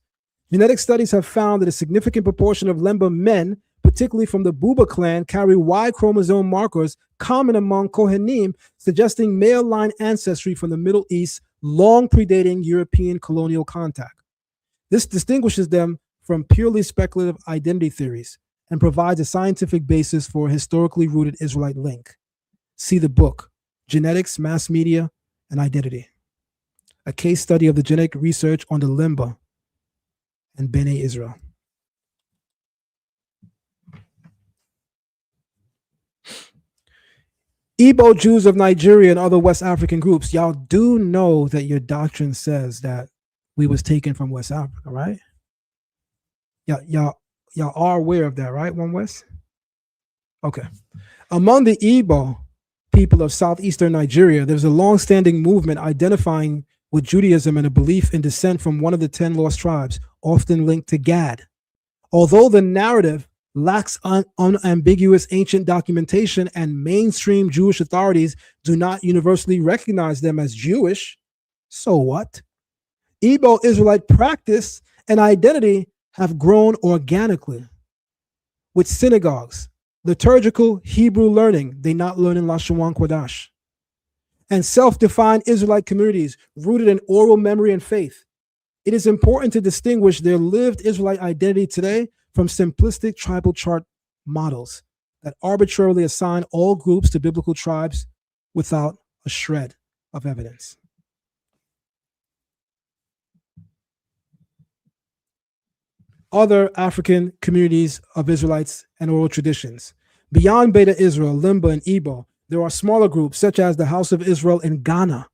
Speaker 8: Genetic studies have found that a significant proportion of Lemba men, particularly from the Buba clan, carry Y chromosome markers common among Kohanim, suggesting male line ancestry from the Middle East, long predating European colonial contact. This distinguishes them from purely speculative identity theories. and provides a scientific basis for a historically rooted Israelite link. See the book, Genetics, Mass Media, and Identity, a case study of the genetic research on the Limba and Bene Israel. Igbo Jews of Nigeria and other West African groups, y'all do know that your doctrine says that we was taken from West Africa, right? Y'all are aware of that, right, One West? Okay. Among the Igbo people of southeastern Nigeria, there's a long-standing movement identifying with Judaism and a belief in descent from one of the 10 lost tribes, often linked to Gad. Although the narrative lacks unambiguous ancient documentation and mainstream Jewish authorities do not universally recognize them as Jewish, so what? Igbo Israelite practice and identity have grown organically with synagogues, liturgical Hebrew learning, they not learn in Lashon Kodash, and self-defined Israelite communities rooted in oral memory and faith. It is important to distinguish their lived Israelite identity today from simplistic tribal chart models that arbitrarily assign all groups to biblical tribes without a shred of evidence. Other African communities of Israelites and oral traditions. Beyond Beta Israel, Limba, and Igbo, there are smaller groups such as the House of Israel in Ghana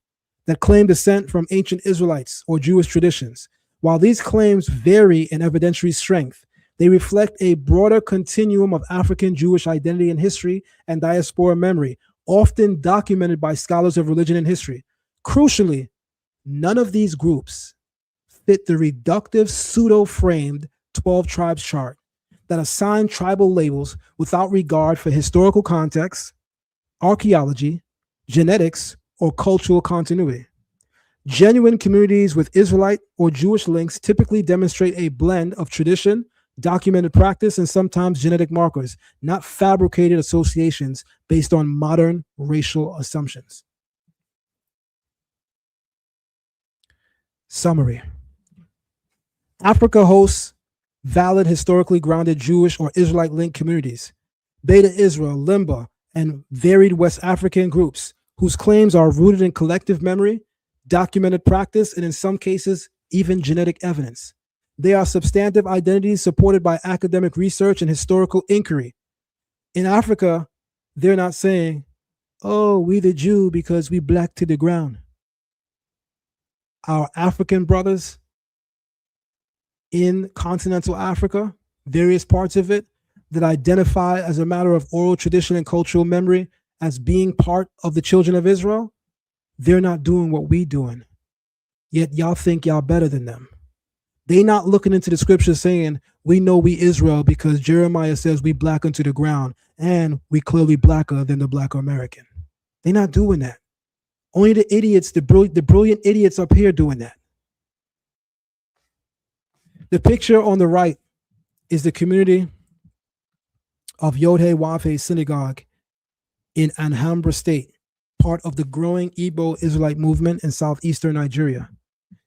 Speaker 8: that claim descent from ancient Israelites or Jewish traditions. While these claims vary in evidentiary strength, they reflect a broader continuum of African Jewish identity and history and diaspora memory, often documented by scholars of religion and history. Crucially, none of these groups fit the reductive, pseudo-framed 12 tribes chart that assign tribal labels without regard for historical context, archaeology, genetics, or cultural continuity. Genuine communities with Israelite or Jewish links typically demonstrate a blend of tradition, documented practice, and sometimes genetic markers, not fabricated associations based on modern racial assumptions. Summary. Africa hosts valid, historically grounded Jewish or Israelite-linked communities, Beta Israel, Limba, and varied West African groups whose claims are rooted in collective memory, documented practice, and in some cases, even genetic evidence. They are substantive identities supported by academic research and historical inquiry. In Africa, they're not saying, oh, we the Jew because we black to the ground. Our African brothers in continental Africa, various parts of it, that identify as a matter of oral tradition and cultural memory as being part of the children of Israel, they're not doing what we doing. Yet y'all think y'all better than them. They not looking into the scriptures saying, we know we Israel because Jeremiah says we black unto the ground and we clearly blacker than the black American. They not doing that. Only the idiots, the brilliant idiots up here doing that. The picture on the right is the community of Yod-Heh-Wav-Heh Synagogue in Anambra State, part of the growing Igbo Israelite movement in southeastern Nigeria.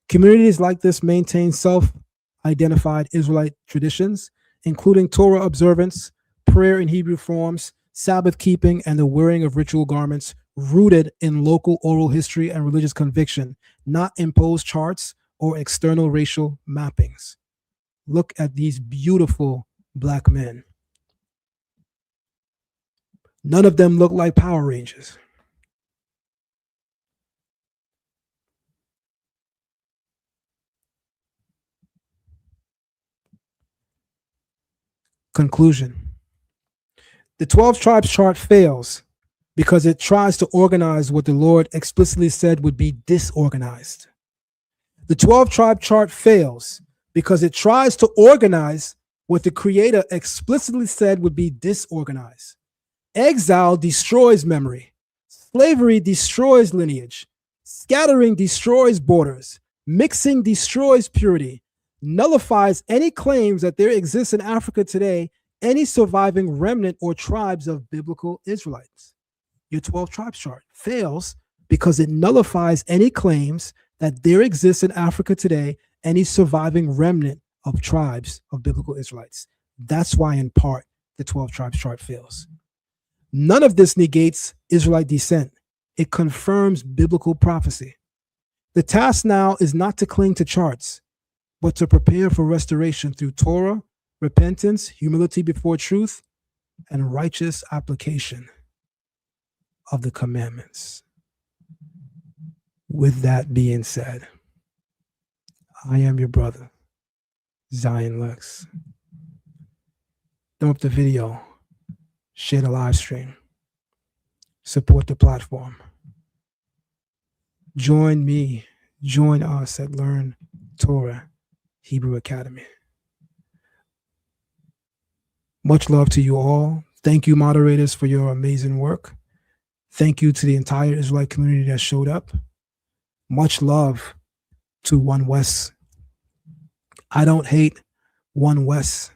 Speaker 8: Communities like this maintain self-identified Israelite traditions, including Torah observance, prayer in Hebrew forms, Sabbath keeping, and the wearing of ritual garments rooted in local oral history and religious conviction, not imposed charts or external racial mappings. Look at these beautiful black men. None of them look like Power Rangers. Conclusion. The 12 tribes chart fails because it tries to organize what the Lord explicitly said would be disorganized. The 12 tribe chart fails because it tries to organize what the Creator explicitly said would be disorganized. Exile destroys memory. Slavery destroys lineage. Scattering destroys borders. Mixing destroys purity. Nullifies any claims that there exists in Africa today any surviving remnant or tribes of biblical Israelites. Your 12 tribes chart fails because it nullifies any claims that there exists in Africa today any surviving remnant of tribes of biblical Israelites. That's why, in part, the 12 tribes chart fails. None of this negates Israelite descent. It confirms biblical prophecy. The task now is not to cling to charts, but to prepare for restoration through Torah, repentance, humility before truth, and righteous application of the commandments. With that being said, I am your brother, Zion Lexx. Thumb up the video, share the live stream, support the platform. Join me, join us at Learn Torah Hebrew Academy. Much love to you all. Thank you, moderators, for your amazing work. Thank you to the entire Israelite community that showed up. Much love to One West. I don't hate One West.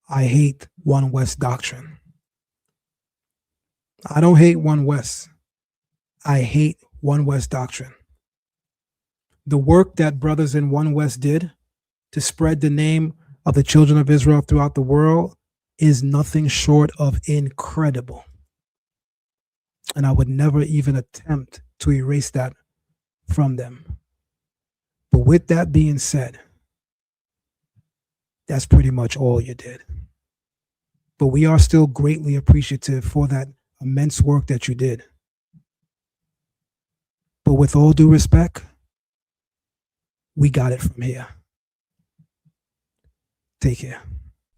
Speaker 8: I hate One West doctrine. I don't hate One West. I hate One West doctrine. The work that brothers in One West did to spread the name of the children of Israel throughout the world is nothing short of incredible. And I would never even attempt to erase that from them. But with that being said, that's pretty much all you did. But we are still greatly appreciative for that immense work that you did. But with all due respect, we got it from here. Take care.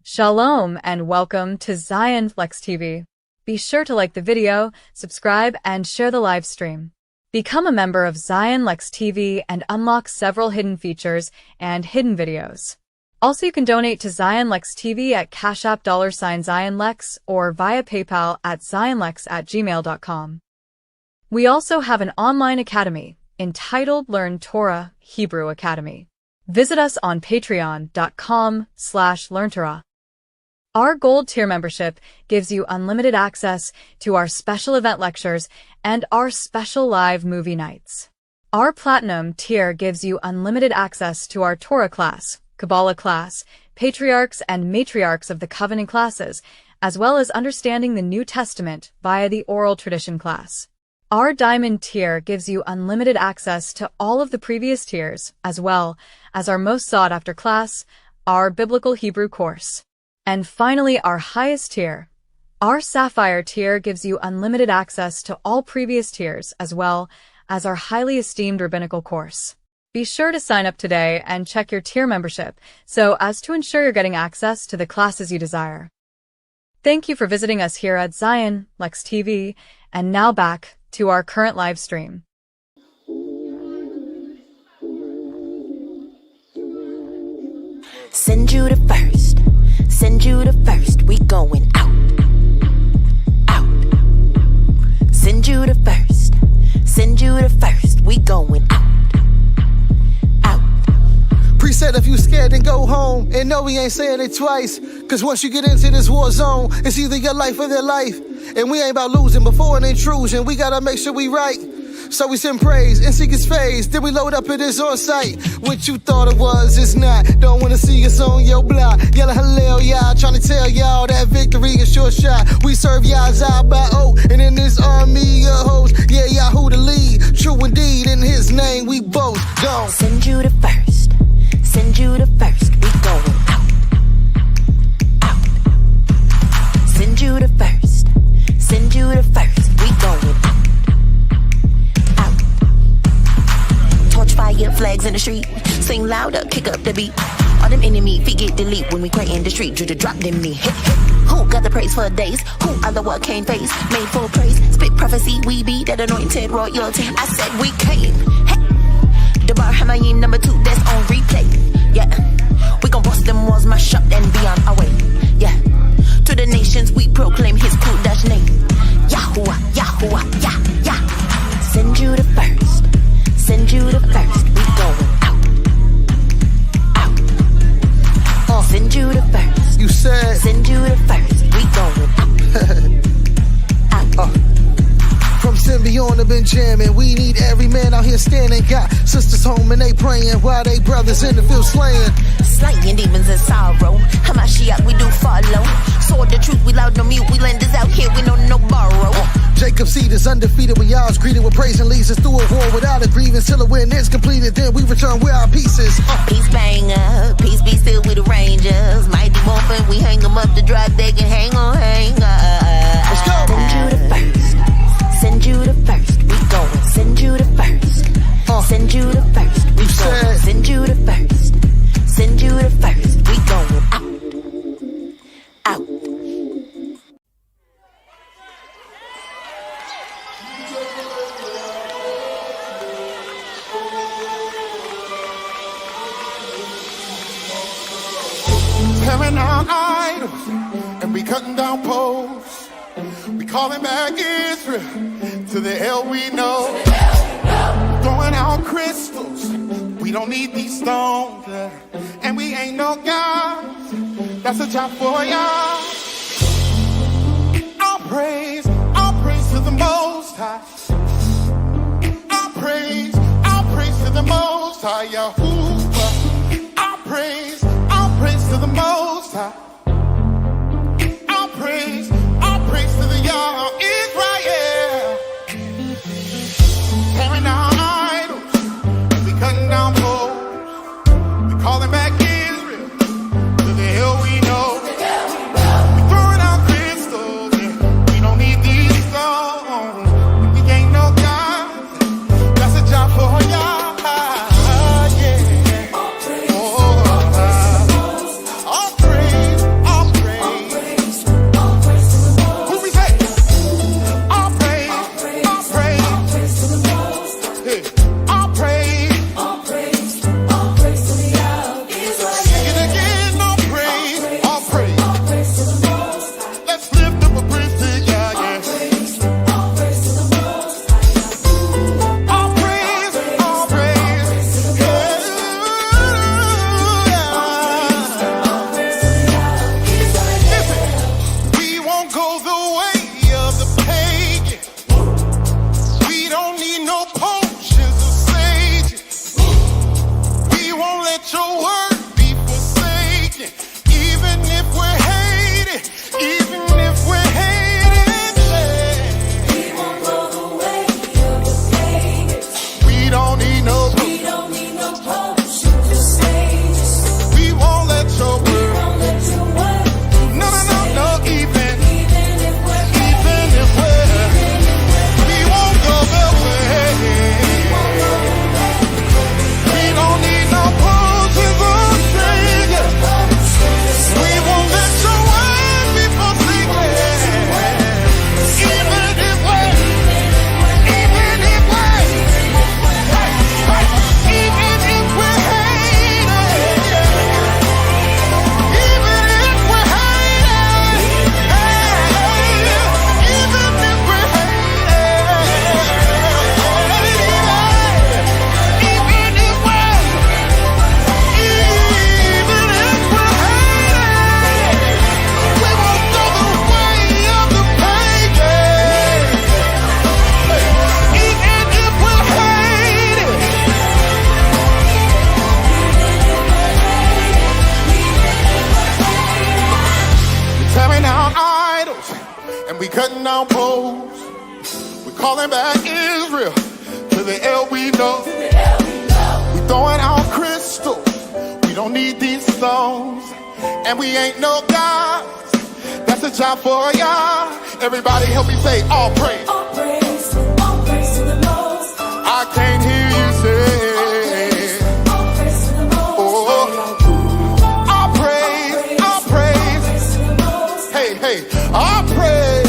Speaker 2: Shalom and welcome to Zion Lexx TV. Be sure to like the video, subscribe, and share the live stream. Become a member of Zion Lexx TV and unlock several hidden features and hidden videos. Also, you can donate to Zion Lexx TV at Cash App $ZionLexx or via PayPal at zionlex@gmail.com. We also have an online academy entitled Learn Torah Hebrew Academy. Visit us on patreon.com/learntorah. Our gold tier membership gives you unlimited access to our special event lectures and our special live movie nights. Our platinum tier gives you unlimited access to our Torah class, Kabbalah class, Patriarchs and Matriarchs of the Covenant classes, as well as understanding the New Testament via the oral tradition class. Our diamond tier gives you unlimited access to all of the previous tiers, as well as our most sought-after class, our Biblical Hebrew course. And finally, our highest tier, our Sapphire tier, gives you unlimited access to all previous tiers, as well as our highly esteemed Rabbinical course. Be sure to sign up today and check your tier membership so as to ensure you're getting access to the classes you desire. Thank you for visiting us here at Zion Lexx TV, and now back to our current live stream.
Speaker 12: Send you the first. Send you the first. We going out. Out. Send you the first. Send you the first. We going out. Out.
Speaker 5: Preset, if you scared, then go home. And no, we ain't saying it twice. Cause once you get into this war zone, it's either your life or their life. And we ain't about losing before an intrusion. We gotta make sure we right. So we send praise and seek his face. Then we load up it is on site. What you thought it was, it's not. Don't wanna see us on your block. Yelling hallelujah, trying to tell y'all that victory is sure shot. We serve y'all by oath, and in this army of hosts, yeah, Yahoo the lead. True indeed, in his name we boast. Go.
Speaker 12: Send you the first. Send you the first. We going out. Out. Send you the first. Send you the first. We going out. Torch fire, flags in the street. Sing louder, kick up the beat. All them enemy feet get delete when we pray in the street. Drew to drop them knee. Who got the praise for days? Who other what came face? Made for praise, spit prophecy. We be that anointed royalty. I said we came. Hey. The bar Hamayim number 2, that's on replay. Yeah, we gon' bust them walls, mash up and be on our way. Yeah, to the nations we proclaim his Kudash name. Yahuwah, Yahuwah, Yah, Yah. Send you the first. Send you the first, we going out. Out. Send you the first.
Speaker 5: You said.
Speaker 12: Send you the first, we going out. Out.
Speaker 5: From Symbion to Benjamin, we need every man out here standing. Got sisters home and they praying while they brothers in the field slaying.
Speaker 12: Slaying demons in sorrow. Hamashiach we do follow. Sword the truth, we loud no mute. We lenders out here, we know no borrow.
Speaker 5: Jacob's seed is undefeated. We odds greeted with praise and leads us through a war without a grievance till the win is completed. Then we return with our pieces.
Speaker 12: Peace banger, peace be still with the Rangers. Mighty Morphin, we hang them up the drop, they can hang on, hang on.
Speaker 5: Let's go.
Speaker 12: Send you the first, we going. Send you the first, send you the first, we going. Send you the first, send you the first, we going. Out, out.
Speaker 1: Tearing down idols, and we cutting down poles. We calling back Israel to the hell we know. Throwing out crystals, we don't need these stones. And we ain't no gods, that's a job for y'all. All praise to the Most High. All praise to the Most High, Yahuwah. All praise to the Most High. All praise to the Yah Israel. Tearing down idols, we cutting down poles. We calling back Israel to the hell we know. We throwing out crystals, and we don't need these stones. We ain't no gods, that's a job for Yah. Cutting down poles, we're calling back Israel to the hell we know. We're throwing out crystals, we don't need these stones. And we ain't no gods, that's a job for y'all. Everybody help me say all praise.
Speaker 2: All praise to the Most High.
Speaker 1: I can't hear you say
Speaker 2: all praise to the Most High.
Speaker 1: All praise
Speaker 2: to the Most High.
Speaker 1: Hey, all praise.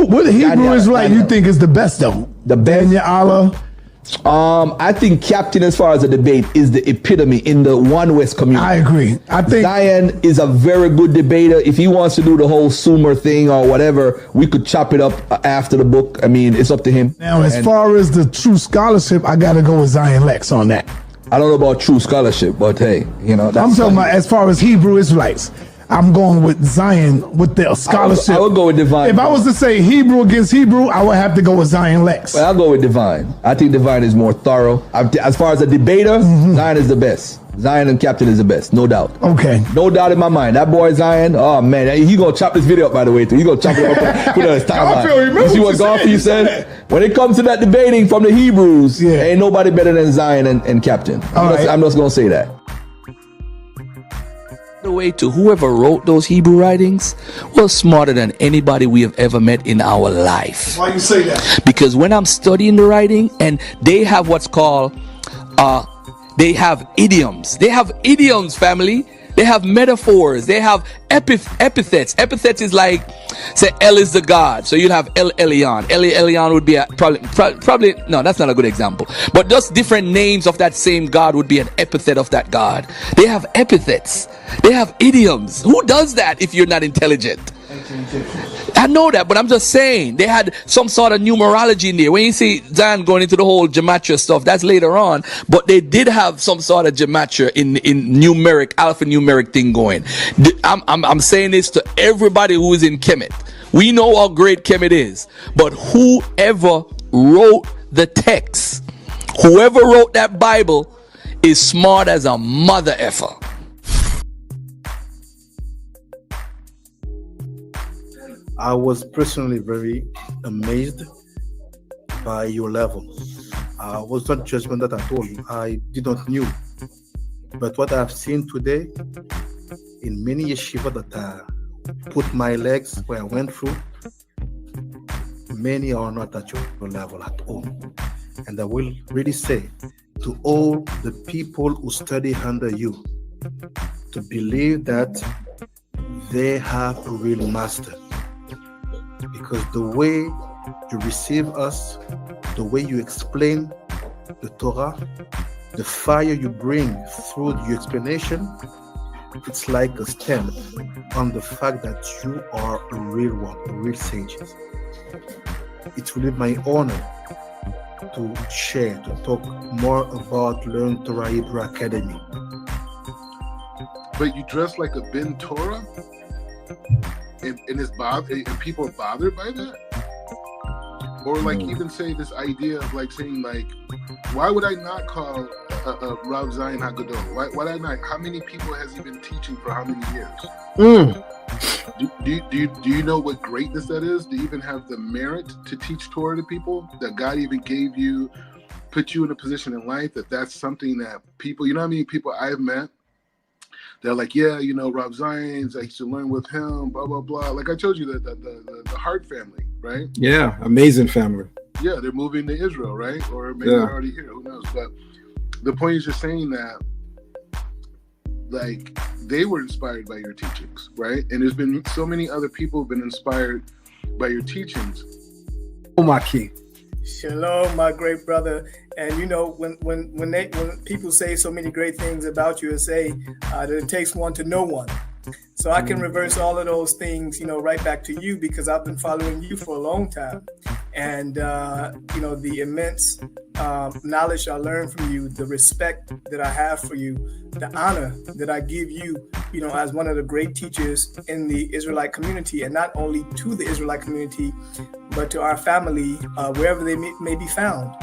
Speaker 13: What Hebrew Israelite you think is the best though? The Daniel Allah, I think Captain, as far as the debate, is the epitome in the One West community.
Speaker 2: I agree. I think
Speaker 13: Zion is a very good debater. If he wants to do the whole Sumer thing or whatever, we could chop it up after the book. I mean, it's up to him.
Speaker 2: Now, as far as the true scholarship, I got to go with Zion Lexx on that.
Speaker 13: I don't know about true scholarship, but hey, you know.
Speaker 2: I'm talking about as far as Hebrew Israelites. I'm going with Zion with the scholarship.
Speaker 13: I would go with Divine.
Speaker 2: If I was to say Hebrew against Hebrew, I would have to go with Zion Lexx.
Speaker 13: Well, I'll go with Divine. I think Divine is more thorough. As far as a debater, Zion is the best. Zion and Captain is the best, no doubt.
Speaker 2: Okay.
Speaker 13: No doubt in my mind. That boy Zion, oh man, he gonna chop this video up, by the way, too. He gonna chop it up, put it on his timeline. You see what Garfield said? When it comes to that debating from the Hebrews, ain't nobody better than Zion and Captain. I'm just gonna say that.
Speaker 14: The way to whoever wrote those Hebrew writings was smarter than anybody we have ever met in our life.
Speaker 2: Why you say that?
Speaker 14: Because when I'm studying the writing, and they have what's called they have idioms. They have idioms, family. They have metaphors. They have epithets. Epithets is like, say, El is the God. So you'd have El Elyon. El Elyon would be probably, no, that's not a good example. But just different names of that same God would be an epithet of that God. They have epithets. They have idioms. Who does that if you're not intelligent? I know that, but I'm just saying they had some sort of numerology in there. When you see Zion going into the whole gematria stuff, that's later on, but they did have some sort of gematria in numeric, alphanumeric thing going. I'm saying this to everybody who is in Kemet. We know how great Kemet is, but whoever wrote the text, whoever wrote that Bible is smart as a mother effer.
Speaker 5: I was personally very amazed by your level. I was not judgmental at all. I did not knew. But what I've seen today in many yeshiva that I put my legs where I went through, many are not at your level at all. And I will really say to all the people who study under you to believe that they have a real master. Because the way you receive us, the way you explain the Torah, the fire you bring through your explanation, it's like a stamp on the fact that you are a real one, a real sages. It will be my honor to share, to talk more about Learn Torah Hebrew Academy.
Speaker 15: But you dress like a Ben Torah? And and people are bothered by that? Or like even say this idea of like saying like, why would I not call Rav Zion HaGadol? Why would I not? How many people has he been teaching for how many years? Do you know what greatness that is? To even have the merit to teach Torah to people? That God even gave you, put you in a position in life that's something that people, you know how many people I've met? They're like, yeah, you know, Rav Zion's, I used to learn with him, blah, blah, blah. Like I told you, the Hart family, right?
Speaker 8: Yeah, amazing family.
Speaker 15: Yeah, they're moving to Israel, right? Or maybe they're already here, who knows? But the point is just saying that, like, they were inspired by your teachings, right? And there's been so many other people who've been inspired by your teachings.
Speaker 8: Oh, my king.
Speaker 16: Shalom, my great brother. And you know, when people say so many great things about you and say that it takes one to know one. So I can reverse all of those things, you know, right back to you, because I've been following you for a long time. And, you know, the immense knowledge I learned from you, the respect that I have for you, the honor that I give you, you know, as one of the great teachers in the Israelite community, and not only to the Israelite community, but to our family, wherever they may be found,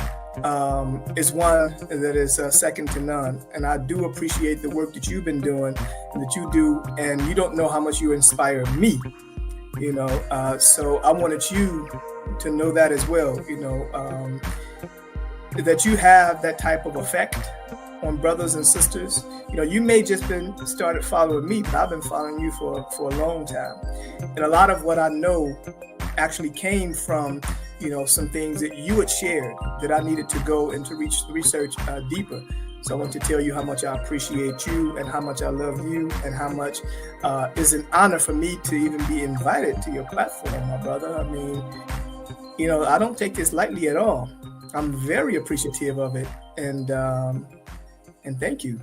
Speaker 16: is one that is second to none. And I do appreciate the work that you've been doing and that you do, and you don't know how much you inspire me, you know, so I wanted you to know that as well, you know, that you have that type of effect on brothers and sisters. You know, you may just been started following me, but I've been following you for a long time. And a lot of what I know actually came from, you know, some things that you had shared that I needed to go and to research deeper. So I want to tell you how much I appreciate you and how much I love you and how much is an honor for me to even be invited to your platform, my brother. I mean, you know, I don't take this lightly at all. I'm very appreciative of it, and thank you.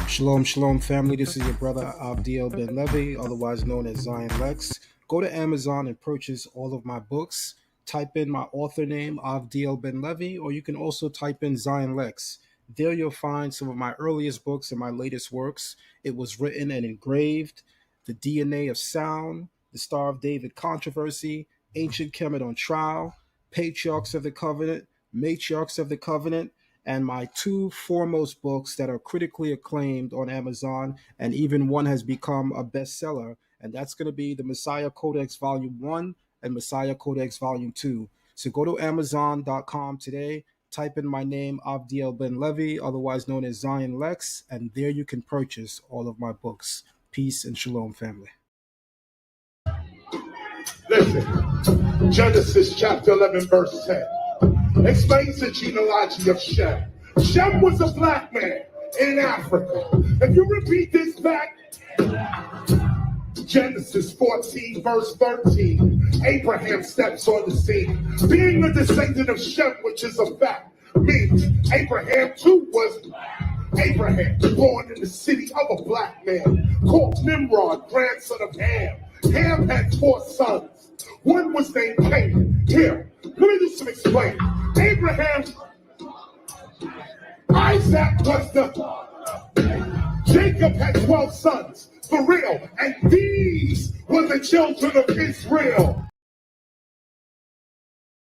Speaker 8: Shalom, shalom, family. This is your brother Abdiel Ben Levi, otherwise known as Zion Lexx. Go to Amazon and purchase all of my books. Type in my author name, Abdiel Ben Levi, or you can also type in Zion Lexx. There you'll find some of my earliest books and my latest works. It was written and engraved. The DNA of Sound, The Star of David Controversy, Ancient Kemet on Trial, Patriarchs of the Covenant, Matriarchs of the Covenant, and my two foremost books that are critically acclaimed on Amazon, and even one has become a bestseller, and that's going to be the Messiah Codex Volume 1 and Messiah Codex Volume 2. So go to Amazon.com today, type in my name, Abdiel Ben Levi, otherwise known as Zion Lexx, and there you can purchase all of my books. Peace and shalom, family.
Speaker 1: Listen, Genesis chapter 11, verse 10. Explains the genealogy of Shem. Shem was a black man in Africa. If you repeat this back, Genesis 14, verse 13, Abraham steps on the scene. Being a descendant of Shem, which is a fact, means Abraham too was Abraham, born in the city of a black man, called Nimrod, grandson of Ham. Ham had 4 sons. One was named Canaan. Here, let me do some explaining. Abraham, Isaac was the, Jacob had 12 sons, for real, and these were the children of Israel.